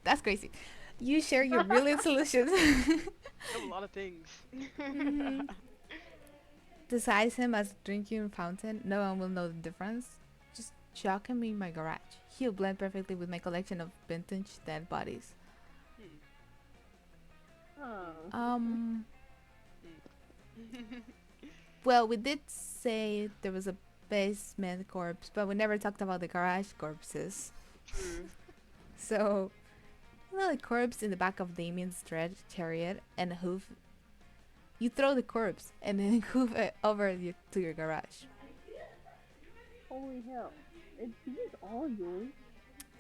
That's crazy. You share your brilliant solutions. I have a lot of things. Mhm. Disguise him as a drinking fountain. No one will know the difference. Just chuck him in my garage. He'll blend perfectly with my collection of vintage dead bodies. Oh. Um. Well, we did say there was a basement corpse, but we never talked about the garage corpses. True. So, the corpse in the back of Damien's dread chariot and hoof. You throw the corpse and then hoof it over to your garage. Holy hell. These all yours?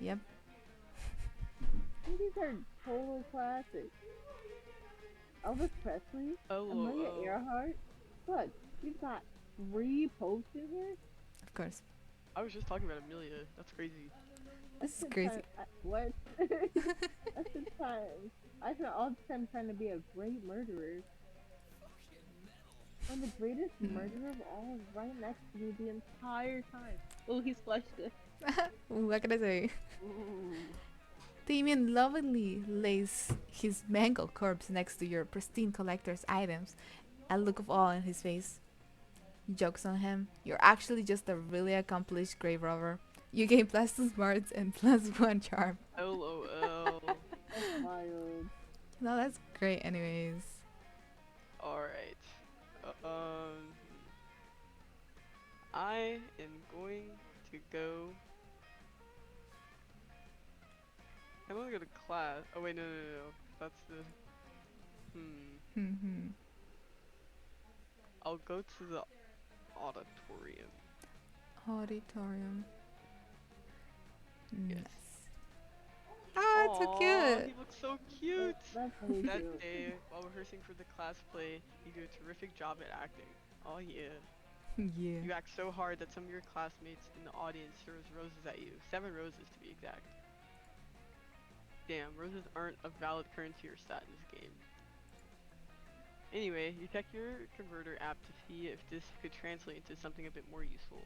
Yep. These are total classics. Elvis Presley, Oh, Amelia oh. Earhart. Look, you've got 3 popes in here. Of course. I was just talking about Amelia. That's crazy. This is That's crazy. what? That's the time. I spent all the time trying to be a great murderer. And the greatest murderer of all is right next to me the entire time. Oh, he's flushed it. What can I say? Ooh. Damien lovingly lays his mangled corpse next to your pristine collector's items, a look of awe in his face. Jokes on him. You're actually just a really accomplished grave robber. You gain +2 smarts and +1 charm. LOL. That's wild. No, that's great anyways. Alright. I am going to go. I'm gonna go to class. Oh wait, no. That's the. Hmm. I'll go to the auditorium. Auditorium. Yes. Nice. Oh, it's so Aw, cute. he looks so cute. That's really That cute. day, while rehearsing for the class play, you do a terrific job at acting. Oh yeah. Yeah. You act so hard that some of your classmates in the audience throws roses at you. 7 roses to be exact. Damn, roses aren't a valid currency or stat in this game. Anyway, you check your converter app to see if this could translate into something a bit more useful.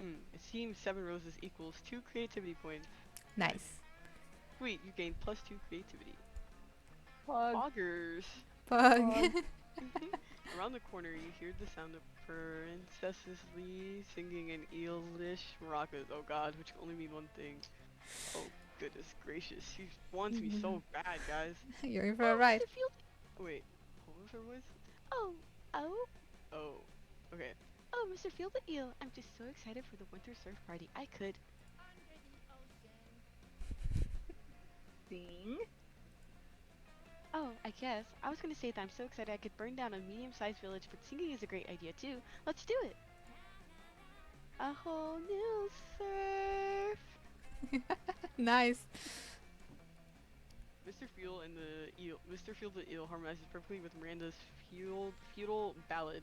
It seems 7 roses equals 2 creativity points. Nice. Sweet, you gain plus 2 creativity. Pog. Poggers! Pug. Around the corner, you hear the sound of Princesses Lee singing in Eelish maracas. Oh god, which can only mean one thing. Oh goodness gracious, she wants me so bad, guys. You're in for a Oh, ride. Mr. Field. Oh, wait, what was her voice? Oh, oh, Oh, okay. oh, Mr. Field the Eel. I'm just so excited for the winter surf party. I could. Sing. Oh, I guess. I was gonna say that I'm so excited I could burn down a medium-sized village, but singing is a great idea too. Let's do it. A whole new surf. Nice. Mr. Field the Eel harmonizes perfectly with Miranda's feudal ballad.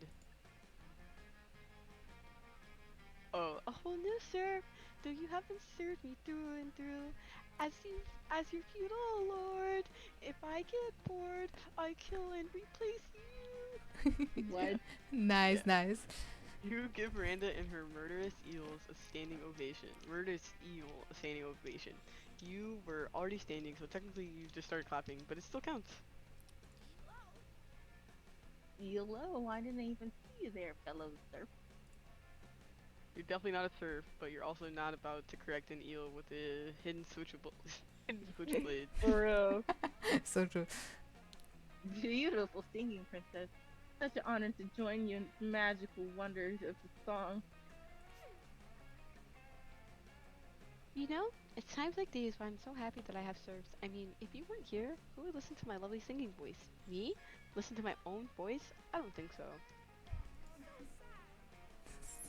Oh, A whole new surf. Though you haven't served me through and through. As you, as your feudal lord. If I get bored, I kill and replace you. What? Nice, Yeah. nice. You give Miranda and her murderous eels a standing ovation. Murderous eel a standing ovation. You were already standing, so technically you just started clapping, but it still counts. Hello, I didn't even see you there, fellow surf. You're definitely not a surf, but you're also not about to correct an eel with a hidden switchable hidden switch blade. For real. So true. Beautiful singing, princess. Such an honor to join you in the magical wonders of the song. You know, it's times like these where I'm so happy that I have serfs. I mean, if you weren't here, who would listen to my lovely singing voice? Me? Listen to my own voice? I don't think so.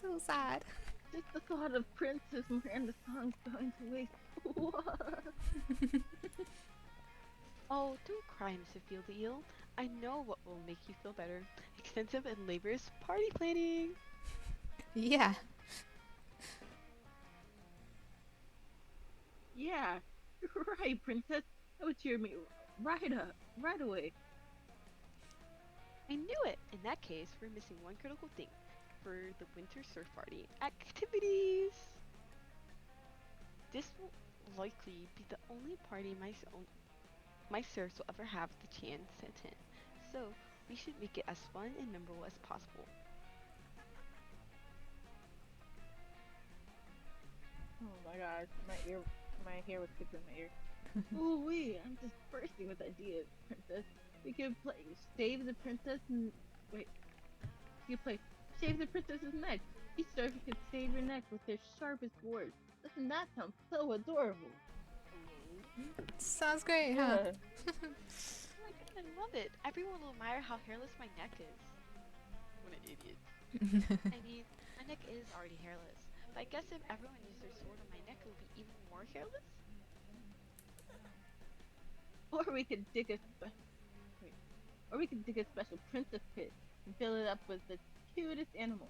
So sad. Just the thought of Princess Miranda's songs going to waste. What? Oh, don't cry, Mr. Field the Eel. I know what will make you feel better. Extensive and laborious party planning. Yeah. Yeah, you're right, princess. That would cheer me right up, right away. I knew it! In that case, we're missing one critical thing for the winter surf party. Activities! This will likely be the only party my serfs will ever have the chance to attend. So, we should make it as fun and memorable as possible. Oh my gosh, my hair was sticking in my ear. Oh wait, I'm just bursting with ideas, princess. We could play save the princess and wait. You could play shave the princess's neck. Each surfer could save your neck with their sharpest words. Doesn't that sound so adorable? Sounds great, huh? Yeah. Oh my god, I love it! Everyone will admire how hairless my neck is. What an idiot. I mean, my neck is already hairless. But I guess if everyone used their sword on my neck, it would be even more hairless? Or we could dig a wait. Or we could dig a special princess pit and fill it up with the cutest animals.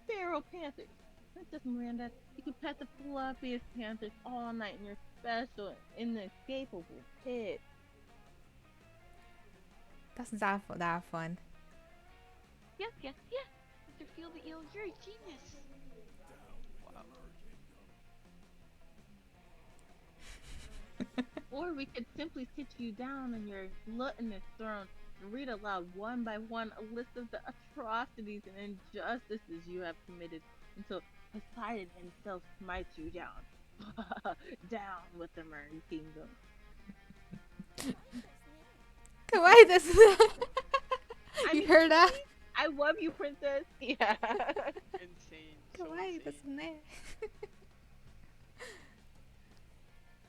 Feral panthers. Princess Miranda, you can pet the fluffiest panthers all night in your special, inescapable pit. That's that fun. Yes, yes, yes! Mr. Field the Eel, you're a genius! Wow. Or we could simply sit you down on your gluttonous throne and read aloud one by one a list of the atrocities and injustices you have committed until Poseidon himself smites you down. Down with the Merry Kingdom. Kawaii desu. I You mean, heard that? I love you, princess. Yeah. Insane. So Kawaii insane. desu ne.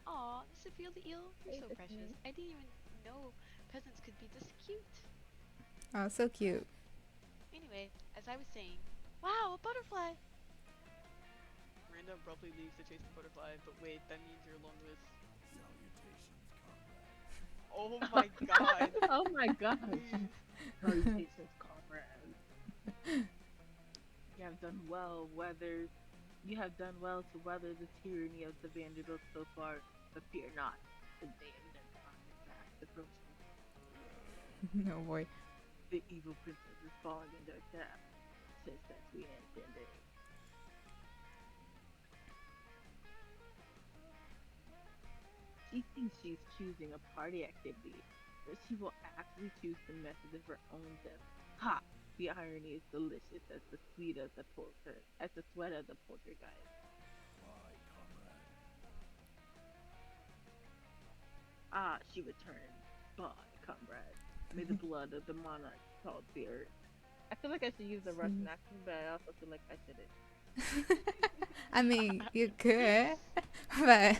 Aw, Mr. Field the Eel, you're Hey, so that's precious. me. I didn't even know peasants could be this cute. Oh, so cute. Anyway, as I was saying, wow, a butterfly! Miranda abruptly leaves to chase the butterfly, but wait, that means you're alone with. Oh my god. Oh my gosh. Please. Salutations, comrade. You have done well, You have done well to weather the tyranny of the Vanderbilt so far, but fear not. the day of their contract. The grocery No boy. the evil princess is falling into a trap, just as we intended. She thinks she's choosing a party activity, but she will actually choose the method of her own death. Ha! The irony is delicious as the sweet of the as the sweat of the poltergeist. Ah, she returned. Bye, comrade. May the blood of the monarch salt the earth. I feel like I should use a Russian accent, but I also feel like I shouldn't. I mean, you could, but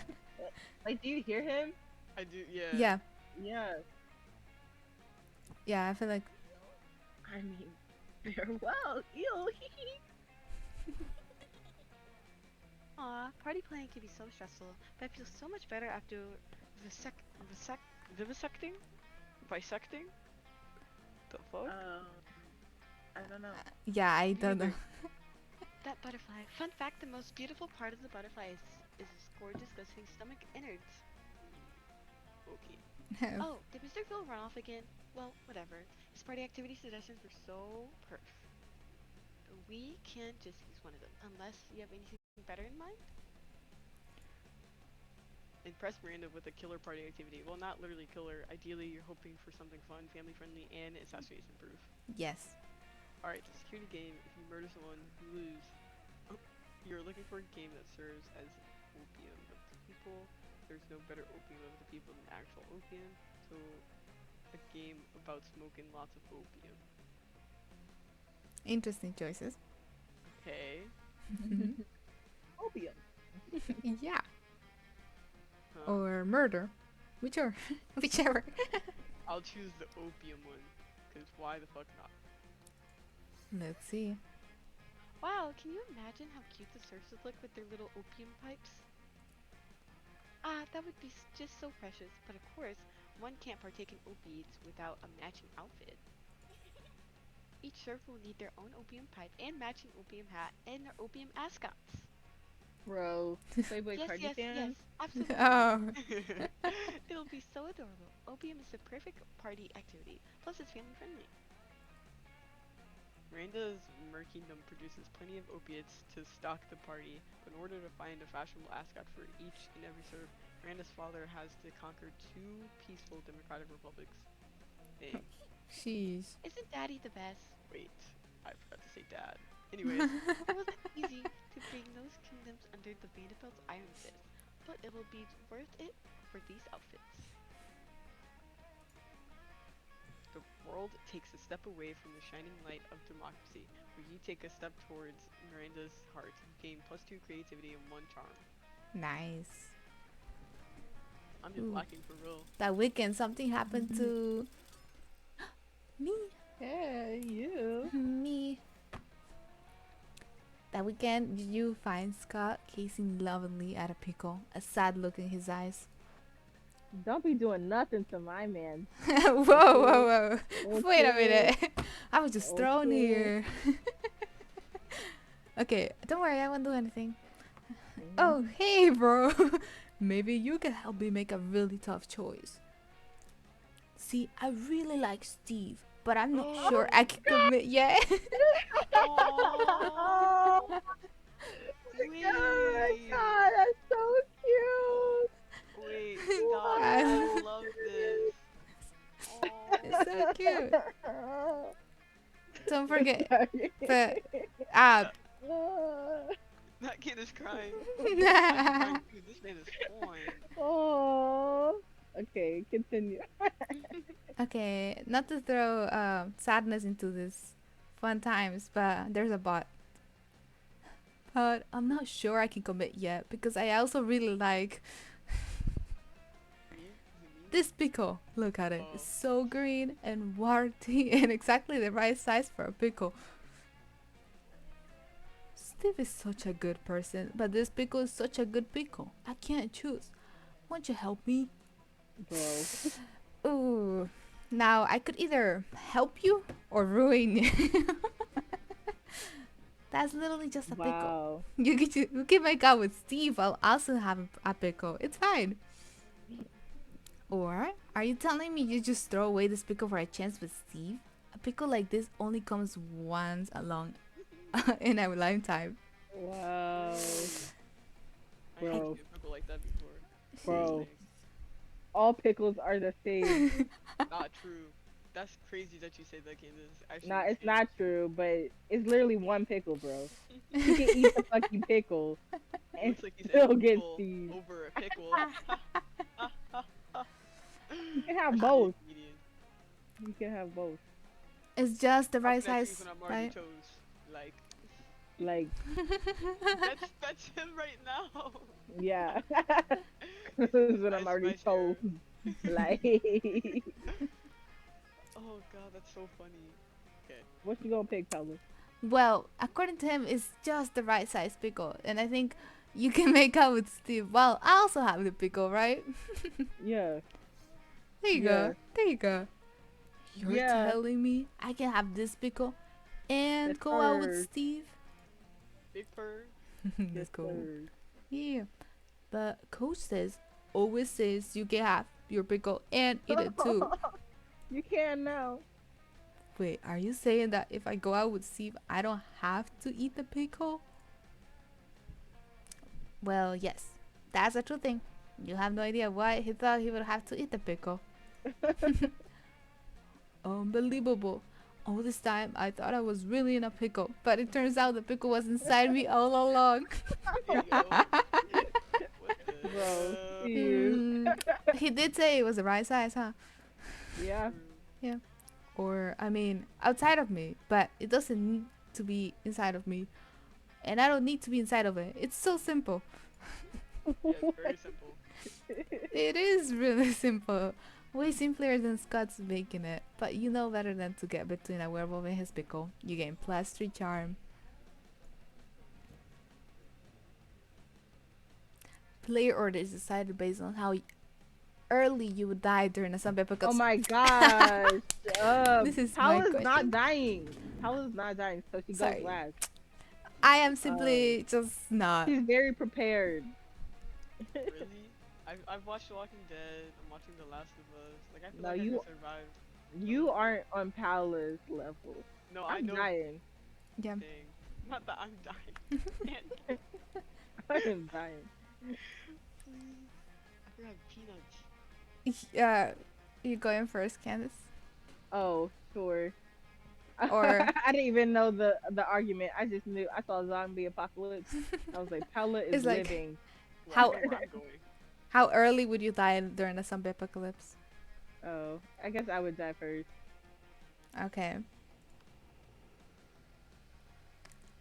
Like, do you hear him? I do, yeah. yeah, Yes. yeah. I feel like I mean, farewell. Ew. Aw, party planning can be so stressful, but I feel so much better after visec visec vivisecting? Bisecting? The fuck? I don't know. yeah. I Me don't know. neither. That butterfly. Fun fact, the most beautiful part of the butterfly is its gorgeous glistening stomach innards. Okay. Oh, did Mr. Phil run off again? Well, whatever. His party activity suggestions were so perf. We can't just use one of them, unless you have anything better in mind? Impress Miranda with a killer party activity. Well, not literally killer. Ideally, you're hoping for something fun, family friendly, and assassination proof. Yes. Alright, the security game. If you murder someone, you lose. Oh, you're looking for a game that serves as opium of the people. There's no better opium of the people than actual opium. So, a game about smoking lots of opium. Interesting choices. Okay. Opium. Yeah. Huh. Or murder, whichever, whichever. I'll choose the opium one. Because why the fuck not? Let's see. Wow, can you imagine how cute the serfs would look with their little opium pipes? Ah, that would be just so precious, but of course, one can't partake in opiates without a matching outfit. Each serf will need their own opium pipe and matching opium hat and their opium ascots. Bro. Playboy Yes, Cardi yes, fan? yes, absolutely. Oh. It'll be so adorable. Opium is the perfect party activity, plus it's family friendly. Miranda's murkydom produces plenty of opiates to stock the party, but in order to find a fashionable ascot for each and every serf, Miranda's father has to conquer two peaceful democratic republics. Dang. Sheesh. Isn't Daddy the best? Wait, I forgot to say dad. Anyways, It wasn't easy to bring those kingdoms under the Vanderbilt's iron fist, but it will be worth it for these outfits. the world takes a step away from the shining light of democracy, where you take a step towards Miranda's heart. You gain +2 creativity and 1 charm. Nice. I'm just Ooh. lacking for real. That weekend, something happened to me. Yeah, you. Me. That weekend, did you find Scott gazing lovingly at a pickle, a sad look in his eyes? Don't be doing nothing to my man. Whoa, whoa, whoa. Wait a Okay. minute. I was just thrown Okay. here. Okay, don't worry, I won't do anything. Oh, hey, bro. Maybe you can help me make a really tough choice. See, I really like Steve, but I'm not Oh sure I can commit yet. Oh my Wait, god, that's so cute. wait, stop. I love this. Oh, It's so cute. Don't forget, Sorry. but that kid is crying. I'm crying too. This man is fine. Oh. Okay, continue. okay, not to throw sadness into this fun times, but there's a but. But I'm not sure I can commit yet because I also really like Me? Is it me? this pickle. Look at it. It's Oh. so green and warty and exactly the right size for a pickle. Steve is such a good person, but this pickle is such a good pickle. I can't choose. Won't you help me? Bro. Ooh. Now I could either help you or ruin you. That's literally just a pickle. Wow. You can make out with Steve while also having a pickle. It's fine. Or are you telling me you just throw away this pickle for a chance with Steve? A pickle like this only comes once along in a lifetime. Wow, I ain't bro, seen a pickle like that before. That's bro. thing. All pickles are the same. Not true. That's crazy that you say that, Candace. Actually Nah, it's insane. not true, but it's literally one pickle, bro. He can eat the fucking pickle It and looks like he said still get pickle Steve. over a pickle. You can have Actually, a both. comedian. You can have both. It's just the How right can I choose size, when I'm already right? chose? Like, Like, that's him right now. yeah. He's This in is his what I'm ice already spice told. era. Like, Oh god, that's so funny. Okay. what you gonna pick, Pella? Well, according to him, it's just the right size pickle, and I think you can make out with Steve. Well, I also have the pickle, right? Yeah, There you yeah, go. There you go. You're yeah. telling me I can have this pickle and Yes, go out with sir. Steve? Big Fur. Yes, Let's go. sir. Yeah. But coach says, always says you can have your pickle and eat it too. You can now. Wait, are you saying that if I go out with Steve, I don't have to eat the pickle? Well, yes. That's a true thing. You have no idea why he thought he would have to eat the pickle. Unbelievable. All this time, I thought I was really in a pickle, but it turns out the pickle was inside me all along. Yo. What the Bro, hell? Steve. Mm, he did say it was the right size, huh? Yeah. True. Yeah. Or, I mean, outside of me, but it doesn't need to be inside of me. And I don't need to be inside of it. It's so simple. Yeah, it's very simple. It is really simple. Way simpler than Scott's making it. But you know better than to get between a werewolf and his pickle. You gain plus 3 charm. Player order is decided based on how early you would die during a zombie Oh apocalypse. my gosh. This is my Paula's not question. dying. Paula's not dying, so she goes Sorry. last. I am Um, simply just not. she's very prepared. Really? I've watched The Walking Dead. I'm watching The Last of Us. Like I feel No, like I could survive you those. aren't on Paula's level. No, I I'm know. dying. Yeah. Dang. Not that I'm dying. Man, I am dying. please. I forgot peanuts. You going first, Candace? Oh, sure. Or I didn't even know the argument. I just knew I saw zombie apocalypse. I was like, Paula is it's like living. Well, I how know where I'm going. how early would you die during a zombie apocalypse? Oh, I guess I would die first, Okay.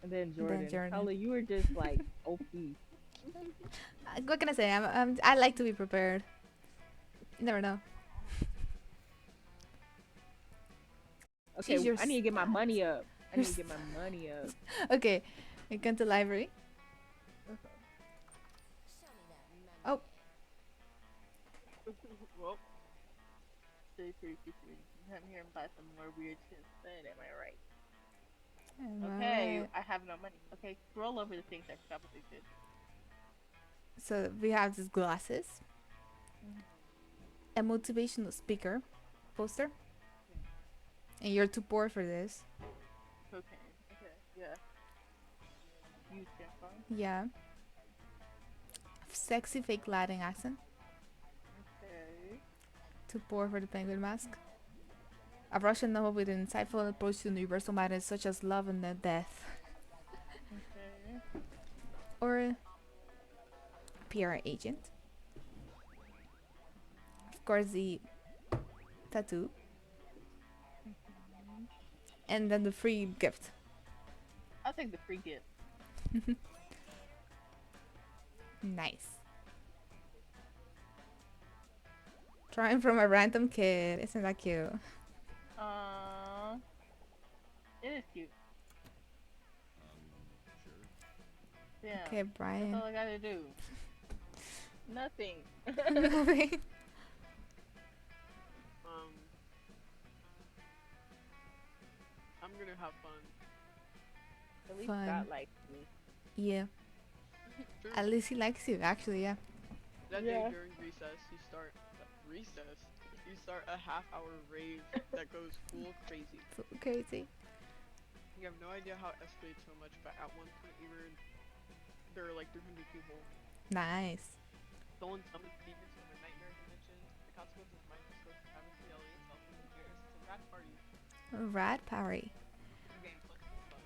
and then Then Jordan. Jordan. Paula, you were just like OP. What can I say? I like to be prepared. You never know. Okay, Choose your I need to get my stats. money up. I need to get my money up. Okay, we come to library. Oh, Well, stay pretty kitchen. Come here and buy some more weird shit instead. Am I right? Okay, alright. I have no money. Okay, scroll over the things I forgot what they did. So we have these glasses, a motivational speaker poster, and you're too poor for this. Okay, okay, yeah. Use tampon. Yeah. Sexy fake Latin accent. Okay. Too poor for the penguin mask. A Russian novel with an insightful approach to universal matters such as love and death. Okay. Or PR agent. Of course, the tattoo. And then the free gift. I'll take the free gift. Nice. Drawing from a random kid. Isn't that cute? It is cute. Yeah. Okay, That's Brian. all I gotta do. Nothing. Nothing. Um, I'm gonna have fun. At least Fun. God likes me. Yeah. True. At least he likes you, actually, yeah. That day Yeah. during recess, you start a half-hour rave that goes full crazy. So crazy. You have no idea how it escalates so much, but at one point there were like 300 people. Nice. Someone summons demons from a nightmare dimension. The consequences might just go to travesty LA itself in years. It's a rad party. Rat party. Okay, plus the fun.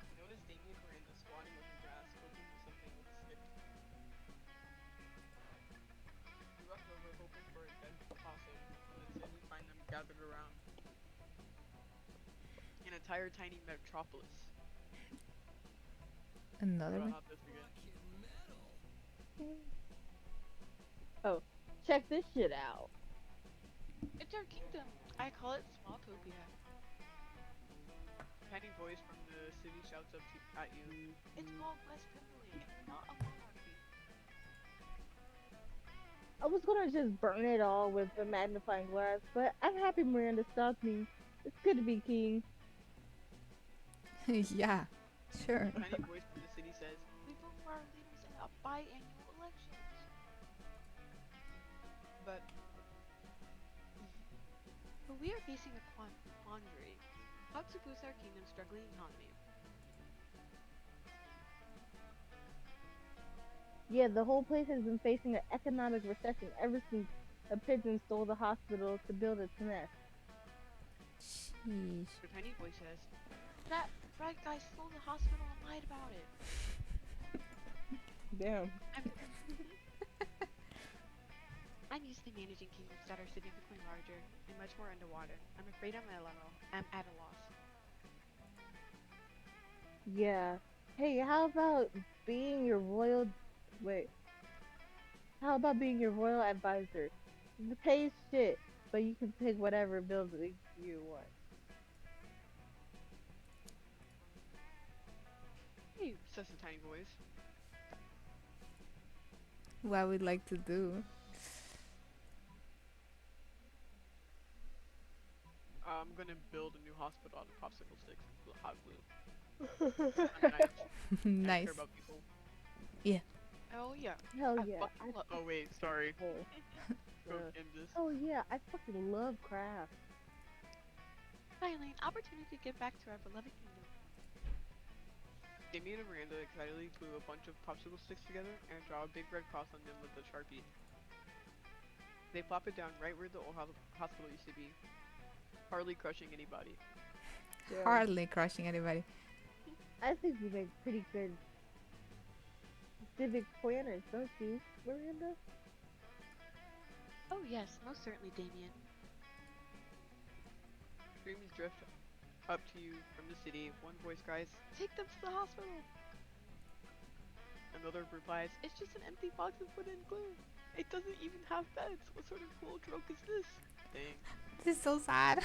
You notice Damien Miranda squatting on the grass, poking something with a stick. You rush over, hoping for a dead possum, and then soon you find them gathered around. An entire tiny metropolis. Another one. Not this again. Oh, check this shit out. It's our kingdom. I call it Smalltopia. Tiny voice from the city shouts at you. It's called West Pimberley. It's not a monarchy. I was gonna just burn it all with a magnifying glass, but I'm happy Miranda stopped me. It's good to be king. Yeah, sure. Tiny voice from the city says, We vote for our leaders in a biannual elections. but But we are facing a quandary. How to boost our kingdom's struggling economy. Yeah, the whole place has been facing an economic recession ever since a pigeon stole the hospital to build its nest. Sheesh. the tiny voice says, That rat guy stole the hospital and lied about it. Damn. I'm used to managing kingdoms that are significantly larger and much more underwater. I'm afraid I'm at a loss. Yeah. Hey, how about being your royal wait. How about being your royal advisor? The pay is shit, but you can pick whatever building you want. hey, says the tiny voice. What we'd like to do. I'm gonna build a new hospital out of popsicle sticks and hot glue. I'm nice. I don't Nice. care about people. Oh yeah. Hell I yeah. fucking oh wait, sorry. Oh, Go uh, end this. oh yeah, I fucking love craft. Finally, an opportunity to get back to our beloved kingdom. Damien and Miranda excitedly glue a bunch of popsicle sticks together and draw a big red cross on them with a sharpie. They plop it down right where the old hospital used to be, hardly crushing anybody. Yeah. Hardly crushing anybody. I think you make pretty good civic planners, don't you, Miranda? Oh yes, most certainly, Damien. Screams drift up to you from the city. One voice cries, "Take them to the hospital!" Another replies, "It's just an empty box with wooden glue. It doesn't even have beds. What sort of cool joke is this?" Dang. This is so sad.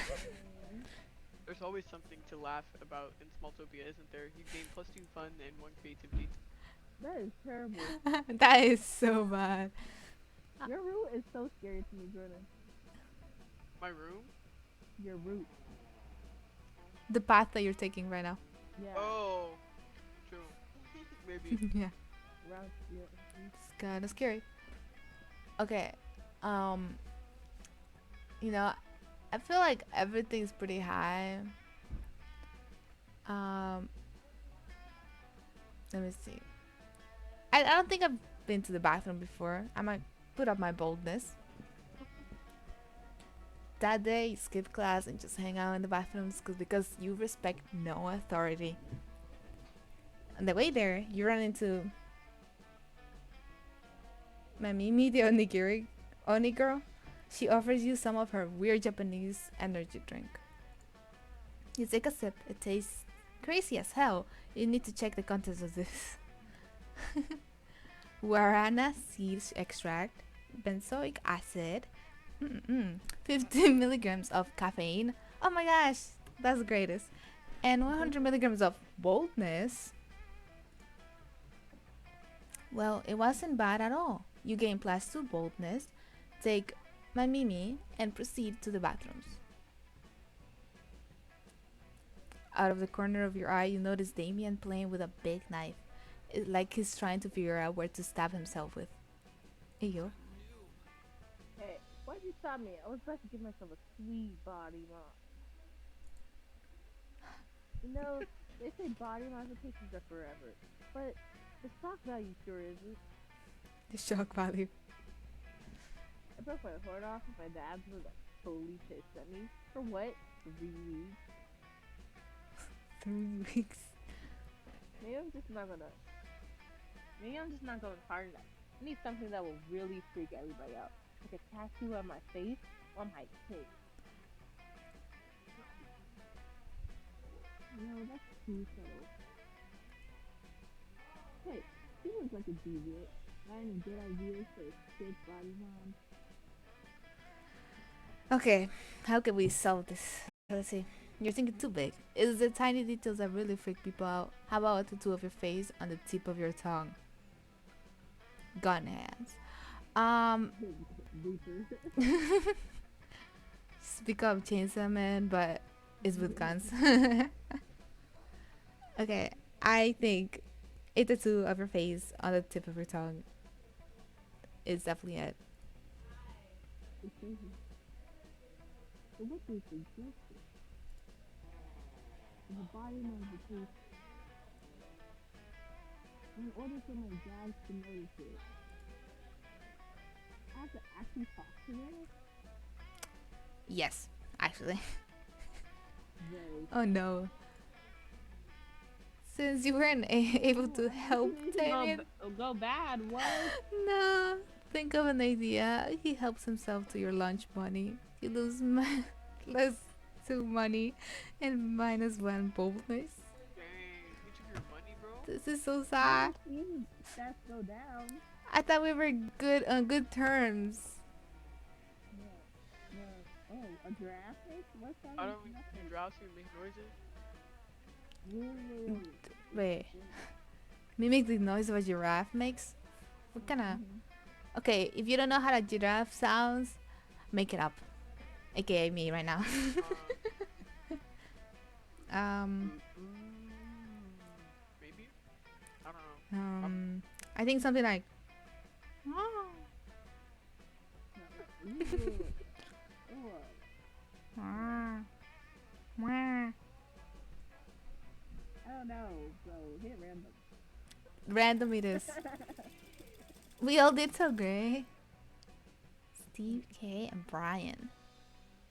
There's always something to laugh about in Smalltopia, isn't there? You gain +2 fun and 1 creativity. That is terrible. That is so bad. Your route is so scary to me, Jordan. My room? Your route. The path that you're taking right now. Yeah. Oh, true. Maybe. Yeah. Route. Yeah. It's kind of scary. Okay. Um. You know, I feel like everything's pretty high. Um. Let me see. I don't think I've been to the bathroom before. I might put up my boldness. That day, skip class and just hang out in the bathrooms because you respect no authority. On the way there, you run into Mamimi the Oni girl. She offers you some of her weird Japanese energy drink. You take a sip. It tastes crazy as hell. You need to check the contents of this. Guarana seed extract, benzoic acid, 15 milligrams of caffeine. Oh my gosh, that's the greatest. And 100 milligrams of boldness. Well, it wasn't bad at all. You gain +2 boldness, take my Mimi, and proceed to the bathrooms. Out of the corner of your eye, you notice Damien playing with a big knife. like he's trying to figure out where to stab himself with. Ew. Hey, why'd you stop me? I was about to give myself a sweet body mask. You know, they say body modifications are forever, but the stock value sure isn't. The shock value. I broke my heart off and my dad was like totally pissed at me. For what? 3 weeks? 3 weeks. Maybe I'm just not gonna. Maybe I'm just not going hard enough. I need something that will really freak everybody out. Like a tattoo on my face or my face. No, that's too subtle. Hey, he looks like a deviant. Got any good ideas for a sick body mom? Okay, how can we solve this? Let's see. You're thinking too big. It's the tiny details that really freak people out. How about a tattoo of your face on the tip of your tongue? Gun hands. Um, Speak up, Chainsaw Man, but it's with guns. Okay, I think a tattoo of your face on the tip of your tongue is definitely it. So what do you suggest? The body modification in order for my dad to notice it. I have to actually talk to them? Yes, actually. Very. Oh no. Since you weren't able to help Damien, Go bad, what? no. Think of an idea. He helps himself to your lunch money. You lose less 2 money and -1 boldness. Dang, you took your money, bro? This is so I've sad. seen stats go down. I thought we were good on good terms. No, no. Oh, a giraffe face? What's that? I don't think you drops me make noises. Whoa. Wait, mimic the noise of a giraffe makes? What kind of? Okay, if you don't know how a giraffe sounds, make it up. AKA me right now. um, Maybe? I don't know. I think something like. I don't know, bro. Hit random. Random it is. We all did so great. Steve, Kay, and Brian.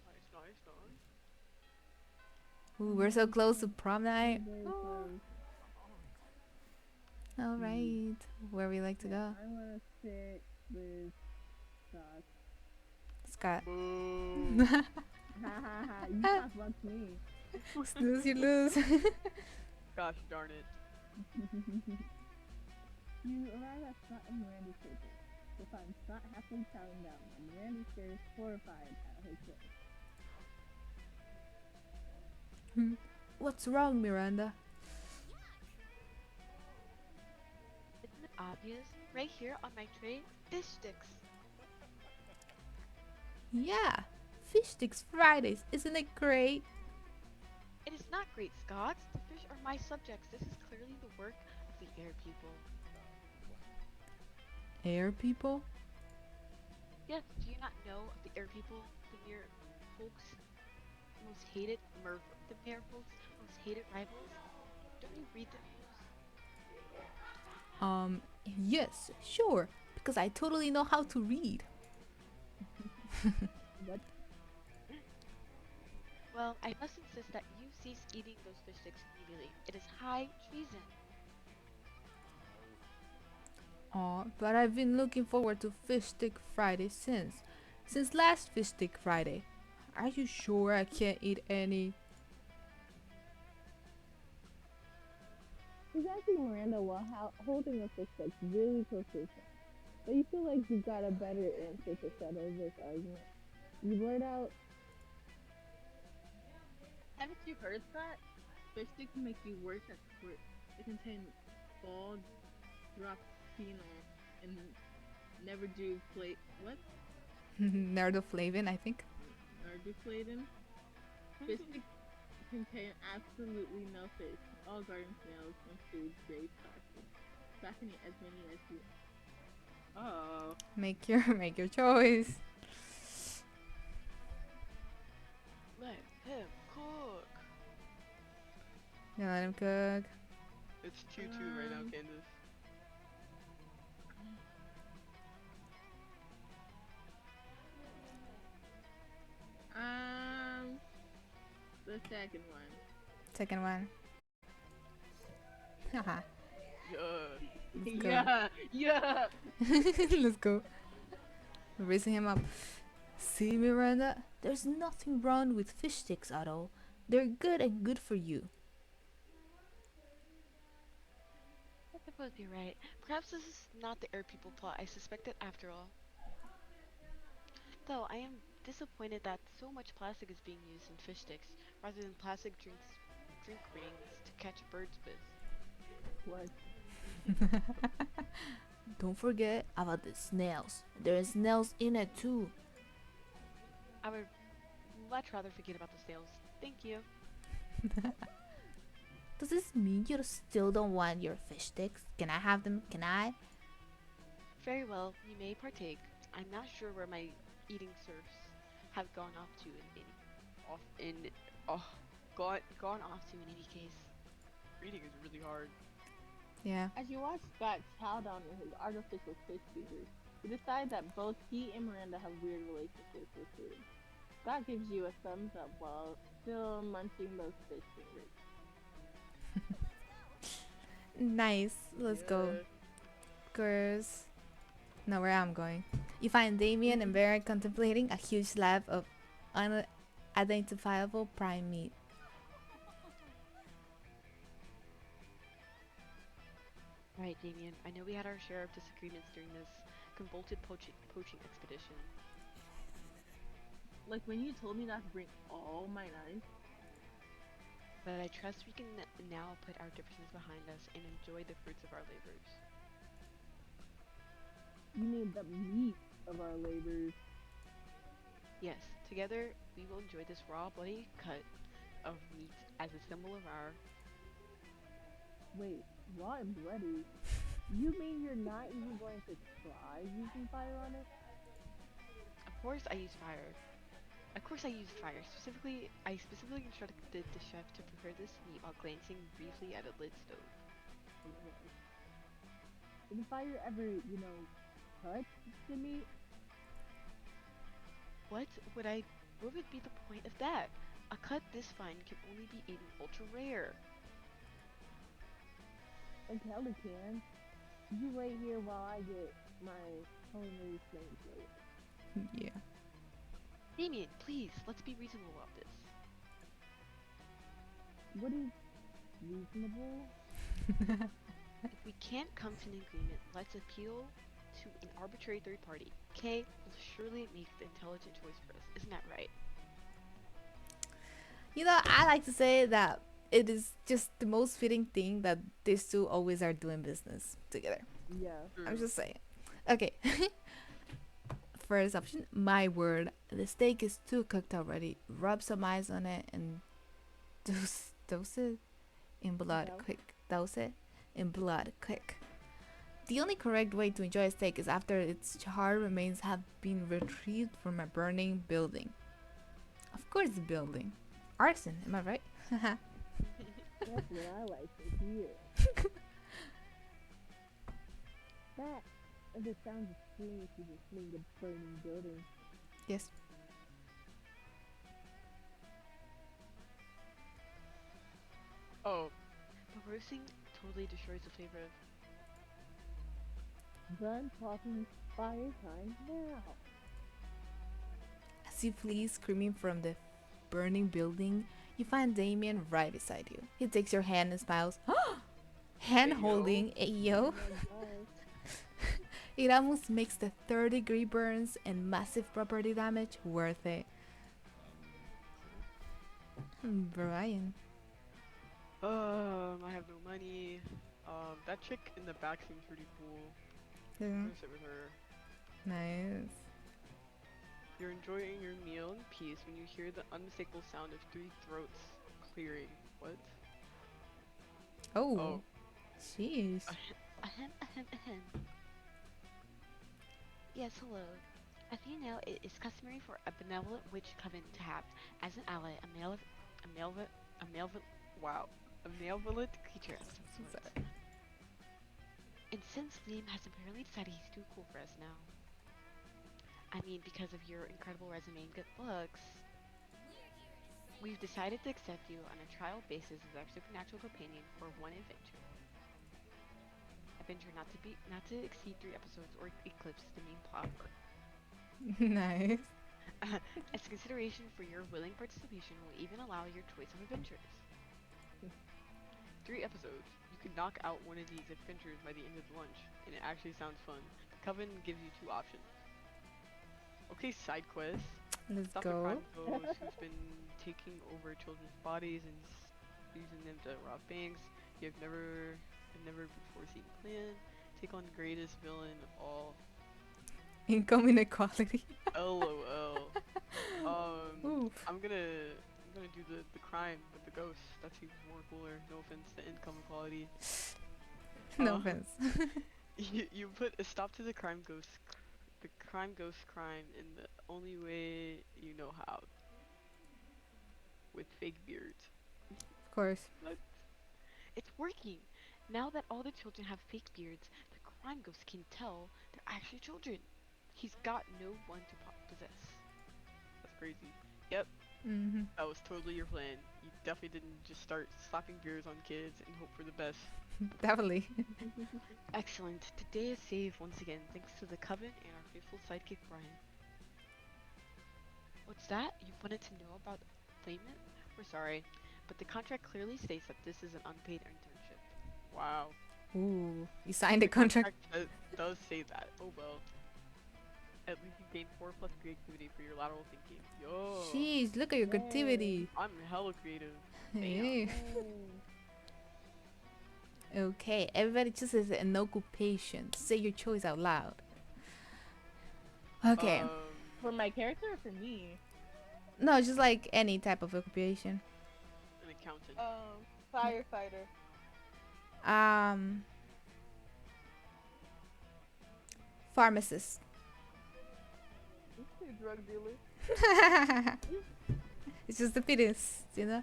Nice, nice, nice. Ooh, we're so close to prom night. Very Oh. close. All right, where we like to go? I want to sit with Scott. Scott. Boo. Ha ha ha! You talk about me. Snooze, you lose. Gosh darn it. You arrive at Scott and Miranda's table. To find Scott happily chowing down, and Miranda stares horrified at her plate. What's wrong, Miranda? Isn't it obvious? Right here on my tray, fish sticks. Yeah, Fish Sticks Fridays. Isn't it great? It is not great, Scott. The fish are my subjects. This is clearly the work of the air people. Air people? Yes, do you not know of the air people? The mere folks most hated the mere folks most hated rivals? Don't you read the news? Yes, sure, because I totally know how to read. What? Well, I must insist that you cease eating those fish sticks immediately. It is high treason. Aw, but I've been looking forward to Fish Stick Friday since last Fish Stick Friday. Are you sure I can't eat any? He's asking Miranda while holding a fish that's really close to his mouth. But you feel like you've got a better answer to settle this argument. You blurt out, haven't you heard that? Fish sticks make you worse at squirt. They contain ball drop phenol and never do plate. What? Nerdoflavin, I think. Narduflatin? Fish sticks contain absolutely no fish. All garden snails and food grade plastic. can eat as many as you. Oh. Make your choice. Let him cook. You let him cook. It's 2-2 right now, Um. Candace. Um. The second one. Second one. Haha. Yeah. Let's go. Yeah. Yeah. Let's go. We're raising him up. See, Miranda? There's nothing wrong with fish sticks at all. They're good and good for you. I suppose you're right. Perhaps this is not the air people plot I suspected after all. Though I am disappointed that so much plastic is being used in fish sticks rather than drink rings to catch birds with. What? Don't forget about the snails. There are snails in it too. I would much rather forget about the snails. Thank you. Does this mean you still don't want your fish sticks? Can I have them? Can I? Very well, you may partake. I'm not sure where my eating serfs have gone off to Off in. Oh, gone off in any case. reading is really hard. Yeah. As you watch Scott chow down on his artificial fish fingers, you decide that both he and Miranda have weird relationships with food. Scott gives you a thumbs up while still munching those fish fingers. Nice. Let's go. Yeah. Girls. Know where I'm going. You find Damien and Vera contemplating a huge slab of unidentifiable prime meat. Right, Damien. I know we had our share of disagreements during this convoluted poaching expedition. Like when you told me not to bring all my knives. But I trust we can now put our differences behind us and enjoy the fruits of our labors. You mean the meat of our labors. Yes, together we will enjoy this raw, bloody cut of meat as a symbol of our. Wait, raw and bloody? You mean you're not even going to try using fire on it? Of course, I use fire. Of course, I used fire. I specifically instructed the chef to prepare this meat while glancing briefly at a lit stove. Did the fire ever, touch the meat? What would I? What would be the point of that? A cut this fine can only be eaten ultra rare. And Kelly can. You wait here while I get my culinary flame plate. Yeah. Damien, please, let's be reasonable about this. What is reasonable? If we can't come to an agreement, let's appeal to an arbitrary third party. Kay will surely make the intelligent choice for us. Isn't that right? You know, I like to say that it is just the most fitting thing that these two always are doing business together. Yeah. I'm just saying. Okay. First option, my word. The steak is too cooked already. Rub some ice on it and dose it in blood Douse? quick. Dose it in blood quick. The only correct way to enjoy a steak is after its charred remains have been retrieved from a burning building. Of course, building. Arson, am I right? That's what I like to hear. That and the sounds of flames you just made a burning building. Yes. Oh, The roasting totally destroys the flavor of. Done talking fire time now. As you flee screaming from the burning building, you find Damien right beside you. He takes your hand and smiles. Hand Ayo. holding, ayo. Oh my gosh. It almost makes the third-degree burns and massive property damage worth it. Brian. I have no money. That chick in the back seems pretty cool. I'm Yeah. gonna sit with her. Nice. You're enjoying your meal in peace when you hear the unmistakable sound of 3 throats clearing. What? Oh, Oh, jeez. Ahem, ahem, ahem. Yes, hello. As you know, it is customary for a benevolent witch coven to have, as an ally, a malevolent, a malevolent, wow, a malevolent creature of some I'm sort. sorry. And since Liam has apparently decided he's too cool for us now, I mean, because of your incredible resume and good looks, we've decided to accept you on a trial basis as our supernatural companion for one adventure. Adventure not to exceed 3 episodes or eclipse the main plot arc. Nice. As consideration for your willing participation, we'll even allow your choice of adventures. 3 episodes. You can knock out one of these adventures by the end of lunch, and it actually sounds fun. The Coven gives you 2 options. Okay, side quest. Let's Stop the go. crime ghost who's been taking over children's bodies and using them to rob banks. You've never before seen plan. Take on the greatest villain of all. Income inequality. LOL. Oof. I'm gonna do the crime with the ghost. That seems more cooler. No offense to income equality. No Uh, offense. you put a stop to the crime ghost crime in the only way you know how, with fake beards. Of course. What? It's working. Now that all the children have fake beards, the crime ghost can tell they're actually children. He's got no one to possess. That's crazy. Yep, Mm-hmm. that was totally your plan. You definitely didn't just start slapping beers on kids and hope for the best. Definitely. Excellent. Today is saved once again thanks to the Coven and our faithful sidekick Brian. What's that? You wanted to know about payment? We're sorry, but the contract clearly states that this is an unpaid internship. Wow. Ooh. You signed a The contract. does say that. Oh well. At least you gain 4 plus creativity for your lateral thinking. Yo, Jeez, look at your creativity. I'm hella creative. Hey. Mm. Okay, everybody chooses an occupation. Say your choice out loud. Okay. For my character or for me? No, just like any type of occupation. An accountant. Firefighter. Um, pharmacist. Drug dealer. It's just the fittest, you know.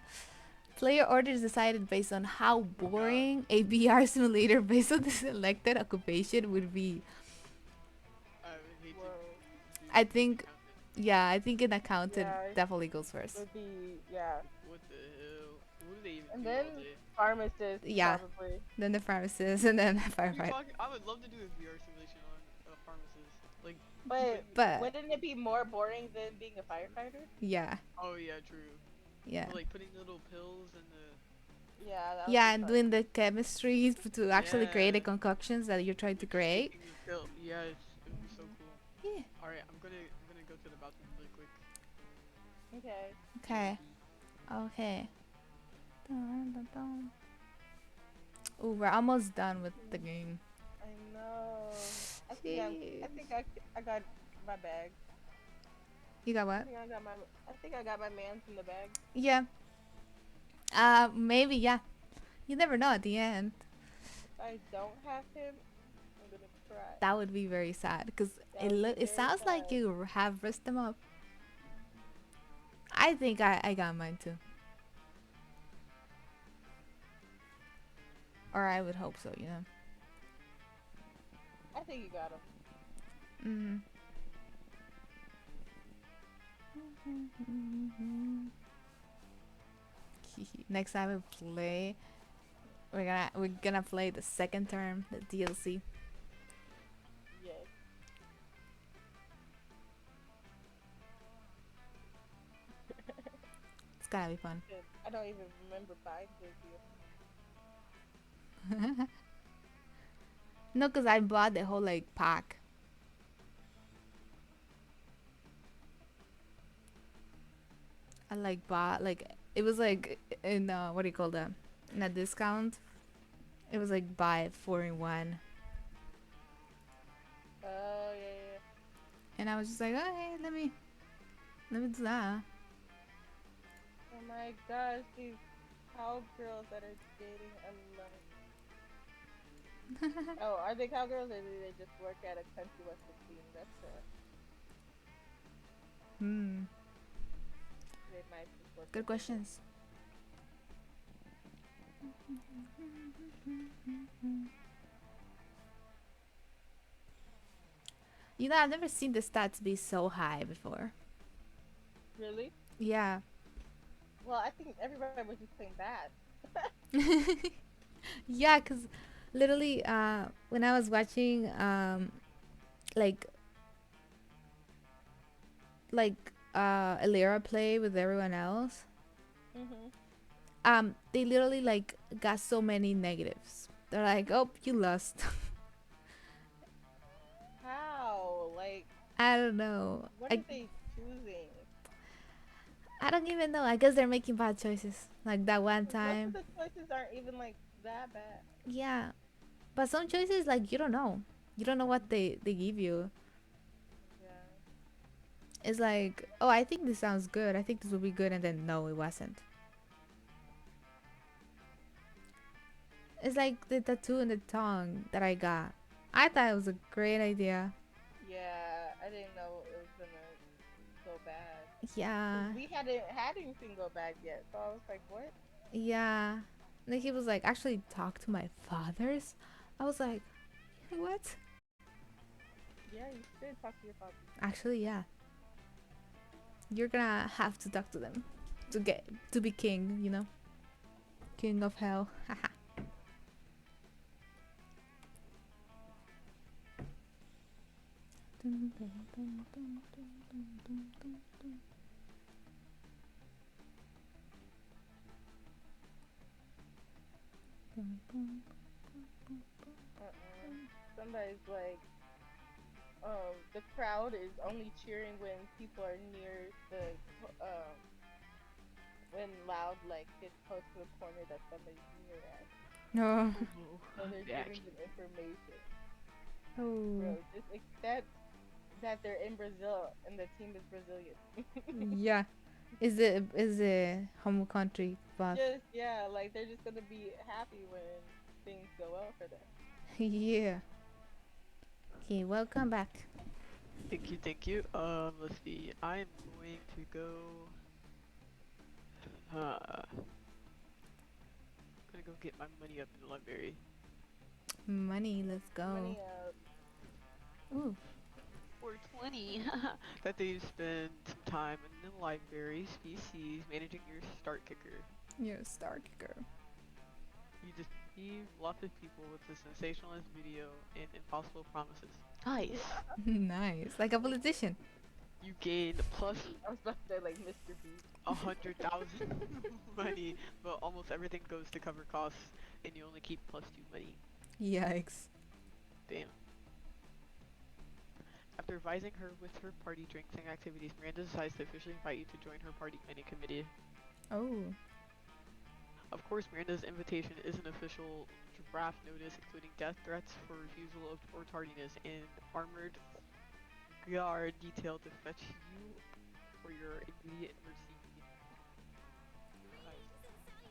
Player orders decided based on how boring a VR simulator based on the selected occupation would be. I would hate Whoa. to I be think, accountant. yeah, I think an accountant Yeah. definitely goes first. Would be, yeah. What the hell? What do they even And do then all day? pharmacist, Yeah. probably. Then the pharmacist, and then What are you firefighter. talking? I would love to do a VR simulation on a pharmacist. Like, But wouldn't it be more boring than being a firefighter? yeah, oh yeah, true. yeah, But, like putting little pills and the Yeah, that would yeah, be and fun. doing the chemistry to actually create the yeah, concoctions that you're trying to like create. shaking the pill. Yes, it would be so cool. Yeah. All right, I'm gonna go to the bathroom really quick. Okay. Okay. Okay. Dun, dun, dun. Ooh, we're almost done with the game. I know. I Jeez. think I got my bag. You got what? I think I got my man's in the bag. Yeah. Maybe, yeah. You never know at the end. If I don't have him, I'm gonna cry. That would be very sad because That would be it very sounds like sad. you have risked them up. I think I got mine too. Or I would hope so, you know. I think you got him. Next time we play, we're gonna play the second term, the DLC. Yes. It's gonna be fun. Good. I don't even remember buying this deal. No, cause I bought the whole like pack. I like bought like it was like in what do you call that? In a discount. It was like buy 4 in 1, Oh yeah. and I was just like, oh hey, let me do that. Oh my gosh, these cowgirls that are dating, I love Oh, are they cowgirls or do they just work at a country western theme restaurant? Hmm. They might just work Good at dinner. questions. You know, I've never seen the stats be so high before. Really? Yeah. Well, I think everybody was just playing bad. Yeah, cause literally, when I was watching, like Elira play with everyone else, Mhm. they literally like got so many negatives. They're like, "Oh, you lost." How? Like, I don't know. what are they choosing? I don't even know. I guess they're making bad choices. Like that one Most of time. the choices aren't even like that bad. Yeah, but some choices like you don't know. You don't know what they give you. Yeah. It's like, oh, I think this sounds good. I think this will be good, and then no, it wasn't. It's like the tattoo in the tongue that I got. I thought it was a great idea. Yeah, I didn't know it was gonna go bad. Cause Yeah, we hadn't had anything go bad yet, so I was like, "What?" yeah. And then he was like, actually talk to my fathers. I was like, what? Yeah, you should talk to your father. Actually, yeah. You're gonna have to talk to them to get to be king. You know, king of hell. Somebody's like, the crowd is only cheering when people are near the when loud like gets close to the corner that somebody's near at. No. Oh no. So they're The giving action. them information. Oh. Bro, just accept that they're in Brazil and the team is Brazilian. Yeah. Is it home country path? Just yeah, like they're just gonna be happy when things go well for them. Yeah. Okay, welcome back. Thank you, thank you. Let's see. I'm going to go. Gonna go get my money up in the library. Money, let's go. Money Ooh, 420. That they spend some time in the library species managing your start kicker. you're a star kicker. You deceive lots of people with a sensationalist video and impossible promises. Nice. Nice, like a politician. You gain plus I was about to say like Mr. Beast. 100,000 money, but almost everything goes to cover costs, and you only keep +2 money. Yikes. Damn. After advising her with her party drinks and activities, Miranda decides to officially invite you to join her party planning committee. Oh. Of course, Miranda's invitation is an official draft notice, including death threats for refusal of, or tardiness, and armored guard detailed to fetch you for your immediate emergency meeting. Nice.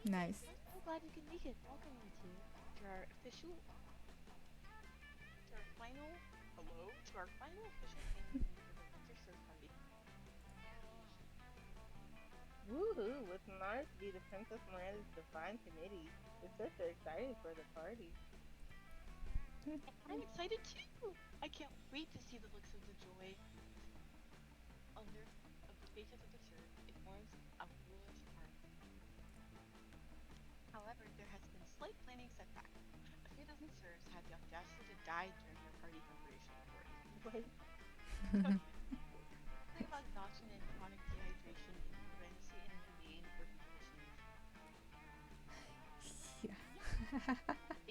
Nice. So glad you could make it. Welcome you two to our official, to our final, hello, to our final official planning meeting for the winter search party. Woohoo! With Mars to be the Princess Miranda's divine committee. The Sith are excited for the party. I'm excited too. I can't wait to see the looks of the joy on their of the faces of the served. It forms a ruler's heart. However, there has been slight planning setback. A few dozen serfs had the audacity to die during their party preparation for it. Wait, Something about exhaustion and chronic dehydration, incongruency, and inhumane working conditions. Yeah.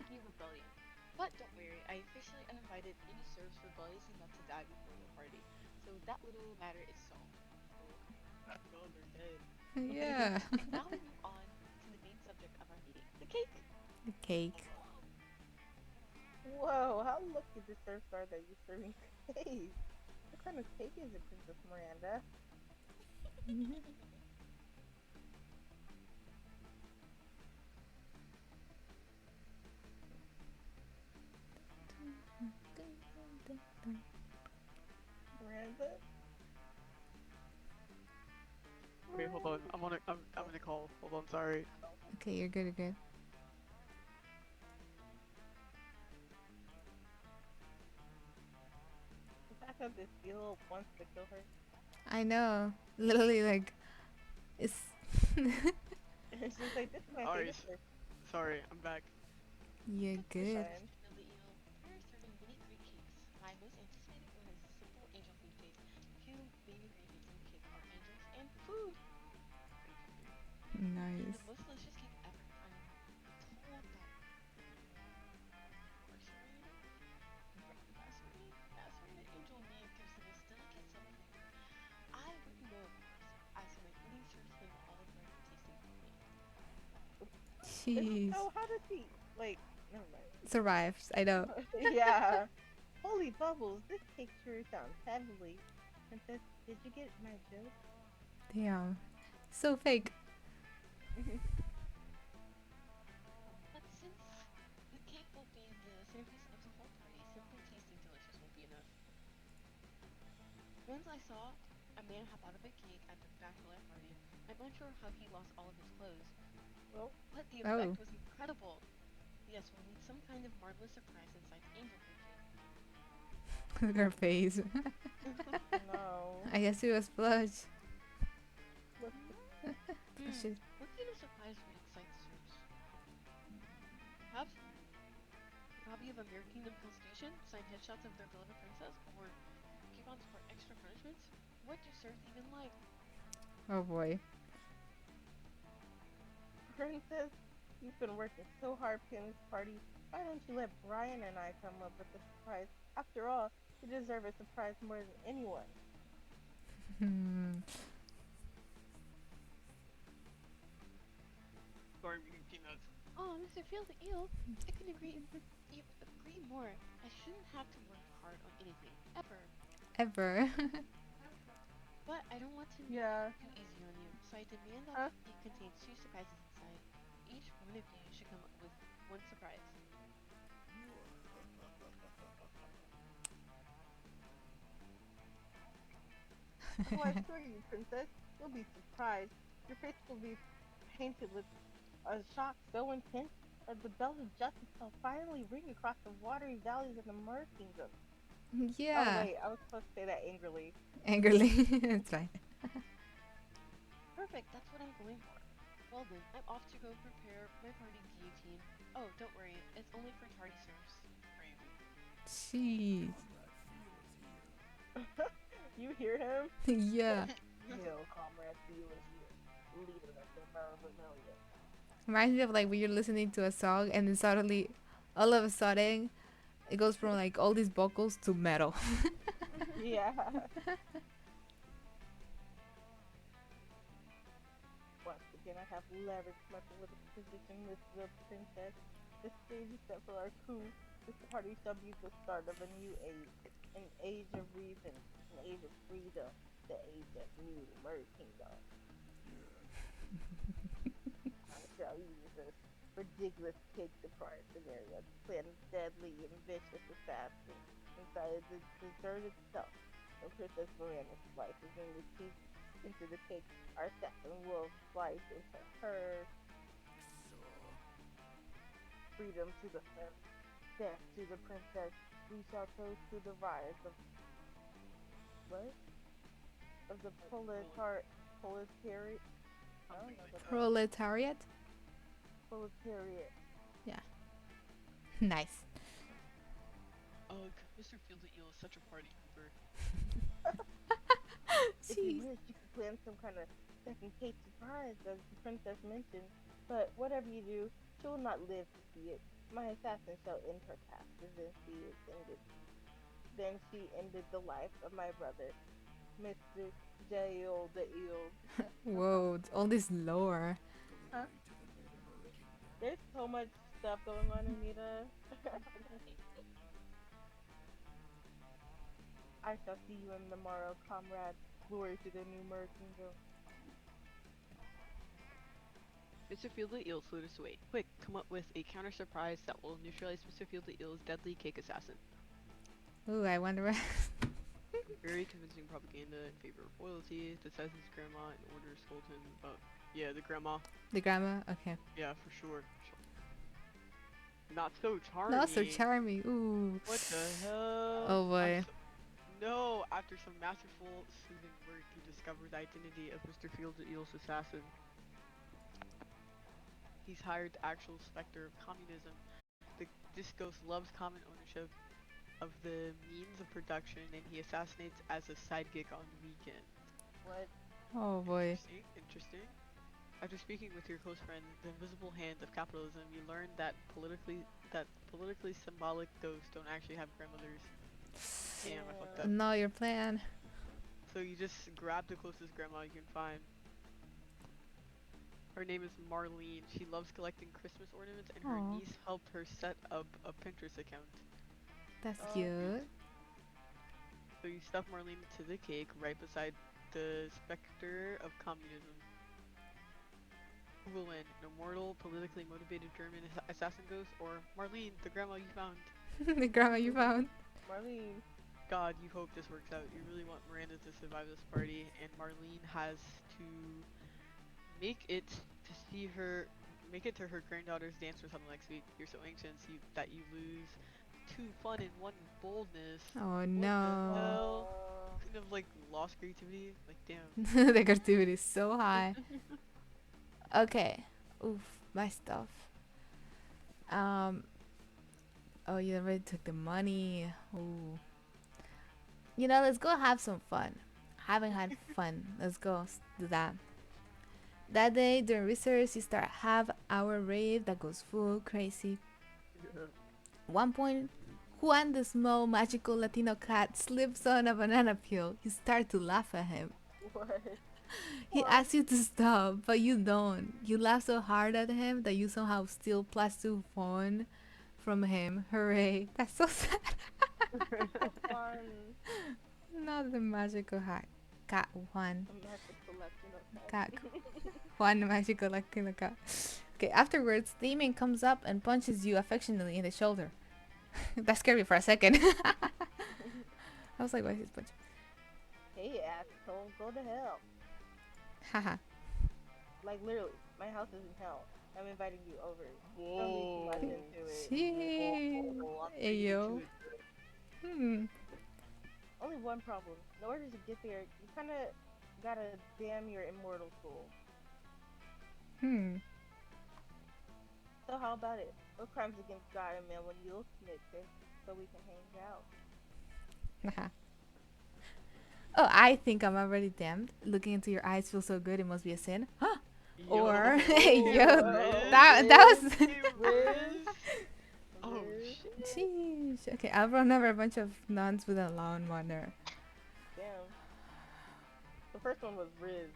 Icky rebellion. But don't worry, I officially uninvited any serfs rebelliously enough to die before the party, so that little matter is solved. No, they're dead. Yeah. And now we move on to the main subject of our meeting, the cake. The cake. whoa! How lucky the Siths are that you're serving cake. What kind of cake is it, Princess Miranda? Miranda. Wait, hold on. Miranda. I'm gonna call. Hold on, sorry. Okay, you're good, you're good. The fact that this eel wants to kill her. I know. Literally, like, it's. It's just like, this is my Sorry, favorite place. sorry, I'm back. You're You're good. fine. Of the eel, we are serving mini fruit cakes. My most anticipated one is simple angel food cake. Two main ingredients in the cake are angels and food. And Nice. the most delicious cake ever. I'm told that macerated angel meat gives it this delicate subtle flavor. I wouldn't know, of course, as my eating serves him all of right tasting for me. Jeez. So how does he, like, never Survives, I know. mind. Yeah. Holy bubbles, this cake sure sounds heavenly. Princess, did you get my joke? Damn. So fake. But since the cake will be the centerpiece of the whole party, simply tasting delicious won't be enough. Once I saw a man hop out of a cake at the bachelorette party, I'm unsure how he lost all of his clothes, Well, but the Oh. effect was incredible. Yes, we'll need some kind of marvelous surprise inside the angel food cake. Her face. no. I guess it was flush. Look, Flushes. What kind of surprise would excite the serves? Perhaps a copy of American Kingdom Constitution, signed headshots of their beloved princess, or coupons for extra punishments? What do serves even like? Oh boy. Princess, you've been working so hard planning this party. Why don't you let Brian and I come up with a surprise? After all, you deserve a surprise more than anyone. Hmm. Sorry, I'm eating peanuts. Oh, Mr. Field the Eel, I couldn't agree more. I shouldn't have to work hard on anything, ever. Ever. But I don't want to make it Yeah. too easy on you, so I demand that Huh? the cake contains two surprises inside. Each one of you should come up with one surprise. Oh, I assure you, Princess, you'll be surprised. Your face will be painted with a shock so intense that the bells of justice shall finally ring across the watery valleys of the Mer Kingdom. Oh, Yeah. wait, I was supposed to say that angrily. Angrily. It's fine. Perfect, that's what I'm going for. Well then, I'm off to go prepare my party guillotine. Oh, don't worry, it's only for tardy serves. Crazy. Jeez. You hear him? Yeah. Hail, comrade Theo is here, leader of the Mer Rebellion. Reminds me of like when you're listening to a song and then suddenly, all of a sudden, it goes from like all these vocals to metal. Yeah. Once again, I have leveraged my political position with the princess. The stage is set for our coup. This party shall be the start of a new age. An age of reason. An age of freedom. The age of new Mer Kingdom. I shall use this ridiculous cake surprise scenario to plan a deadly and vicious assassin inside the dessert itself. When Princess Miranda slices into the cake, our assassin will slice into her freedom to the fence, death to the princess. We shall toast to the rise of what? Of the proletariat. I don't know what that is. Proletariat? Proletariat. Yeah. Nice. Ugh, Mr. Field the Eel is such a party pooper. If you Jeez. wish, you could plan some kind of second cake surprise, as the princess mentioned. But whatever you do, she will not live to see it. My assassin shall end her task, and then she is ended. Then she ended the life of my brother, Mr. Jail the Eel. Whoa, all this lore. Huh? There's so much stuff going on, Anita. I shall see you in the morrow, comrade. Glory to the new Mer Kingdom. Mr. Field the Eel flew us away. Quick, come up with a counter surprise that will neutralize Mr. Field the Eel's deadly cake assassin. Ooh, I wonder. Very convincing propaganda in favor of royalty. Decides his grandma and orders told him about. Yeah, the grandma. The grandma. Okay. Yeah, for sure. Not so Not so charming. charming. Ooh. What the hell? Oh boy. No! After some masterful sleuthing work, he discovered the identity of Mr. Fields' Eel's assassin. He's hired the actual specter of communism. This ghost loves common ownership of the means of production, and he assassinates as a sidekick on weekends. What? Oh boy. Interesting, interesting. After speaking with your close friend, the invisible hand of capitalism, you learn that politically symbolic ghosts don't actually have grandmothers. Damn, I fucked up. Know your plan. So you just grab the closest grandma you can find. Her name is Marlene. She loves collecting Christmas ornaments, and her Aw. niece helped her set up a Pinterest account. That's Oh. cute. So you stuff Marlene into the cake right beside the specter of communism. Who will win? An immortal, politically motivated German assassin ghost, or Marlene, the grandma you found? The grandma you found. Marlene. God, you hope this works out. You really want Miranda to survive this party, and Marlene has to make it to her granddaughter's dance recital next week. You're so anxious that you lose 2 fun and 1 boldness. Oh What the no. hell? Kind of like lost creativity. Like damn. The creativity is so high. Okay. Oof, my stuff. Oh, you already took the money. Ooh. You know, let's go have some fun. Haven't had fun. Let's go do that. That day during research, you start a half-hour rave that goes full crazy. One point, Juan, the small magical Latino cat, slips on a banana peel. You start to laugh at him. What? He asks you to stop, but you don't. You laugh so hard at him that you somehow steal plastic phone from him. Hooray. That's so sad. Fun. Not the magical cat Juan. A magical Latino Cat Juan, the magical Latino cat. Okay, afterwards, the demon comes up and punches you affectionately in the shoulder. That scared me for a second. I was like, why is he punching? Hey, asshole, go to hell. Haha. Like, literally, my house is in hell. I'm inviting you over. Don't Whoa. read too much into it. Sheesh. I'm Hey, getting yo. into it. Hmm. Only one problem. In order to get there, you kind of gotta damn your immortal soul. Hmm. So how about it? What crimes against God and man will you commit this so we can hang out? Haha. Oh, I think I'm already damned. Looking into your eyes feels so good. It must be a sin. Huh? Or yo, Riz. that was. Hey, Riz. Oh Riz? shit. Sheesh. Okay, I'll run over a bunch of nuns with a lawnmower. Damn. The first one was Riz.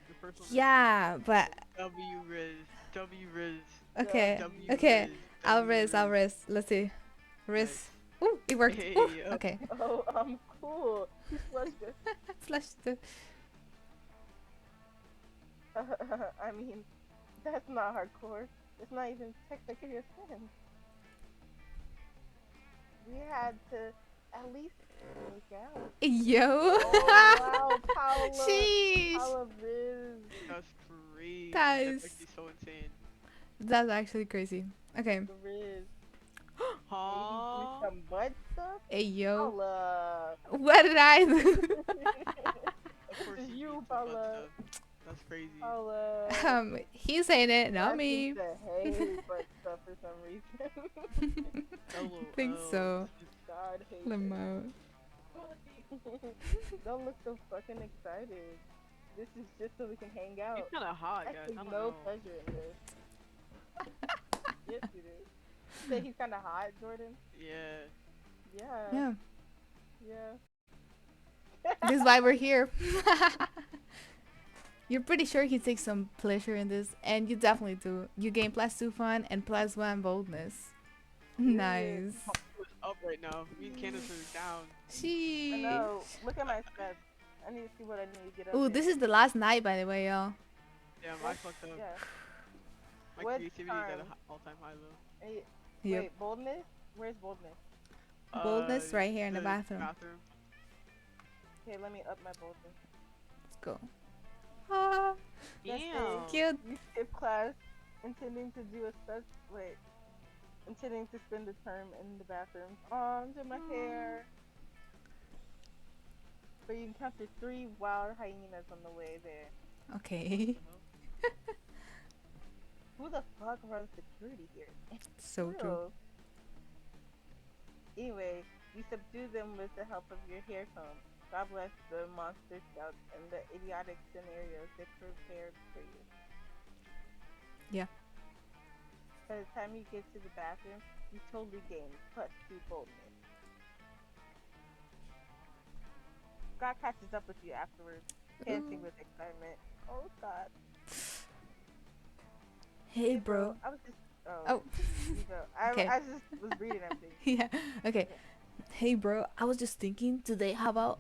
The first one was Yeah, but W Riz. W Riz. okay, W okay. Riz. I'll W risk. I'll risk. Let's see. Risk. Nice. Ooh, it worked. Hey, Ooh, yo. okay. Oh, cool. He flushed it. Flushed the. I mean, that's not hardcore. It's not even technically a sin. We had to at least make out. Yo. Oh, wow, Paula. Sheesh. Paula Riz. That's crazy. That That's is- actually so insane. That's actually crazy. Okay. The Riz. Huh? Maybe do some butt stuff? Hey yo. Paula. What did I do? Of course This is he you, beats some butt Paula. stuff. That's crazy. Paula. He's saying it, not I me. used to hate butt stuff for some reason. Think LOL. so. God hates it. Limo. Don't look so fucking excited. This is just so we can hang out. He's kind of hot, I guys. take I don't no know. pleasure in this. Yes, you do. You say he's kind of hot, Jordan? Yeah. Yeah. Yeah. Yeah. This is why we're here. You're pretty sure he takes some pleasure in this, and you definitely do. You gain +2 fun and +1 boldness. Nice. Who's up right now? Me and Candace are down. I Sheesh. know. Look at my steps. I need to see what I need to get up Ooh, here. this is the last night, by the way, y'all. Damn, I fucked up. Yeah. My What creativity is at an time? all-time high though. Hey, Yep. Wait, boldness? Where's boldness? Boldness right here in the The bathroom. bathroom. Okay, let me up my boldness. Let's go. Ah, Let's say Damn. cute. you skip class, intending to do a stuff. Wait, intending to spend the term in the bathroom. Oh, do my hair. But you encounter three wild hyenas on the way there. Okay. The hell? Who the fuck runs security here? So true. Real. Anyway, you subdue them with the help of your hair comb. God bless the monster scouts and the idiotic scenarios they prepared for you. Yeah. By the time you get to the bathroom, you totally gained +2 boldness. God catches up with you afterwards, panting Ooh. with excitement. Oh God. Hey, bro. I was just. Oh, Oh. you go. Okay. I just was reading everything. Yeah. Okay. Okay. Hey, bro. I was just thinking today about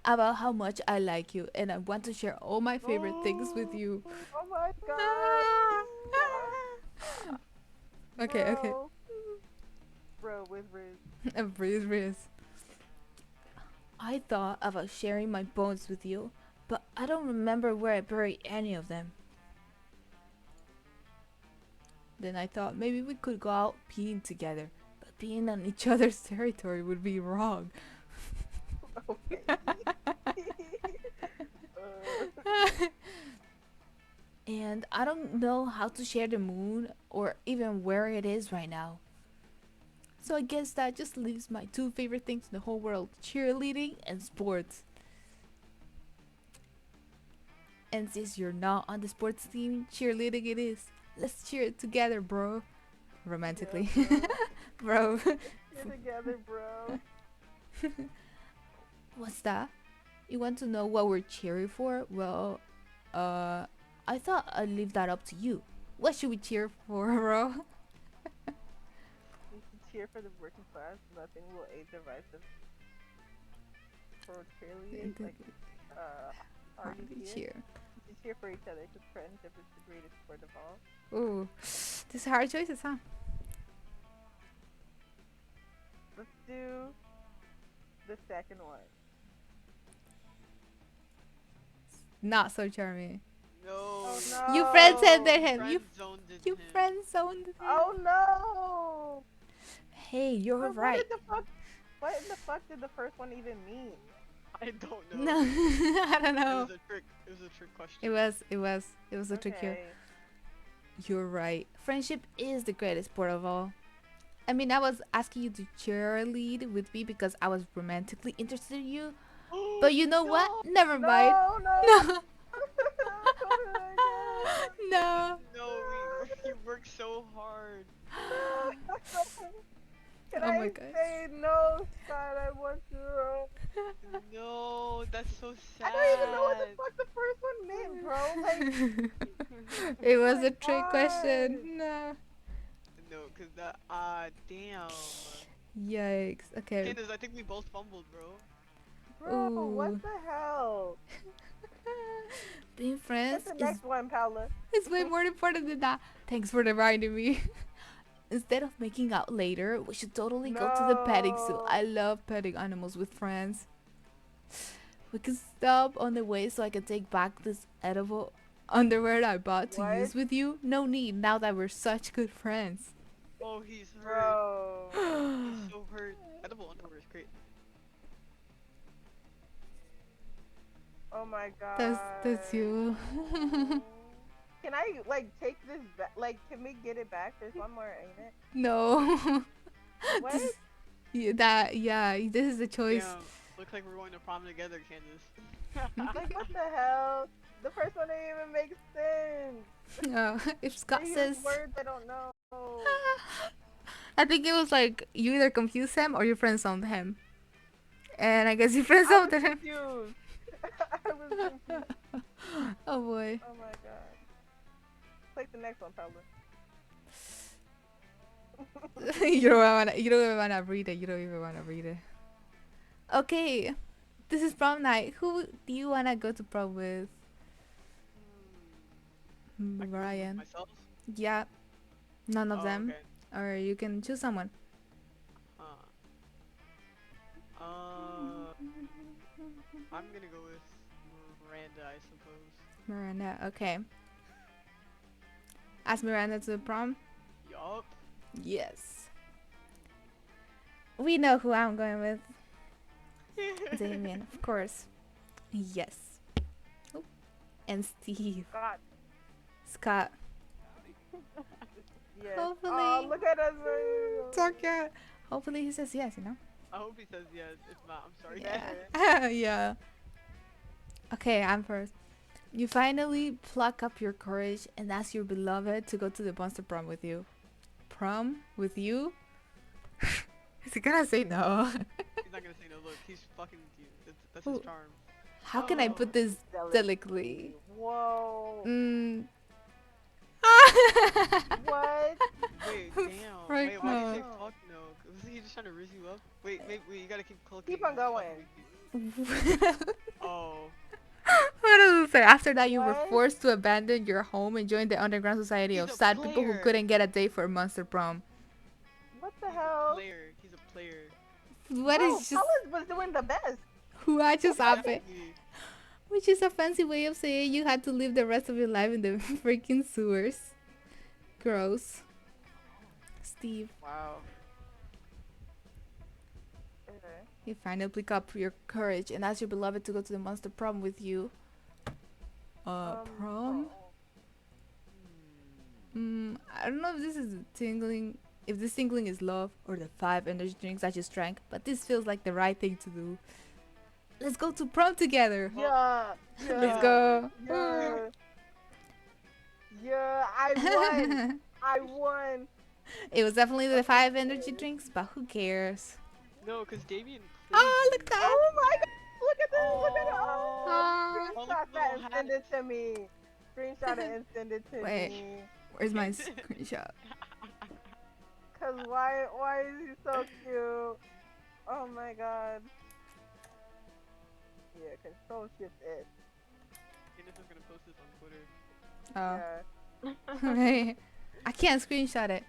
how much I like you, and I want to share all my favorite things with you. Oh my God. Okay. Okay. Bro. Bro with Riz. Breeze, breeze. I thought about sharing my bones with you, but I don't remember where I buried any of them. Then I thought maybe we could go out peeing together, but being on each other's territory would be wrong. Okay. And I don't know how to share the moon or even where it is right now. So I guess that just leaves my two favorite things in the whole world, cheerleading and sports. And since you're not on the sports team, cheerleading it is. Let's cheer it together, bro. Romantically. Yeah, Bro. You're together, bro. What's that? You want to know what we're cheering for? Well, I thought I'd leave that up to you. What should we cheer for, bro? We should cheer for the working class. Nothing will aid the rise of pro cheerleaders. Like, Hardy already cheer. cheer. We should cheer for each other because friendship is the greatest sport of all. Ooh, these are hard choices, huh? Let's do the second one. Not so charming. No. Oh no. You friend zoned him. Friend zoned You him. friend zoned him. Oh no. Hey, you're But right. What in the fuck did the first one even mean? I don't know. No, I don't It know. was a trick. It was a trick question. It was a trick here. Okay. You're right. Friendship is the greatest sport of all. I mean, I was asking you to cheerlead with me because I was romantically interested in you. But you know what? Never mind. No. No. No. No, we worked so hard. Can Oh my I gosh. say no, Scott? I want to. No, that's so sad. I don't even know what the fuck the first one meant, bro. Like, It was my a trick God. question. No. No, cause that damn. Yikes. Okay. Candace, I think we both fumbled, bro. Bro, Ooh. what the hell? Being friends What's the next one, Paula? is way more important than that. Thanks for reminding me. Instead of making out later, we should totally go to the petting zoo. I love petting animals with friends. We can stop on the way so I can take back this edible underwear I bought to What? use with you. No need now that we're such good friends. Oh, he's hurt. Bro. He's so hurt. Edible underwear is great. Oh my God. That's you. Can I like take this back? Like, can we get it back? There's one more, ain't it? No. What? Yeah, this is the choice. Damn, looks like we're going to prom together, Candace. Like, what the hell? The first one didn't even make sense. No, if Scott They use says, words I don't know. I think it was like you either confuse him or you friend zoned him, and I guess you friend I was zoned him. confused. I was confused. Oh boy. Oh my God. Click the next one, Paula. You don't even wanna read it. You don't even wanna read it. Okay, this is prom night. Who do you wanna go to prom with? I can go with Brian. myself. Yeah, none of Oh, them. okay. Or you can choose someone. Huh. I'm gonna go with Miranda, I suppose. Miranda. Okay. Ask Miranda to the prom. Yup. Yes. We know who I'm going with. Damien, of course. Yes. Oh. And Steve. God. Scott. Yes. Hopefully. Oh, look at us. Talk it. Hopefully he says yes, you know? I hope he says yes. If not, I'm sorry. Yeah. Yeah. Okay, I'm first. You finally pluck up your courage and ask your beloved to go to the monster prom with you. Prom with you? Is he gonna say no? He's not gonna say no. Look, he's fucking with you. That's Ooh. his charm. How can I put this delicately? Whoa. Mm. What? Wait, damn. Right Wait, why did you say now. fuck no? Was he just trying to rizz you up? Wait, you gotta keep clicking. Keep on going. Oh. What does it say? After that, you were What? forced to abandon your home and join the underground society He's of a sad people who player. couldn't get a date for a monster prom. What the He's a hell? player. He's a player. What Bro, is just Paula's was doing the best. who I just happened? Exactly. Which is a fancy way of saying you had to live the rest of your life in the freaking sewers. Gross. Steve, Wow. Okay. you finally pick up your courage and ask your beloved to go to the monster prom with you. Prom? I don't know if this is tingling, if this tingling is love or the 5 energy drinks I just drank, but this feels like the right thing to do. Let's go to prom together. Yeah. Yeah. Let's go. Yeah. Yeah, I won. I won. It was definitely the 5 energy drinks, but who cares? No, because Damien. Oh, look at that. Oh my god. Look at this. Look at it. Aw. Oh, All screenshot the that and little send it to me. Screenshot it and send it to Wait. me. Where's my screenshot? Cause why is he so cute? Oh my god. Yeah, control shift S. Candace is gonna post this on Twitter. Oh, Yeah. right. I can't screenshot it.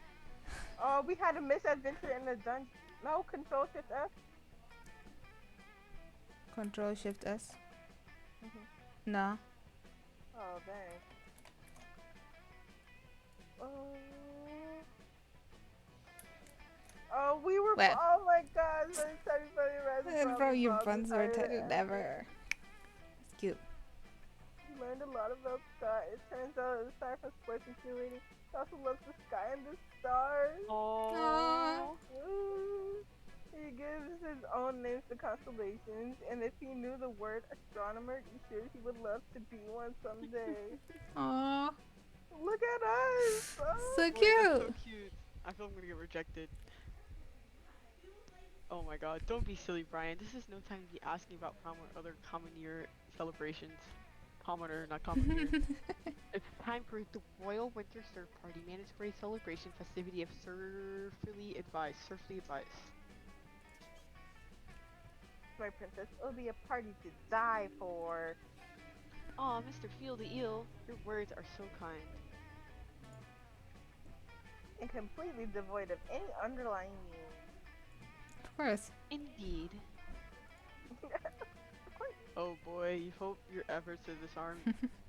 Oh, we had a misadventure in the dungeon. No, control shift S. Control Shift S. Mhm. No. Oh dang. Oh, we were. Well. Oh my god, so everybody Bro, your buns were never. It's cute. Learned a lot about Scott. It turns out it's time for sports and cheerleading. He also loves the sky and the stars. Aww. Ooh. He gives his own names to constellations, and if he knew the word astronomer, you sure he would love to be one someday. Aww. Look at us! Oh. So Wait, that's cute. so cute. I feel I'm gonna get rejected. Oh my god, don't be silly, Brian. This is no time to be asking about prom or other common year celebrations. Commoner, not common year. It's time for the Royal Winter Surf Party, mandatory celebration festivity of surfly advice. My princess, it'll be a party to die for. Aw, Mr. Field the Eel, your words are so kind. And completely devoid of any underlying meaning. Of course. Indeed. Oh boy, you hope your efforts to disarm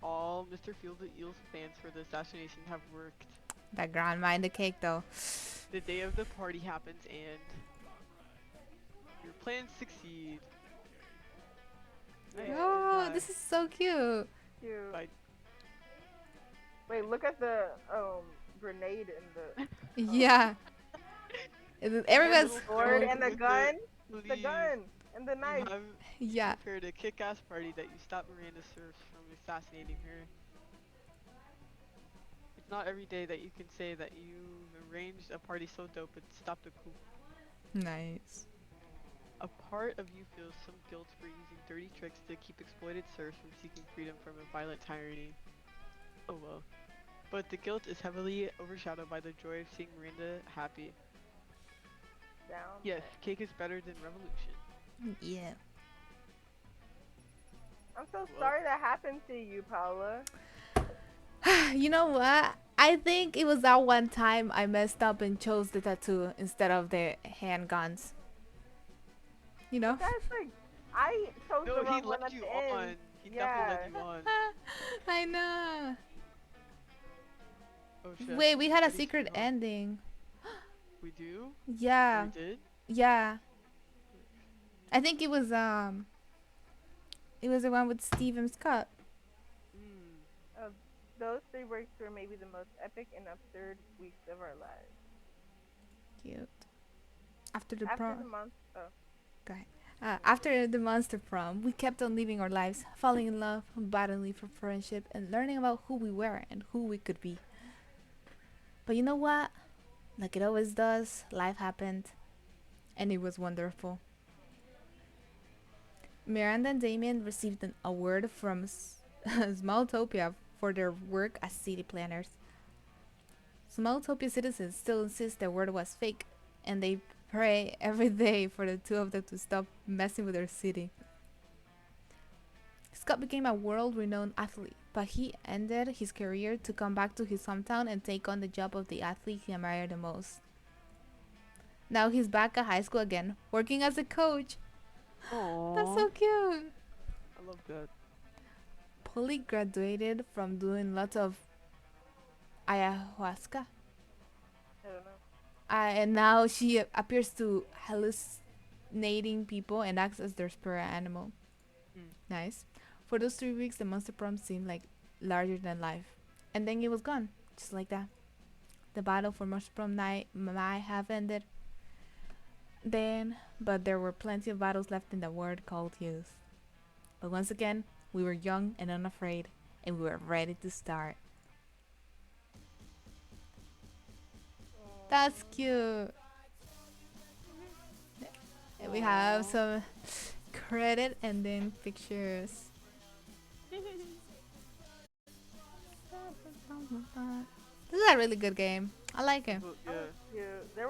all Mr. Field the Eel's plans for the assassination have worked. That grandma in the cake, though. The day of the party happens and your plans succeed. Nice, Oh, good this is so cute. Cute. Bye. Wait, look at the grenade in the Yeah. Everyone's. Little sword dog and the with gun. The please, gun and the you knife. have Yeah. prepared a kick-ass party that you stop Miranda Surf from assassinating her. It's not every day that you can say that you've arranged a party so dope it stopped a coup. Nice. A part of you feels some guilt for using dirty tricks to keep exploited serfs from seeking freedom from a violent tyranny. Oh well. But the guilt is heavily overshadowed by the joy of seeing Miranda happy. Down. Yes, cake is better than revolution. Yeah. I'm so Well- sorry that happened to you, Paula. You know what? I think it was that one time I messed up and chose the tattoo instead of the handguns. You know? That's like I chose the No, he wrong one led at you the end. on. He definitely led Yeah. you on. I know. Oh, chef, Wait, we you had a ready to secret ending. We do? Or we Yeah, did? yeah. I think it was the one with Steve and Scott. Hmm. Uh, those 3 weeks were maybe the most epic and absurd weeks of our lives. Cute. After the After the prom. month, oh, Okay. After the monster prom, we kept on living our lives, falling in love, battling for friendship, and learning about who we were and who we could be. But you know what? Like it always does, life happened, and it was wonderful. Miranda and Damien received an award from Smalltopia for their work as city planners. Smalltopia citizens still insist their word was fake, and they pray every day for the two of them to stop messing with their city. Scott became a world renowned athlete, but he ended his career to come back to his hometown and take on the job of the athlete he admired the most. Now he's back at high school again, working as a coach. That's Aww. so cute. I love that. Polly graduated from doing lots of ayahuasca, I don't know. and now she appears to hallucinating people and acts as their spirit animal. Hmm. Nice. For those 3 weeks, the monster prom seemed like larger than life, and then it was gone, just like that. The battle for monster prom night might have ended then, but there were plenty of battles left in the world called youth. But once again, we were young and unafraid, and we were ready to start. That's cute. And we have Aw. some credit and then pictures. This is a really good game. I like it. That was Yeah. cute. There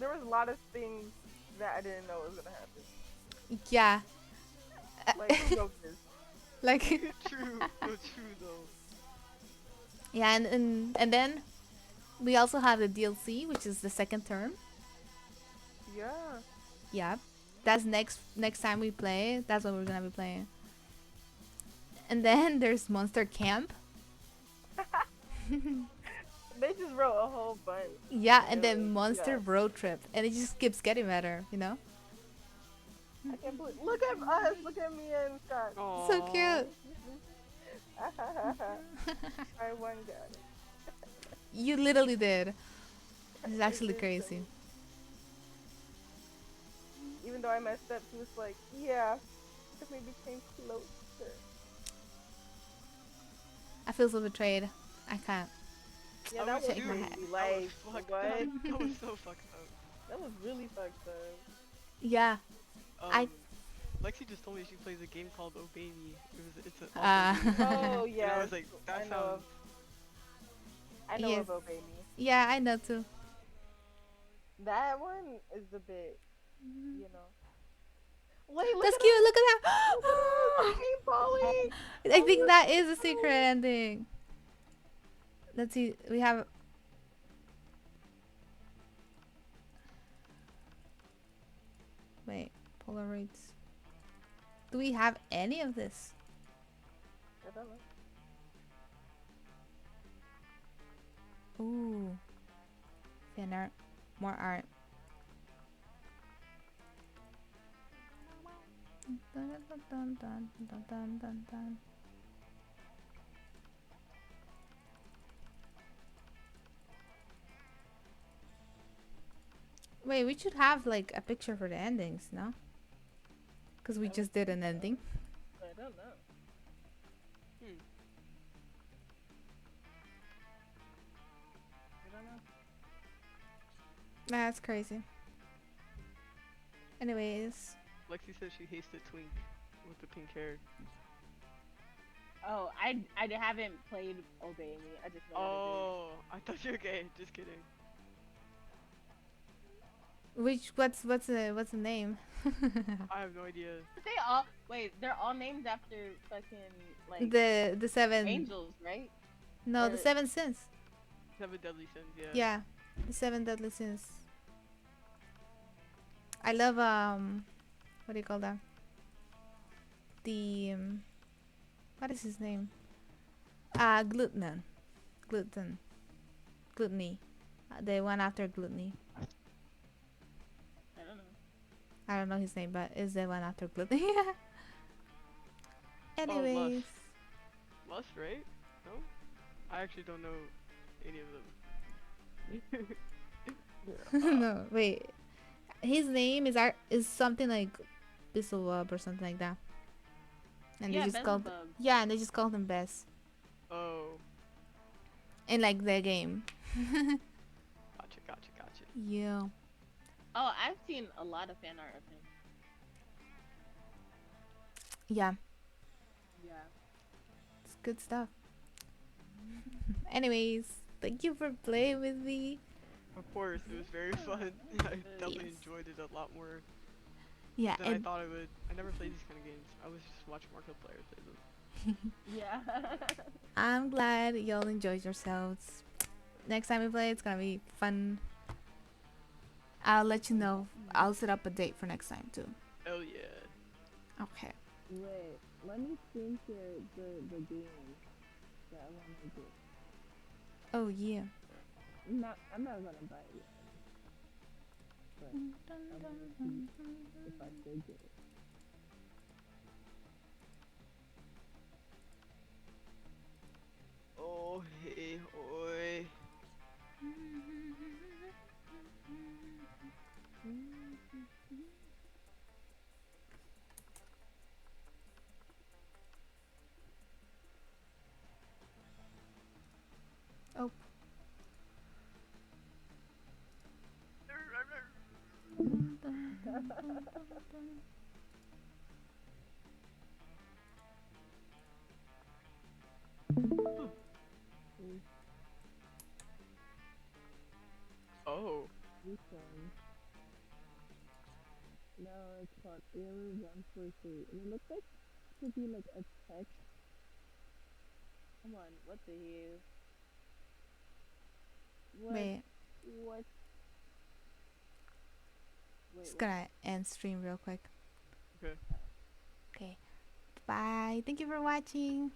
was a lot of things that I didn't know was gonna happen. Yeah. Like who wrote this? Like True. So true though. yeah, and then we also have the DLC, which is the second term. Yeah. Yeah. That's next time we play. That's what we're gonna be playing. And then there's Monster Camp. They just wrote a whole bunch. Yeah, and It was, then Monster yeah. Road Trip, and it just keeps getting better. You know. I can't believe. Look at us. Look at me and Scott. So Aww. cute. I won, got it. You literally did. This is I actually did crazy. so. Even though I messed up, she was like, "Yeah, if we became closer." I feel so betrayed. I can't. Yeah, I that was was shake my too. head. crazy. That was Like, fucked what? up. That was so fucked up. That was really fucked up. Yeah. I- Um, Lexi just told me she plays a game called Obey Me. It's an Uh, awesome game. Oh And I yes, was like, that I know sounds. of. I know Yes. of Obey Me. Yeah, I know too. That one is a bit, you know. Wait, look That's at cute. us! Look at Look at us! We that. came falling. I Oh, think look that at is a secret us. ending. Let's see. We have. Wait. Polaroids. Do we have any of this? I don't know. Ooh. Fan art. More art. Dun, dun, dun, dun, dun, dun, dun, dun. Wait, we should have like a picture for the endings, no? Because we I would just did think an so. ending. I don't know. Hmm. I don't know. That's crazy. Anyways, Lexi says she hates the twink with the pink hair. Oh, I haven't played Obey Me. I just know Oh, I thought you were gay. Just kidding. what's the name? I have no idea. what it is. They all wait. They're all named after fucking like The seven. angels, right? No, the or- seven sins. Seven deadly sins. Yeah. Yeah, the seven deadly sins. I love what do you call that? the what is his name? Gluten, gluten, gluttony. The one after gluttony. I don't know. I don't know his name, but it's the one after gluttony. Oh, Lust. Anyways, Lust, right? No? I actually don't know any of them. no, wait. His name is something like Bissellwub or something like that. And they Yeah, just called Beelzebub. yeah, and they just called him Bess Oh, in like the game. gotcha, gotcha, gotcha. Yeah, Oh, I've seen a lot of fan art of him. yeah, Yeah. it's good stuff. Anyways, thank you for playing with me. Of course, it was very fun. I definitely Yes. enjoyed it a lot more Yeah, than I and thought I would. I never played these kind of games. I was just watching Markiplier play them. Yeah. I'm glad y'all enjoyed yourselves. Next time we play, it's gonna be fun. I'll let you know. I'll set up a date for next time too. Hell yeah. Okay. Wait, let me screen share the game that I want to do. Oh yeah. I'm not gonna buy it yet, but I want to see if I should get it. Oh, hey, hoy. Oh. Oh. Which one? No, it's called Error 143. And it looks like it could be like a text. Come on, what the hell? What? Wait, What? Wait, just what? gonna end stream real quick. Okay. Okay. Bye. Thank you for watching.